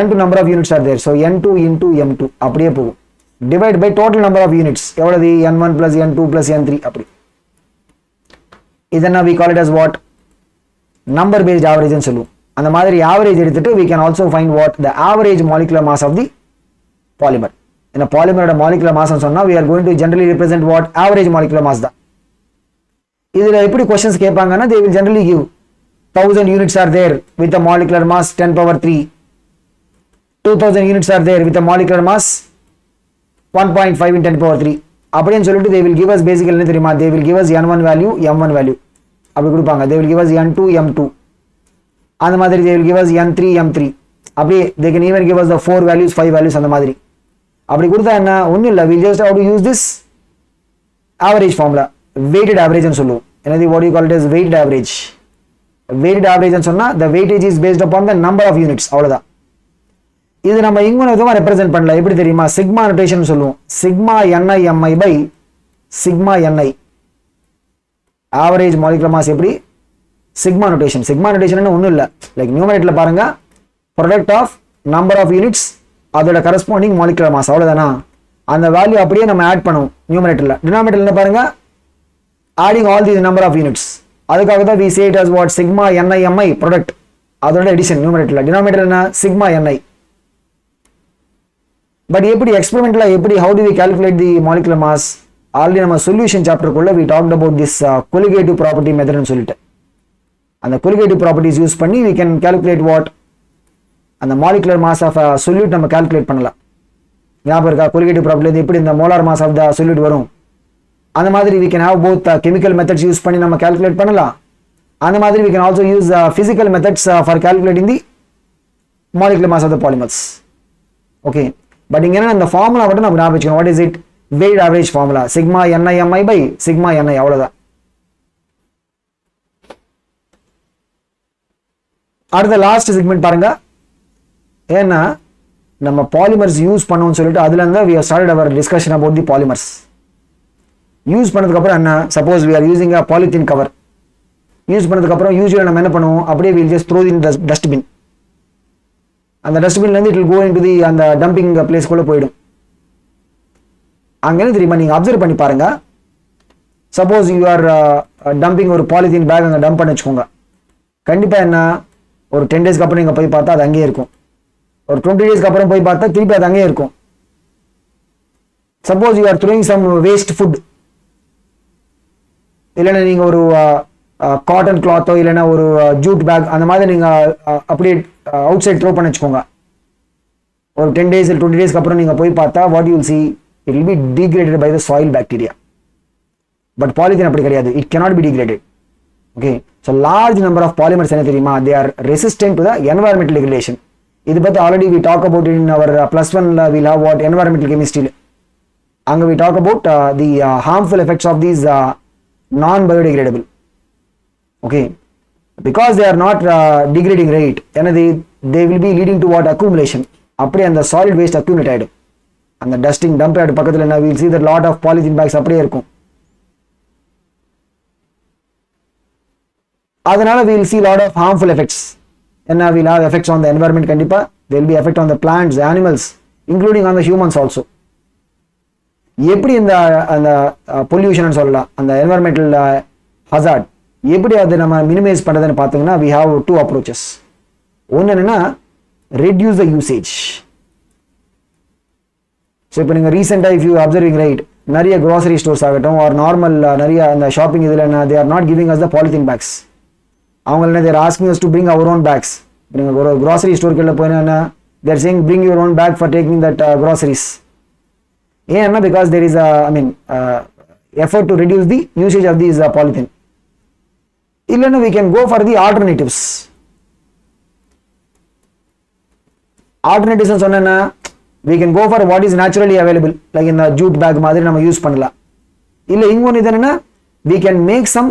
n2 number of units are there, so n2 into m2 அப்படியே போகும், divide by total number of units எவ்வளவு n1 plus n2 plus n3 அப்படி. இதென்ன we call it as what number based average ன்னு சொல்லுவோம். அந்த மாதிரி ஆவரேஜ் எடுத்துட்டு we can also find what the average molecular mass of the polymer. இந்த பாலிமரோட molecular mass ன்னு சொன்னா we are going to generally represent what average molecular mass தான். இதுல எப்படி questions கேட்பாங்கன்னா they will generally give 1000 units are there with a molecular mass 10 power 3, 2000 units are there with a molecular mass 1.5 in 10 power 3. அப்படின்னு சொல்லிட்டு they will give us basically என்ன தெரியுமா, they will give us n1 value m1 value அப்படி கொடுப்பாங்க, they will give us n2 m2, அந்த மாதிரி they will give us n3 m3 அப்படி, they can even give us the 4 values 5 values அந்த மாதிரி. அப்படி கொடுத்தா என்ன ஒன்றும் இல்லை, we just have to use this average formula weighted ஆவரேஜ்னு சொல்லுவோம். என்னது what you call it is weighted average. Weighted ஆவரேஜ்னு சொன்னா the weightage is based upon the number of units அவ்வளவுதான். இது நம்ம இன்னொரு விதமா ரெப்ரசென்ட் பண்ணல. எப்படி தெரியுமா? சிக்மா நோட்டேஷன் சொல்லுவோம். Sigma NI/MI by sigma NI average molecular mass. எப்படி? Sigma notation. சிக்மா நோட்டேஷன் ஒன்றும் இல்லை, லைக் நியூமரேட்டர்ல பாருங்க product of number of units அதோட கரஸ்பாண்டிங் மாலிகுலர் மாஸ் அவ்வளவுதானா. அந்த வேல்யூ அப்படியே நம்ம ஆட் பண்ணுவோம் நியூமரேட்டர்ல. டினாமினேட்டர்ல பாருங்க adding all the number of units. அதுக்காக தான் we say it as what sigma NI/MI product அதோட எடிஷன் நியூமரேட்டர்ல. டினாமினேட்டர் என்ன? Sigma NI. பட் எப்படி எக்ஸ்பெரிமெண்ட்ல எப்படி how do we calculate the molecular mass? Already நம்ம solution சாப்டருக்குள்ள we talked about this colligative property method னு சொல்லிட்டு அந்த colligative properties யூஸ் பண்ணி we can calculate what அந்த molecular mass of a solute நம்ம calculate பண்ணலாம். ஞாபகம் இருக்கா? colligative property எப்படி இந்த molar mass of the solute வரும் அந்த மாதிரி we can have both chemical methods use பண்ணி நம்ம calculate பண்ணலாம். அந்த மாதிரி we can also use physical methods for calculating the molecular mass of the polymers. Okay, but இங்க என்ன இந்த ஃபார்முலா மட்டும் நம்ம ஞாபகம் வச்சுக்கணும். What is it? Weight average formula sigma NI/MI by sigma NI அவ்வளவுதான். அடுத்த லாஸ்ட் செக்மெண்ட் பாருங்க. ஏன்னா நம்ம பாலிமர்ஸ் யூஸ் பண்ணுவோம்னு சொல்லிட்டு அதுல இருந்து we have started our discussion about the polymers. Use பண்ணதுக்கு அப்புறம் என்ன? Suppose we are using a polythene cover. Use பண்ணதுக்கு அப்புறம் யூசுவலா நம்ம என்ன பண்ணுவோம்? அப்படியே we'll just throw in the dustbin. அந்த டஸ்ட்பின்ல இருந்து it will go into the அந்த டம்பிங் பிளேஸ் குள்ள போய்டும். அங்க என்ன தெரியுமா? நீங்க அப்சர்வ் பண்ணி பாருங்க. சப்போஸ் யூ ஆர் டம்பிங் ஒரு பாலிதீன் பேக் அங்க டம்ப் பண்ணி வச்சுக்கோங்க. கண்டிப்பா என்ன ஒரு 10 டேஸ்க்கு அப்புறம் நீங்க போய் பார்த்தா அது அங்கேயே இருக்கும். ஒரு 20 டேஸ்க்கு அப்புறம் போய் பார்த்தா திருப்பி அது அங்கேயே இருக்கும். Suppose you are throwing some waste food, இல்லைன்னா நீங்க ஒரு காட்டன் கிளாத்தோ இல்லைன்னா ஒரு ஜூட் பேக் அந்த மாதிரி நீங்க அப்படியே அவுட் சைட் த்ரோ பண்ணி வச்சுக்கோங்க. ஒரு 10 டேஸ் 20 டேஸ்க்கு அப்புறம் நீங்க போய் பார்த்தா what you will see it will be degraded by the soil bacteria. But polythene அப்படி கிடையாது. it cannot be degraded. Okay, so large number of polymers என்ன தெரியுமா? they are resistant to the environmental degradation. இது பத்தி already we talk about in our +1 we'll have what environmental chemistry. அங்க we talk about the harmful effects of these non biodegradable. Okay, because they are not degrading rate என்னது they will be leading to what accumulation. அப்படியே அந்த solid waste accumulate ஆயிடும். அந்த dusting dump yard பக்கத்துல என்ன we'll see that lot of polythene bags அப்படியே இருக்கும். அதனால we'll see lot of harmful effects. என்ன will have effects on the environment. கண்டிப்பா there will be effect on the plants, animals, including on the humans also. எப்படி இந்த அந்த pollution சொல்லலாம், அந்த environmental hazard எப்படி அதை நம்ம மினிமைஸ் பண்றதுன்னு பார்த்தீங்கன்னா we have two approaches. ஒன்னு என்னன்னா reduce the usage. ஸோ இப்போ நீங்கள் ரீசெண்டாக இஃப் யூ அப்சர்விங் ரைட் நிறைய க்ராசரி ஸ்டோர்ஸ் ஆகட்டும் ஆர் நார்மல் நிறைய அந்த ஷாப்பிங் இதில் என்ன they are not giving us the polythene bags. அவங்க என்ன they're asking us to bring our own bags. நீங்கள் ஒரு க்ராசரி ஸ்டோர்க்குள்ள போயினா they're saying bring your own bag for taking that groceries. ஏன்னா because there is effort to reduce the usage of these polythene. இல்லைன்னா we can go for the alternatives. alternatives சொன்னா we can go for what is naturally available, like in the jute bag மாதிரி நம்ம use பண்ணலாம். இல்ல இன்னொன்னு இது என்னன்னா we can make some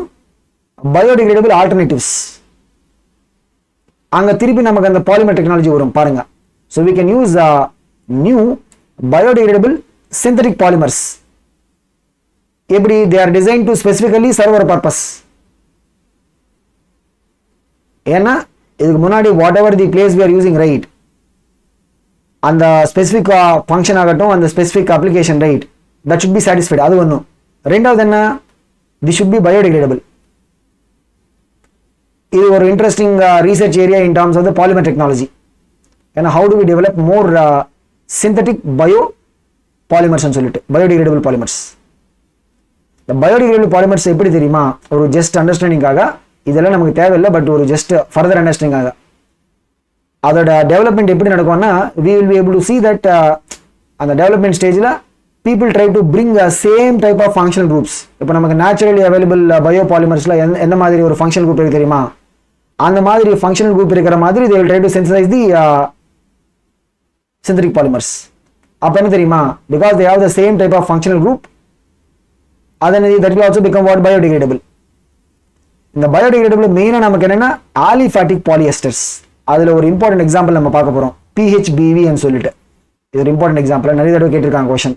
biodegradable alternatives. அங்க திருப்பி நமக்கு அந்த பாலிமர் டெக்னாலஜி வரும் பாருங்க. so we can use new biodegradable synthetic polymers. எப்படி they are designed to specifically serve our purpose. ஏன்னா இதுக்கு முன்னாடி what ever the place we are using right அந்த ஸ்பெசிஃபிக் ஃபங்க்ஷன் ஆகட்டும் அந்த specific application right that should be satisfied. அது ஒன்றும். ரெண்டாவது என்ன தி ஷுட் பி பயோடிகிரேடபிள். இது ஒரு interesting research area in terms of the polymer technology. ஏன்னா how do we develop more synthetic bio பாலிமர்ஸ்னு சொல்லிட்டு பயோடிகிரேடபிள் பாலிமர்ஸ். இந்த பயோடிகிரேடபிள் பாலிமர்ஸ் எப்படி தெரியுமா? ஒரு ஜஸ்ட் அண்டர்ஸ்டாண்டிங்காக இதெல்லாம் நமக்கு தேவையில்லை, பட் ஒரு ஜஸ்ட் ஃபர்தர் அண்டர்ஸ்டாண்டிங்காக அதோட டெவலப்மெண்ட் எப்படி நடக்கும்னா we will be able to see that அந்த டெவலப்மெண்ட் ஸ்டேஜில் people try to bring a same type of functional groups. இப்போ நமக்கு நேச்சுரலி அவைலபிள் பயோ பாலிமர்ஸில் எந்த மாதிரி ஒரு ஃபங்க்ஷனல் குரூப் இருக்கு தெரியுமா? அந்த மாதிரி ஃபங்க்ஷனல் குரூப் இருக்கிற மாதிரி they will try to synthesize the synthetic polymers. அப்போ என்ன தெரியுமா? because they have the same type of functional group அதனது that will also become what biodegradable. இந்த biodegradable மெயினா நமக்கு என்னன்னா aliphatic polyesters. அதுல ஒரு இம்பார்ட்டன்ட் எக்ஸாம்பிள் நம்ம பார்க்க போறோம், PHBV ன்னு சொல்லிட்டு. இது ஒரு இம்பார்ட்டன்ட் எக்ஸாம்பிள், நிறைய தடவை கேட்டிருக்காங்க क्वेश्चन.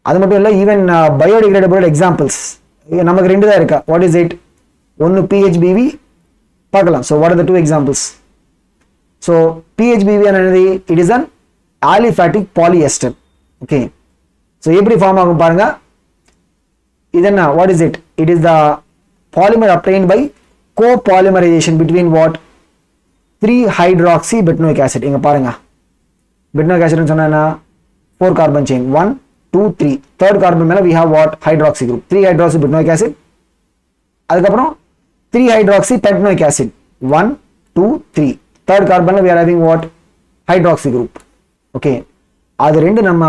அது மட்டும் இல்ல, ஈவன் biodegradable எக்ஸாம்பிள்ஸ் நமக்கு ரெண்டு தான் இருக்கா. What is it? ஒன்னு PHBV பார்க்கலாம். so what are the two examples? so PHBV என்னது? it is an aliphatic polyester. okay, so எப்படி ஃபார்ம் ஆகும் பாருங்க. இது என்ன? what is it? it is the polymer obtained by copolymerization between what? 3-hydroxybutanoic acid. இங்க பாருங்க, butanoic acid ன்னு சொன்னா 4 carbon chain, 1 2 3, third carbon மேல we have what? hydroxy group, 3-hydroxybutanoic acid. அதுக்கப்புறம் 3-hydroxypentanoic acid, 1 2 3, third carbon we are having what? hydroxy group. okay, அது ரெண்டு நம்ம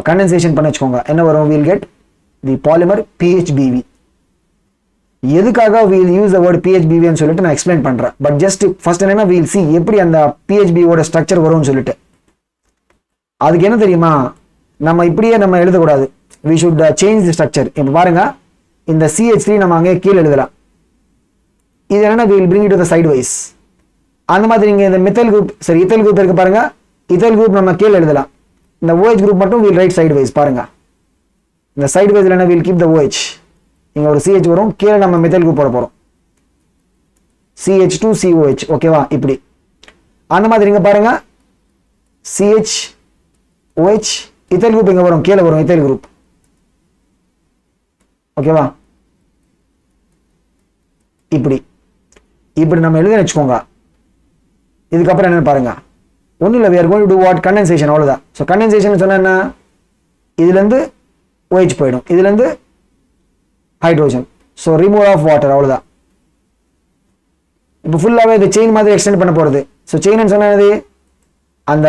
condensation பண்ண வச்சுக்கோங்க, என்ன வரும்? we'll get the polymer PHBV. எதுக்காக we'll use the word PHBV ன்னு சொல்லிட்டு நான் எக்ஸ்பிளைன் பண்றேன். பட் ஜஸ்ட் ஃபர்ஸ்ட் என்னன்னா we'll see எப்படி அந்த PHBV ஓட ஸ்ட்ரக்சர் வரும்னு சொல்லிட்டு. அதுக்கு என்ன தெரியுமா, நம்ம இப்படியே நம்ம எழுதக்கூடாது, we should change the structure. இப்போ பாருங்க, இந்த CH3 நம்ம அங்கே கீழே எழுதலாம். இது என்னன்னா we'll bring it to the sideways. அந்த மாதிரி நீங்க இந்த மித்தைல் குரூப், சரி இத்தைல் குரூப் இருக்கு பாருங்க, இத்தைல் குரூப் நம்ம கீழே எழுதலாம். இந்த OH குரூப் மட்டும் we'll write sideways. பாருங்க, இந்த sideways என்ன? we'll keep the OH. இங்க ஒரு CH வரும், கீழே நம்ம மித்தைல் குரூப் போட போறோம், CH2COH. ஓகேவா? இப்படி அந்த மாதிரி இங்க பாருங்க, CHOH இத்தைல் குரூப் இங்க வரும், கீழே வரும் இத்தைல் குரூப். ஓகேவா? இப்படி இப்படி நம்ம எழுத வச்சுக்கோங்க. இதுக்கப்புறம் என்னன்னு பாருங்க, ஒன்றும் இல்லை, we are going to do what? condensation. அவ்வளோதான். ஸோ கண்டென்சேஷன் சொன்னா என்ன? இதுல இருந்து OH போயிடும், இதுல இருந்து hydrogen. So remove of water, அவ்வளோதான். இப்போ ஃபுல்லாகவே இது செயின் மாதிரி எக்ஸ்டெண்ட் பண்ண போகிறது. ஸோ செயின் சொன்னது அந்த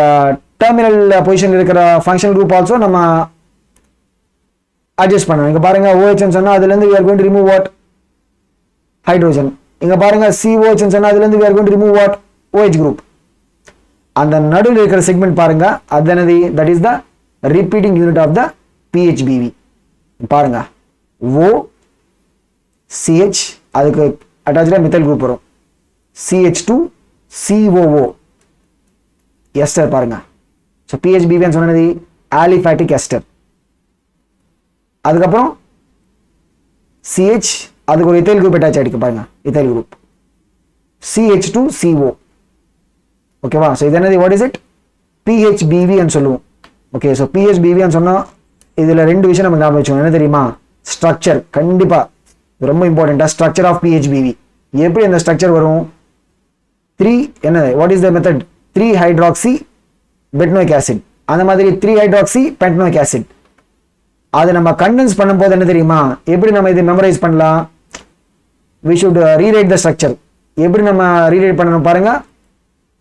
டெர்மினல் பொசிஷன் இருக்கிற ஃபங்க்ஷனல் குரூப் ஆல்சோ நம்ம அட்ஜஸ்ட் பண்ணணும். இங்கே பாருங்க, OH சொன்னால் அதுலேருந்து we are going to remove what? Hydrogen. இங்கே பாருங்க, COH சொன்னால் அதுலேருந்து we are going to remove what? OH group. அந்த நடுவில் இருக்கிற செக்மெண்ட் பாருங்க, அது என்னது? that is the repeating unit of the PHBV. பாருங்க, O CH, அதுக்கு அட்டாச்சாக மித்தைல் குரூப் வரும், CH2 COO எஸ்டர். பாருங்க, ஸோ PHBV சொன்னது ஆலிஃபேட்டிக் எஸ்டர். அதுக்கப்புறம் CH, அதுக்கு ஒரு இத்தைல் குரூப் அட்டாச் ஆயிருக்கு பாருங்க, இத்தைல் குரூப், CH2CO. ஓகேவா? ஸோ இது என்னது? What is it? PHBV ன்னு சொல்லுவோம். ஓகே, ஸோ PHBV ன்னு சொன்னா இதுல ரெண்டு விஷயம் நமக்கு ஞாபகம் வச்சுக்கணும். என்ன தெரியுமா? ஸ்ட்ரக்சர். கண்டிப்பா ரொம்ப இம்பார்ட்டன்டா, ஸ்ட்ரக்சர் ஆஃப் PHBV. எப்படி அந்த ஸ்ட்ரக்சர் வரும்? 3 என்னது? What is the method? 3-hydroxybutanoic acid. அந்த மாதிரி 3-hydroxypentanoic acid. அது நம்ம கண்டென்ஸ் பண்ணும்போது என்ன தெரியுமா, எப்படி நம்ம இதை மெமரைஸ் பண்ணலாம்? we should rewrite the structure. எப்படி நம்ம ரீரைட் பண்ணணும் பாருங்க,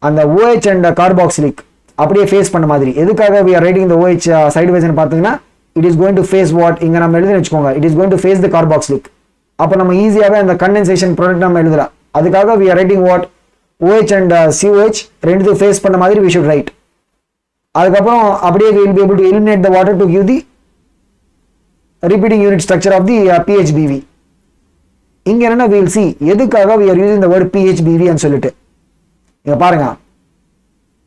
அந்த OH and carboxylic அப்படியே ஃபேஸ் பண்ண மாதிரி. எதுக்காக we are writing the OH sideways ன்னு பார்த்தீங்கன்னா, it is going to face what? இங்க நம்ம எழுதி வச்சுக்கோங்க, it is going to face the carboxylic. அப்போ நம்ம ஈஸியாகவே அந்த கண்டென்சேஷன் ப்ராடக்ட் நம்ம எழுதலாம். அதுக்காக we are writing what? OH and COH ரெண்டு ஃபேஸ் பண்ண மாதிரி we should write. அதுக்கப்புறம் அப்படியே we will be able to eliminate the water to give the repeating unit structure of the PHBV. இங்க என்னன்னா we will see எதுக்காக we are using the word PHBV ன்னு சொல்லிட்டு. இங்க பாருங்க,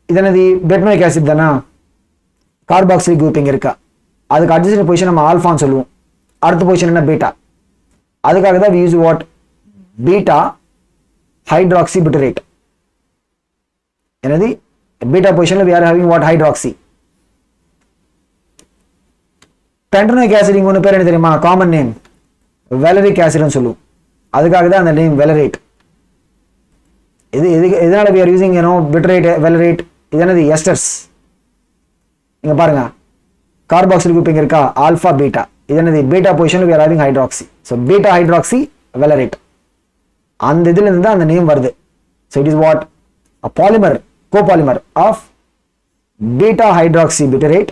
இது என்னது? பெட்டனோயிக் ஆசிட் தானா? கார்பாக்சிலிக் குரூப் இங்க இருக்கா, அதுக்கு அட்ஜஸ்ட் பொசிஷன் நம்ம ஆல்ஃபான்னு சொல்லுவோம். அடுத்த பொசிஷன் என்ன? பீட்டா. அதுக்காக தான் we use what? Beta hydroxybutyrate. என்னது? பீட்டா பொசிஷன்ல we are having what? Hydroxy. Pentanoic acid இங்க ஒன்று பேர் என்ன தெரியுமா? காமன் நேம் வெலரிக் ஆசிட்னு சொல்லுவோம். அதுக்காக தான் அந்த நேம் வெலரேட். இது எதனால we are using பியூட்டரேட், வெலரேட்? இது என்னது? எஸ்டர்ஸ். இங்க பாருங்க, கார்பாக்சிலிக் குரூப் இங்க இருக்கா, ஆல்பா பீட்டா. இது என்னது? பீட்டா பொசிஷன்ல we are having hydroxy. So beta hydroxy valerate. அந்த இதுல இருந்து தான் அந்த நேம் வருது. So it is what? a polymer, copolymer of beta hydroxy butyrate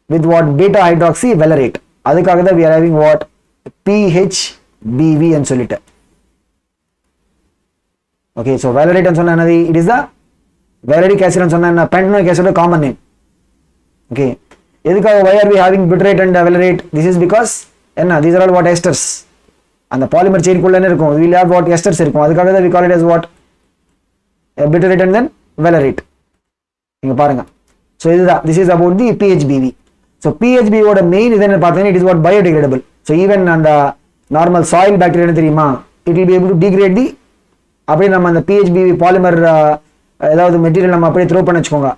with what? beta hydroxy valerate. அதுக்காக தான் we are having what? PHBV ன்னு சொல்லிட்டு. okay, so valerate ன்னு சொன்னா என்னது? it is the valeric acid ன்னு சொன்னா என்ன? pentanoic acid common name. okay, எதுக்காக why are we having butyrate and valerate? This is because என்ன these are all what esters. அந்த பாலிமர் செயின்குள்ளே இருக்கும், we will have what esters இருக்கும், அதுக்காக தான் we call it as what butyrate and then valerate. இங்க பாருங்க. So இதுதான், this is about the PHBV. So PHBV ஓட மெயின் இது என்ன பார்த்தீங்கன்னா it is what biodegradable. So even அந்த நார்மல் சாயில் பாக்டீரியா என்ன தெரியுமா, it will be able to degrade the அப்படியே நம்ம அந்த PHBV பாலிமர் ஏதாவது மெட்டீரியல் நம்ம அப்படியே த்ரோ பண்ண வச்சுக்கோங்க,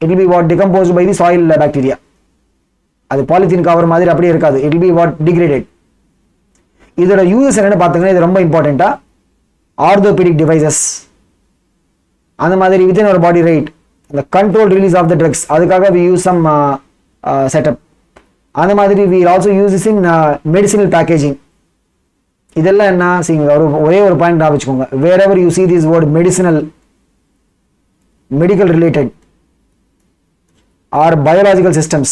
it will be what decomposed by the soil bacteria. அது பாலித்தீன் கவர் மாதிரி அப்படியே இருக்காது, it will be what degraded. இதோட யூசஸ் என்னன்னு பார்த்தீங்கன்னா இது ரொம்ப இம்பார்ட்டண்டா ஆர்த்தோபெடிக் டிவைசஸ் அந்த மாதிரி within our body, right, the controlled release of the drugs, அதுக்காக we use some setup. அந்த மாதிரி we also use this in medicinal packaging. இதெல்லாம் என்ன செய்யுங்க, ஒரே ஒரு பாயிண்ட் ஞாபகம் வச்சுக்கோங்க, wherever you see this word medicinal, medical related or biological systems,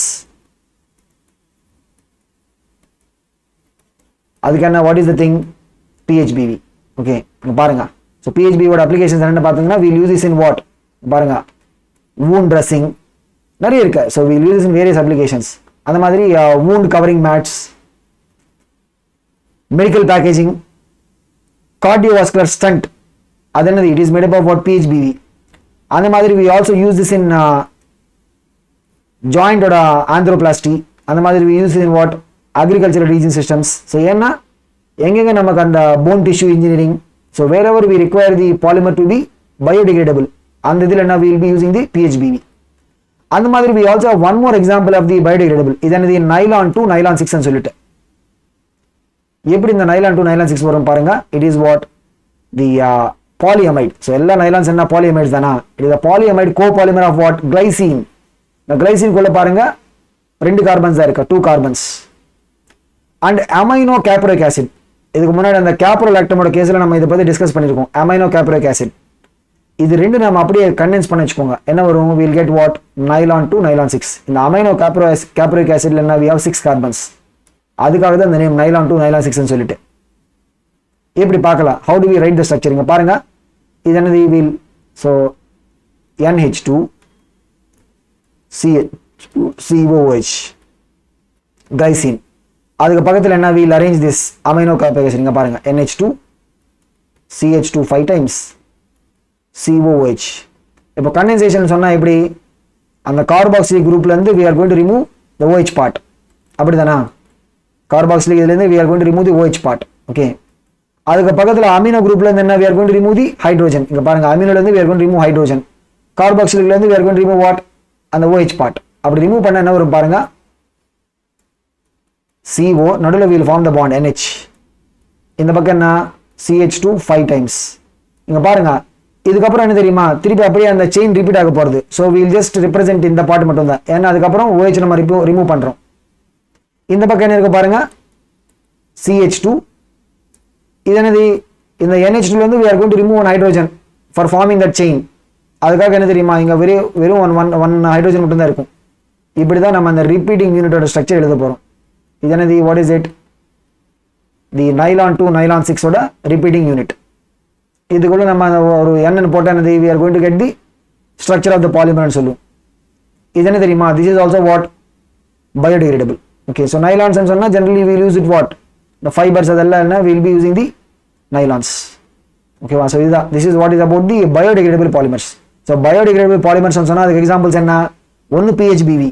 அதுக்கான what is the thing, PHBV. Okay பாருங்க. ஸோ PHBV ஓட அப்ளிகேஷன்ஸ் என்னென்னு பார்த்தீங்கன்னா we use this in what, பாருங்க, wound dressing நிறைய இருக்கு. So we use this in various applications. அந்த மாதிரி wound covering mats, medical packaging, cardiovascular stent, அது என்னது, it is made up of what, PHBV. அந்த மாதிரி we also use this in joint or anthroplasty. அந்த மாதிரி we use it in what, agricultural region systems. So ஏன்னா எங்கெங்க நமக்கு அந்த bone tissue engineering, so wherever we require the polymer to be biodegradable, அந்த இதில் என்ன we will be using the PHBV. அந்த மாதிரி we also have one more example of the biodegradable. இது என்னது, nylon 2 nylon 6 ன்னு சொல்லிட்டு. எப்படி இந்த nylon 2 nylon 6 வரும் பாருங்க, it is what the polyamide. so எல்லா nylons என்ன polyamides தானா, it is a polyamide copolymer of what, glycine. இந்த glycine குள்ள பாருங்க 2 கார்பன்ஸ் தான் இருக்கு, 2 கார்பன்ஸ். அண்ட் அமைனோ கேப்ரோயிக் ஆசிட், இதுக்கு முன்னாடி அந்த கேப்ரோலாக்டமோட கேஸில் நம்ம இதை பற்றி டிஸ்கஸ் பண்ணியிருக்கோம். அமைனோ கேப்ரோயிக் ஆசிட், இது ரெண்டு நம்ம அப்படியே கண்டென்ஸ் பண்ணி வச்சுக்கோங்க, என்ன வரும், will get what, nylon 2 nylon 6. இந்த அமைனோ கேப்ரோயிக் ஆசிட்ல என்ன, we have 6 கார்பன்ஸ். அதுக்காக தான் இந்த நேம் nylon 2 nylon 6 ன்னு சொல்லிட்டு. எப்படி பார்க்கலாம், how do we write the structure, இங்க பாருங்க, இது என்னது, will, so NH2 COOH glycine. அதுக்கு பக்கத்தில் என்ன, we'll arrange this amino caprylic acid. இங்க பாருங்க, NH2 CH2 5 times COOH. இப்போ கண்டென்சேஷன் சொன்னா எப்படி, அந்த கார்பாக்சிலிக் குரூப்ல இருந்து we are going to remove the OH part, அப்படிதானா, கார்பாக்சிலிக் இதுல இருந்து we are going to remove the OH part. Okay, அதுக்கு பக்கத்தில் அமினோ குரூப்ல இருந்து என்ன, we are going to remove the hydrogen. இங்க பாருங்க, அமினோல இருந்து we are going to remove hydrogen, கார்பாக்சிலிக்ல இருந்து we are going to remove what, அந்த OH part. அப்படி ரிமூவ் பண்ண என்ன வரும் பாருங்க, CO, நடுவில் will form the bond NH. இந்த பக்கம் என்ன, CH2 5 times. இங்க பாருங்க, இதுக்கப்புறம் என்ன தெரியுமா, திருப்பி அப்படியே அந்த செயின் ரிப்பீட் ஆக போறது. ஸோ வில் ஜஸ்ட் ரிப்ரசென்ட் இந்த பார்ட் மட்டும் தான், ஏன்னா அதுக்கப்புறம் OH நம்ம ரிமூவ் பண்றோம். இந்த பக்கம் என்ன இருக்கு பாருங்க, CH2. இது என்னது, இந்த NH2 வந்து we are going to remove one hydrogen for forming that chain. அதுக்காக என்ன தெரியுமா, இங்க வெறும் ஒன் ஹைட்ரோஜன் மட்டும் தான் இருக்கும். இப்படிதான் நம்ம அந்த ரிப்பீட்டிங் யூனிட்டோட ஸ்ட்ரக்சர் எழுத போறோம். இது என்னது, what is it, the nylon 2 nylon 6 ஓட ரிப்பீட்டிங் யூனிட். இதுக்குள்ள நம்ம ஒரு n போட்டா என்னது, we are going to get the structure of the polymer ன்னு சொல்லுவோம். இது என்ன தெரியுமா, this is also what, biodegradable. okay, so nylons ன்னு சொன்னா generally we will use it what, the fibers அதெல்லாம் என்ன, we will be using the nylons. okay வா, so இதுதான், this is what is about the biodegradable polymers. so biodegradable polymers ன்னு சொன்னா அதுக்கு examples என்ன, ஒன்னு PHBV,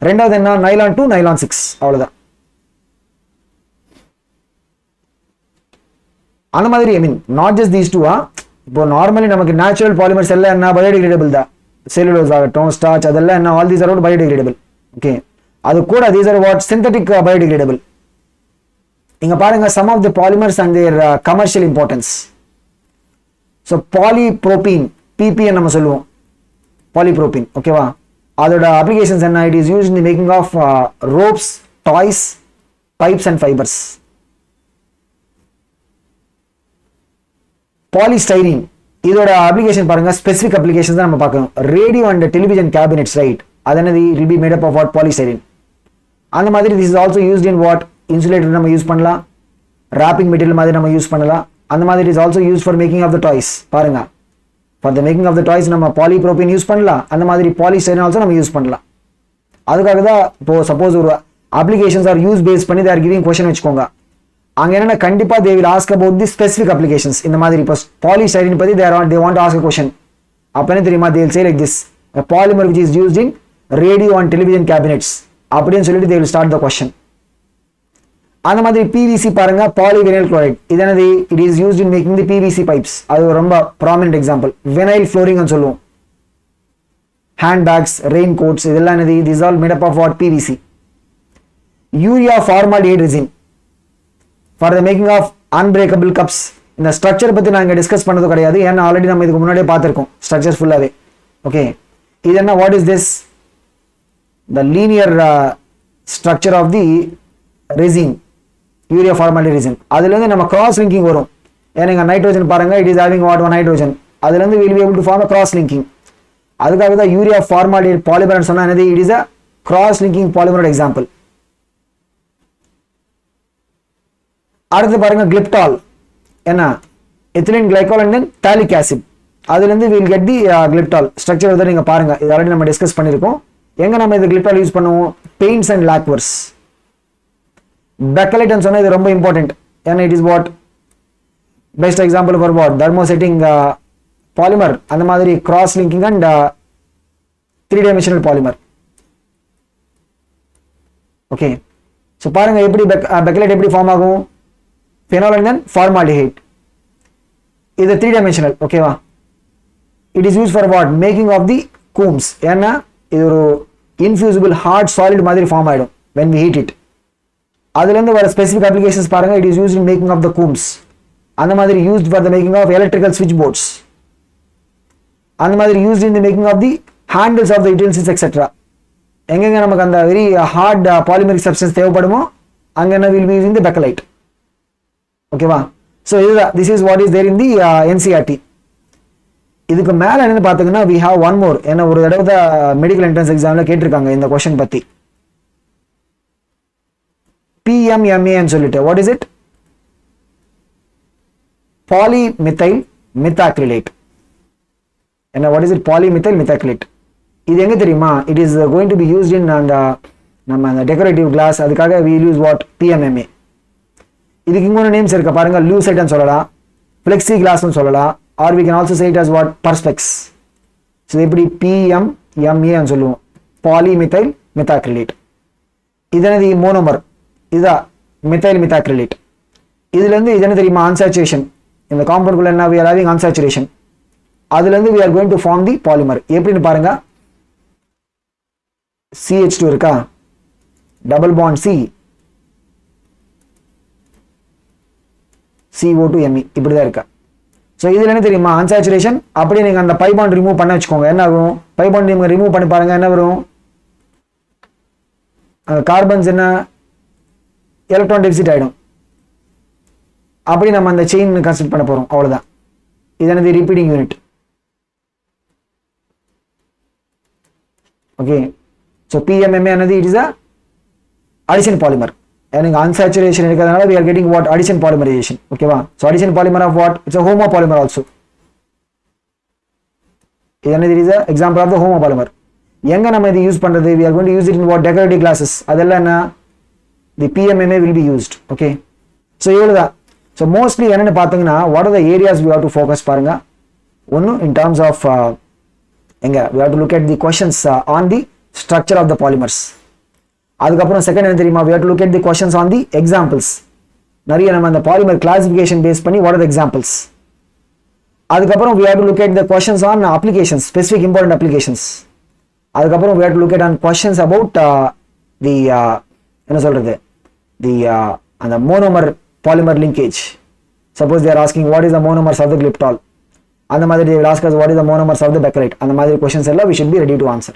ரெண்டாவது என்ன, nylon 2 nylon 6, அவ்வளவுதான். அந்த மாதிரி I mean not just these two. இப்போ நார்மலி நமக்கு நேச்சுரல் பாலிமர்ஸ் எல்லாம் என்ன, பயோடிகிரேடபிள் தான். செல்லுலோஸ் ஆகட்டும், ஸ்டார்ச், அதெல்லாம் என்ன, all these are biodegradable. Okay, அது கூட these are what, synthetic biodegradable. இங்க பாருங்க, some of the polymers and their commercial importance. So polypropene, PPN நம்ம சொல்லுவோம், பாலிப்ரோபீன். ஓகேவா, அதோட அப்ளிகேஷன்ஸ் என்ன, it is used in the making of ropes, toys, pipes and fibres. Polystyrene, இதோட application பாருங்க, specific applications தான் நம்ம பார்க்கணும். Radio and television cabinets, right, அது என்னது, it will be made up of what, polystyrene. அந்த மாதிரி this is also used in what, insulator நம்ம யூஸ் பண்ணலாம், ராப்பிங் மெட்டீரியல் மாதிரி நம்ம யூஸ் பண்ணலாம். அந்த மாதிரி is also use for making of the toys. பாருங்க, for the making of the toys நம்ம பாலிப்ரோபீன் யூஸ் பண்ணலாம், அந்த மாதிரி பாலிஸ்டைரீன் ஆல்சோ நம்ம யூஸ் பண்ணலாம். அதுக்காக தான் இப்போ சப்போஸ் ஒரு அப்ளிகேஷன்ஸ் ஆர் யூஸ் பேஸ் பண்ணி தேர் கிவிங் கொஸ்டின் வச்சுக்கோங்க. அங்கே என்னென்ன கண்டிப்பாக they will ask about the specific applications. இந்த மாதிரி இப்போ பாலிஸ்டைரீன் பற்றி தே வாண்ட் ஆஸ்க் கொஸ்டின். அப்போ என்ன தெரியுமா, they will say like this polymer which is used in radio and television cabinets அப்படின்னு சொல்லிட்டு they will start the question. அந்த மாதிரி பிவிசி பாருங்க, பாலிவினைல் குளோரைட். இது என்னது, it is used in making the PVC pipes. அது ரொம்ப ப்ராமினன்ட் எக்ஸாம்பிள். வினைல் ஃப்ளோரிங் சொல்லுவோம். ஹேண்ட் பேக்ஸ், ரெயின் கோட்ஸ், இதெல்லாம் என்னது, this all made up of what, PVC. Urea formaldehyde resin for the making of unbreakable cups. இந்த structure பற்றி நான் இங்கே discuss பண்ணது கிடையாது, ஏன்னா ஆல்ரெடி நம்ம இதுக்கு முன்னாடியே பார்த்துருக்கோம் ஸ்ட்ரக்சர் ஃபுல்லாகவே. ஓகே, இது என்ன, what is this, the linear structure of the resin, urea formaldehyde resin. அதுலேருந்து நம்ம கிராஸ் லிங்கிங் வரும். ஏன்னா இங்கே நைட்ரோஜன் பாருங்க, it is having what, one hydrogen. அதுலேருந்து we'll be able to form a cross linking. அதுக்காக தான் யூரியா ஃபார்மால்டிஹைட் பாலிமர் சொன்னா என்னது, it is a cross linking polymer example. அடுத்து பாருங்க கிளிப்டால், என்ன, ethylene glycol and then phthalic acid. அதுலேருந்து we'll get the glyptal structure வந்து நீங்கள் பாருங்க, இது ஆல்ரெடி நம்ம டிஸ்கஸ் பண்ணியிருக்கோம். எங்கே நம்ம இந்த கிளிப்டால் யூஸ் பண்ணுவோம், பெயிண்ட்ஸ் அண்ட் லாக்வர்ஸ். பெக்கலைட் சொன்னால் இது ரொம்ப இம்பார்ட்டன்ட், ஏன்னா it is what best example for what, thermosetting polymer. அந்த மாதிரி cross linking and 3-dimensional polymer. Okay, so பாருங்க எப்படி பெக்கலைட் எப்படி ஃபார்ம் ஆகும், phenol and then formaldehyde. இது 3-dimensional. ஓகேவா, it is use for what, making of the combs. ஏன்னா இது ஒரு இன்ஃபியூசிபிள் ஹார்ட் சாலிட் மாதிரி ஃபார்ம் ஆகிடும் when we heat it. அதுலேருந்து வர ஸ்பெசிஃபிக் அப்ளிகேஷன்ஸ் பாருங்க, it is used in making of the combs. அந்த மாதிரி used for the making of electrical ஸ்விட்ச் போர்ட்ஸ். அந்த மாதிரி used in the making of the handles of the utensils etcetera. எங்கெங்க நமக்கு அந்த வெரி ஹார்ட் பாலிமரிக் சப்ஸ்டன்ஸ் தேவைப்படுமோ அங்கே என்ன will be using the bakelite. ஓகேவா, ஸோ இதுதான், this is what is there in the NCERT. இதுக்கு மேலே என்னன்னு பார்த்தீங்கன்னா வி ஹாவ் ஒன் மோர். ஏன்னா ஒரு தடவை மெடிக்கல் என்ட்ரன்ஸ் எக்ஸாமில் கேட்டிருக்காங்க இந்த கொஸ்டின் பற்றி. PMMA சொல்லிட்டு, வாட் இஸ் இட், பாலிமித்தைல் மித்தாக்ரிலேட். என்ன, வாட் இஸ் இட், பாலிமித்தைல் மித்தாக்ரிலேட். இது எங்கே தெரியுமா, it is going to be used in அந்த நம்ம அந்த டெக்கரேட்டிவ் கிளாஸ். அதுக்காக வி யூஸ் வாட், PMMA. இதுக்கு இன்னொரு நேம்ஸ் இருக்க பாருங்க, லூசைட்னு சொல்லலாம், ஃப்ளெக்ஸி கிளாஸ்னு சொல்லலாம், or we can also say it as what, perspex. So எப்படி PMMA சொல்லுவோம், பாலிமித்தைல் மித்தாக்ரிலேட். இது என்னது, மோனோமர். இதுதான் மித்தைல் மித்தாக்ரிலேட். இதுலேருந்து இது என்ன தெரியுமா, அன்சாச்சுரேஷன். இந்த காம்பவுண்டுக்குள்ள என்ன, we are having unsaturation. அதுலேருந்து we are going to form the polymer. எப்படின்னு பாருங்க, CH2 இருக்கா, டபுள் பாண்ட் C, CO2Me, இப்படிதான் இருக்கா. ஸோ இதில் என்ன தெரியுமா, அன்சாச்சுரேஷன். அப்படியே நீங்கள் அந்த பை பாண்ட் ரிமூவ் பண்ண வச்சுக்கோங்க, என்ன ஆகும், பை பாண்ட் நீங்கள் ரிமூவ் பண்ணி பாருங்க, என்ன வரும், கார்பன்ஸ் என்ன, எலக்ட்ரான் டெபிசிட் ஆகிடும். அப்படி நம்ம அந்த செயின் கன்ஸ்ட்ரக்ட் பண்ண போகிறோம், அவ்வளோதான். இது என்னது, repeating unit. Okay, so PMMA என்னது, it is a addition polymer. எனக்கு அன்சாச்சுரேஷன் இருக்கிறதுனால we are getting what, addition polymerization. ஓகேவா, so addition polymer of what, it's a homopolymer also. இது என்னது, it is a example of the homopolymer. எங்க நம்ம இது use பண்றது, we are going to use it in what, decorative classes. அதெல்லாம் என்ன, the PMMA will be used. okay, so இவ்வளவுதான். so mostly என்னன்னு பார்த்தீங்கன்னா, what are the areas we have to focus பாருங்க. ஒன்னு in terms of எங்க we have to look at the questions on the structure of the polymers. அதுக்கப்புறம் second என்ன தெரியுமா, we have to look at the questions on the examples. நிறைய நம்ம அந்த polymer classification base பண்ணி what are the examples. அதுக்கப்புறம் we have to look at the questions on applications, specific important applications. அதுக்கப்புறம் we have to look at on questions about the என்ன சொல்றது, the அந்த monomer polymer linkage. Suppose they are asking what is the monomers of the glyptol, அந்த மாதிரி they will ask us what is the monomers of the becquerite. அந்த மாதிரி questions எல்லாம் we should be ready to answer.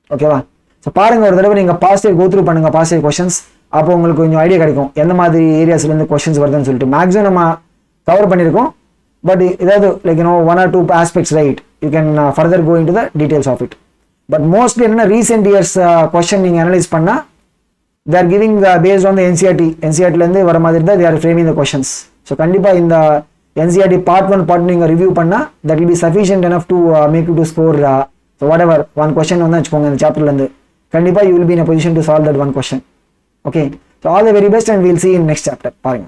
ஓகேவா, so பாருங்க, ஒரு தடவை நீங்கள் பாஸ்ட் இயர் கோ த்ரூ பண்ணுங்க, பாஸ்ட் இயர் கொஸ்டின்ஸ். அப்போ உங்களுக்கு கொஞ்சம் ஐடியா கிடைக்கும் எந்த மாதிரி ஏரியாஸ்லேருந்து கொஸ்டின்ஸ் வருதுன்னு சொல்லிட்டு. மேக்ஸிமம் நம்ம கவர் பண்ணியிருக்கோம், பட் ஏதாவது like one or two aspects right, you can further go into the details of it. But mostly என்னன்னா ரீசெண்ட் இயர்ஸ் கொஸ்டின் நீங்கள் அனலைஸ் பண்ணால் they are giving based on the NCERT-லேருந்து வர மாதிரி தான் they are framing the questions. So கண்டிப்பாக இந்த NCERT part 1 part 2 நீங்கள் ரிவ்யூ பண்ணால் that will be sufficient enough to make you to score so whatever one question வந்து வச்சுக்கோங்க இந்த சாப்டர்லேருந்து கண்டிப்பாக you will be in a position to solve that one question. Okay, so all the very best and we'll see in next chapter. பாருங்க.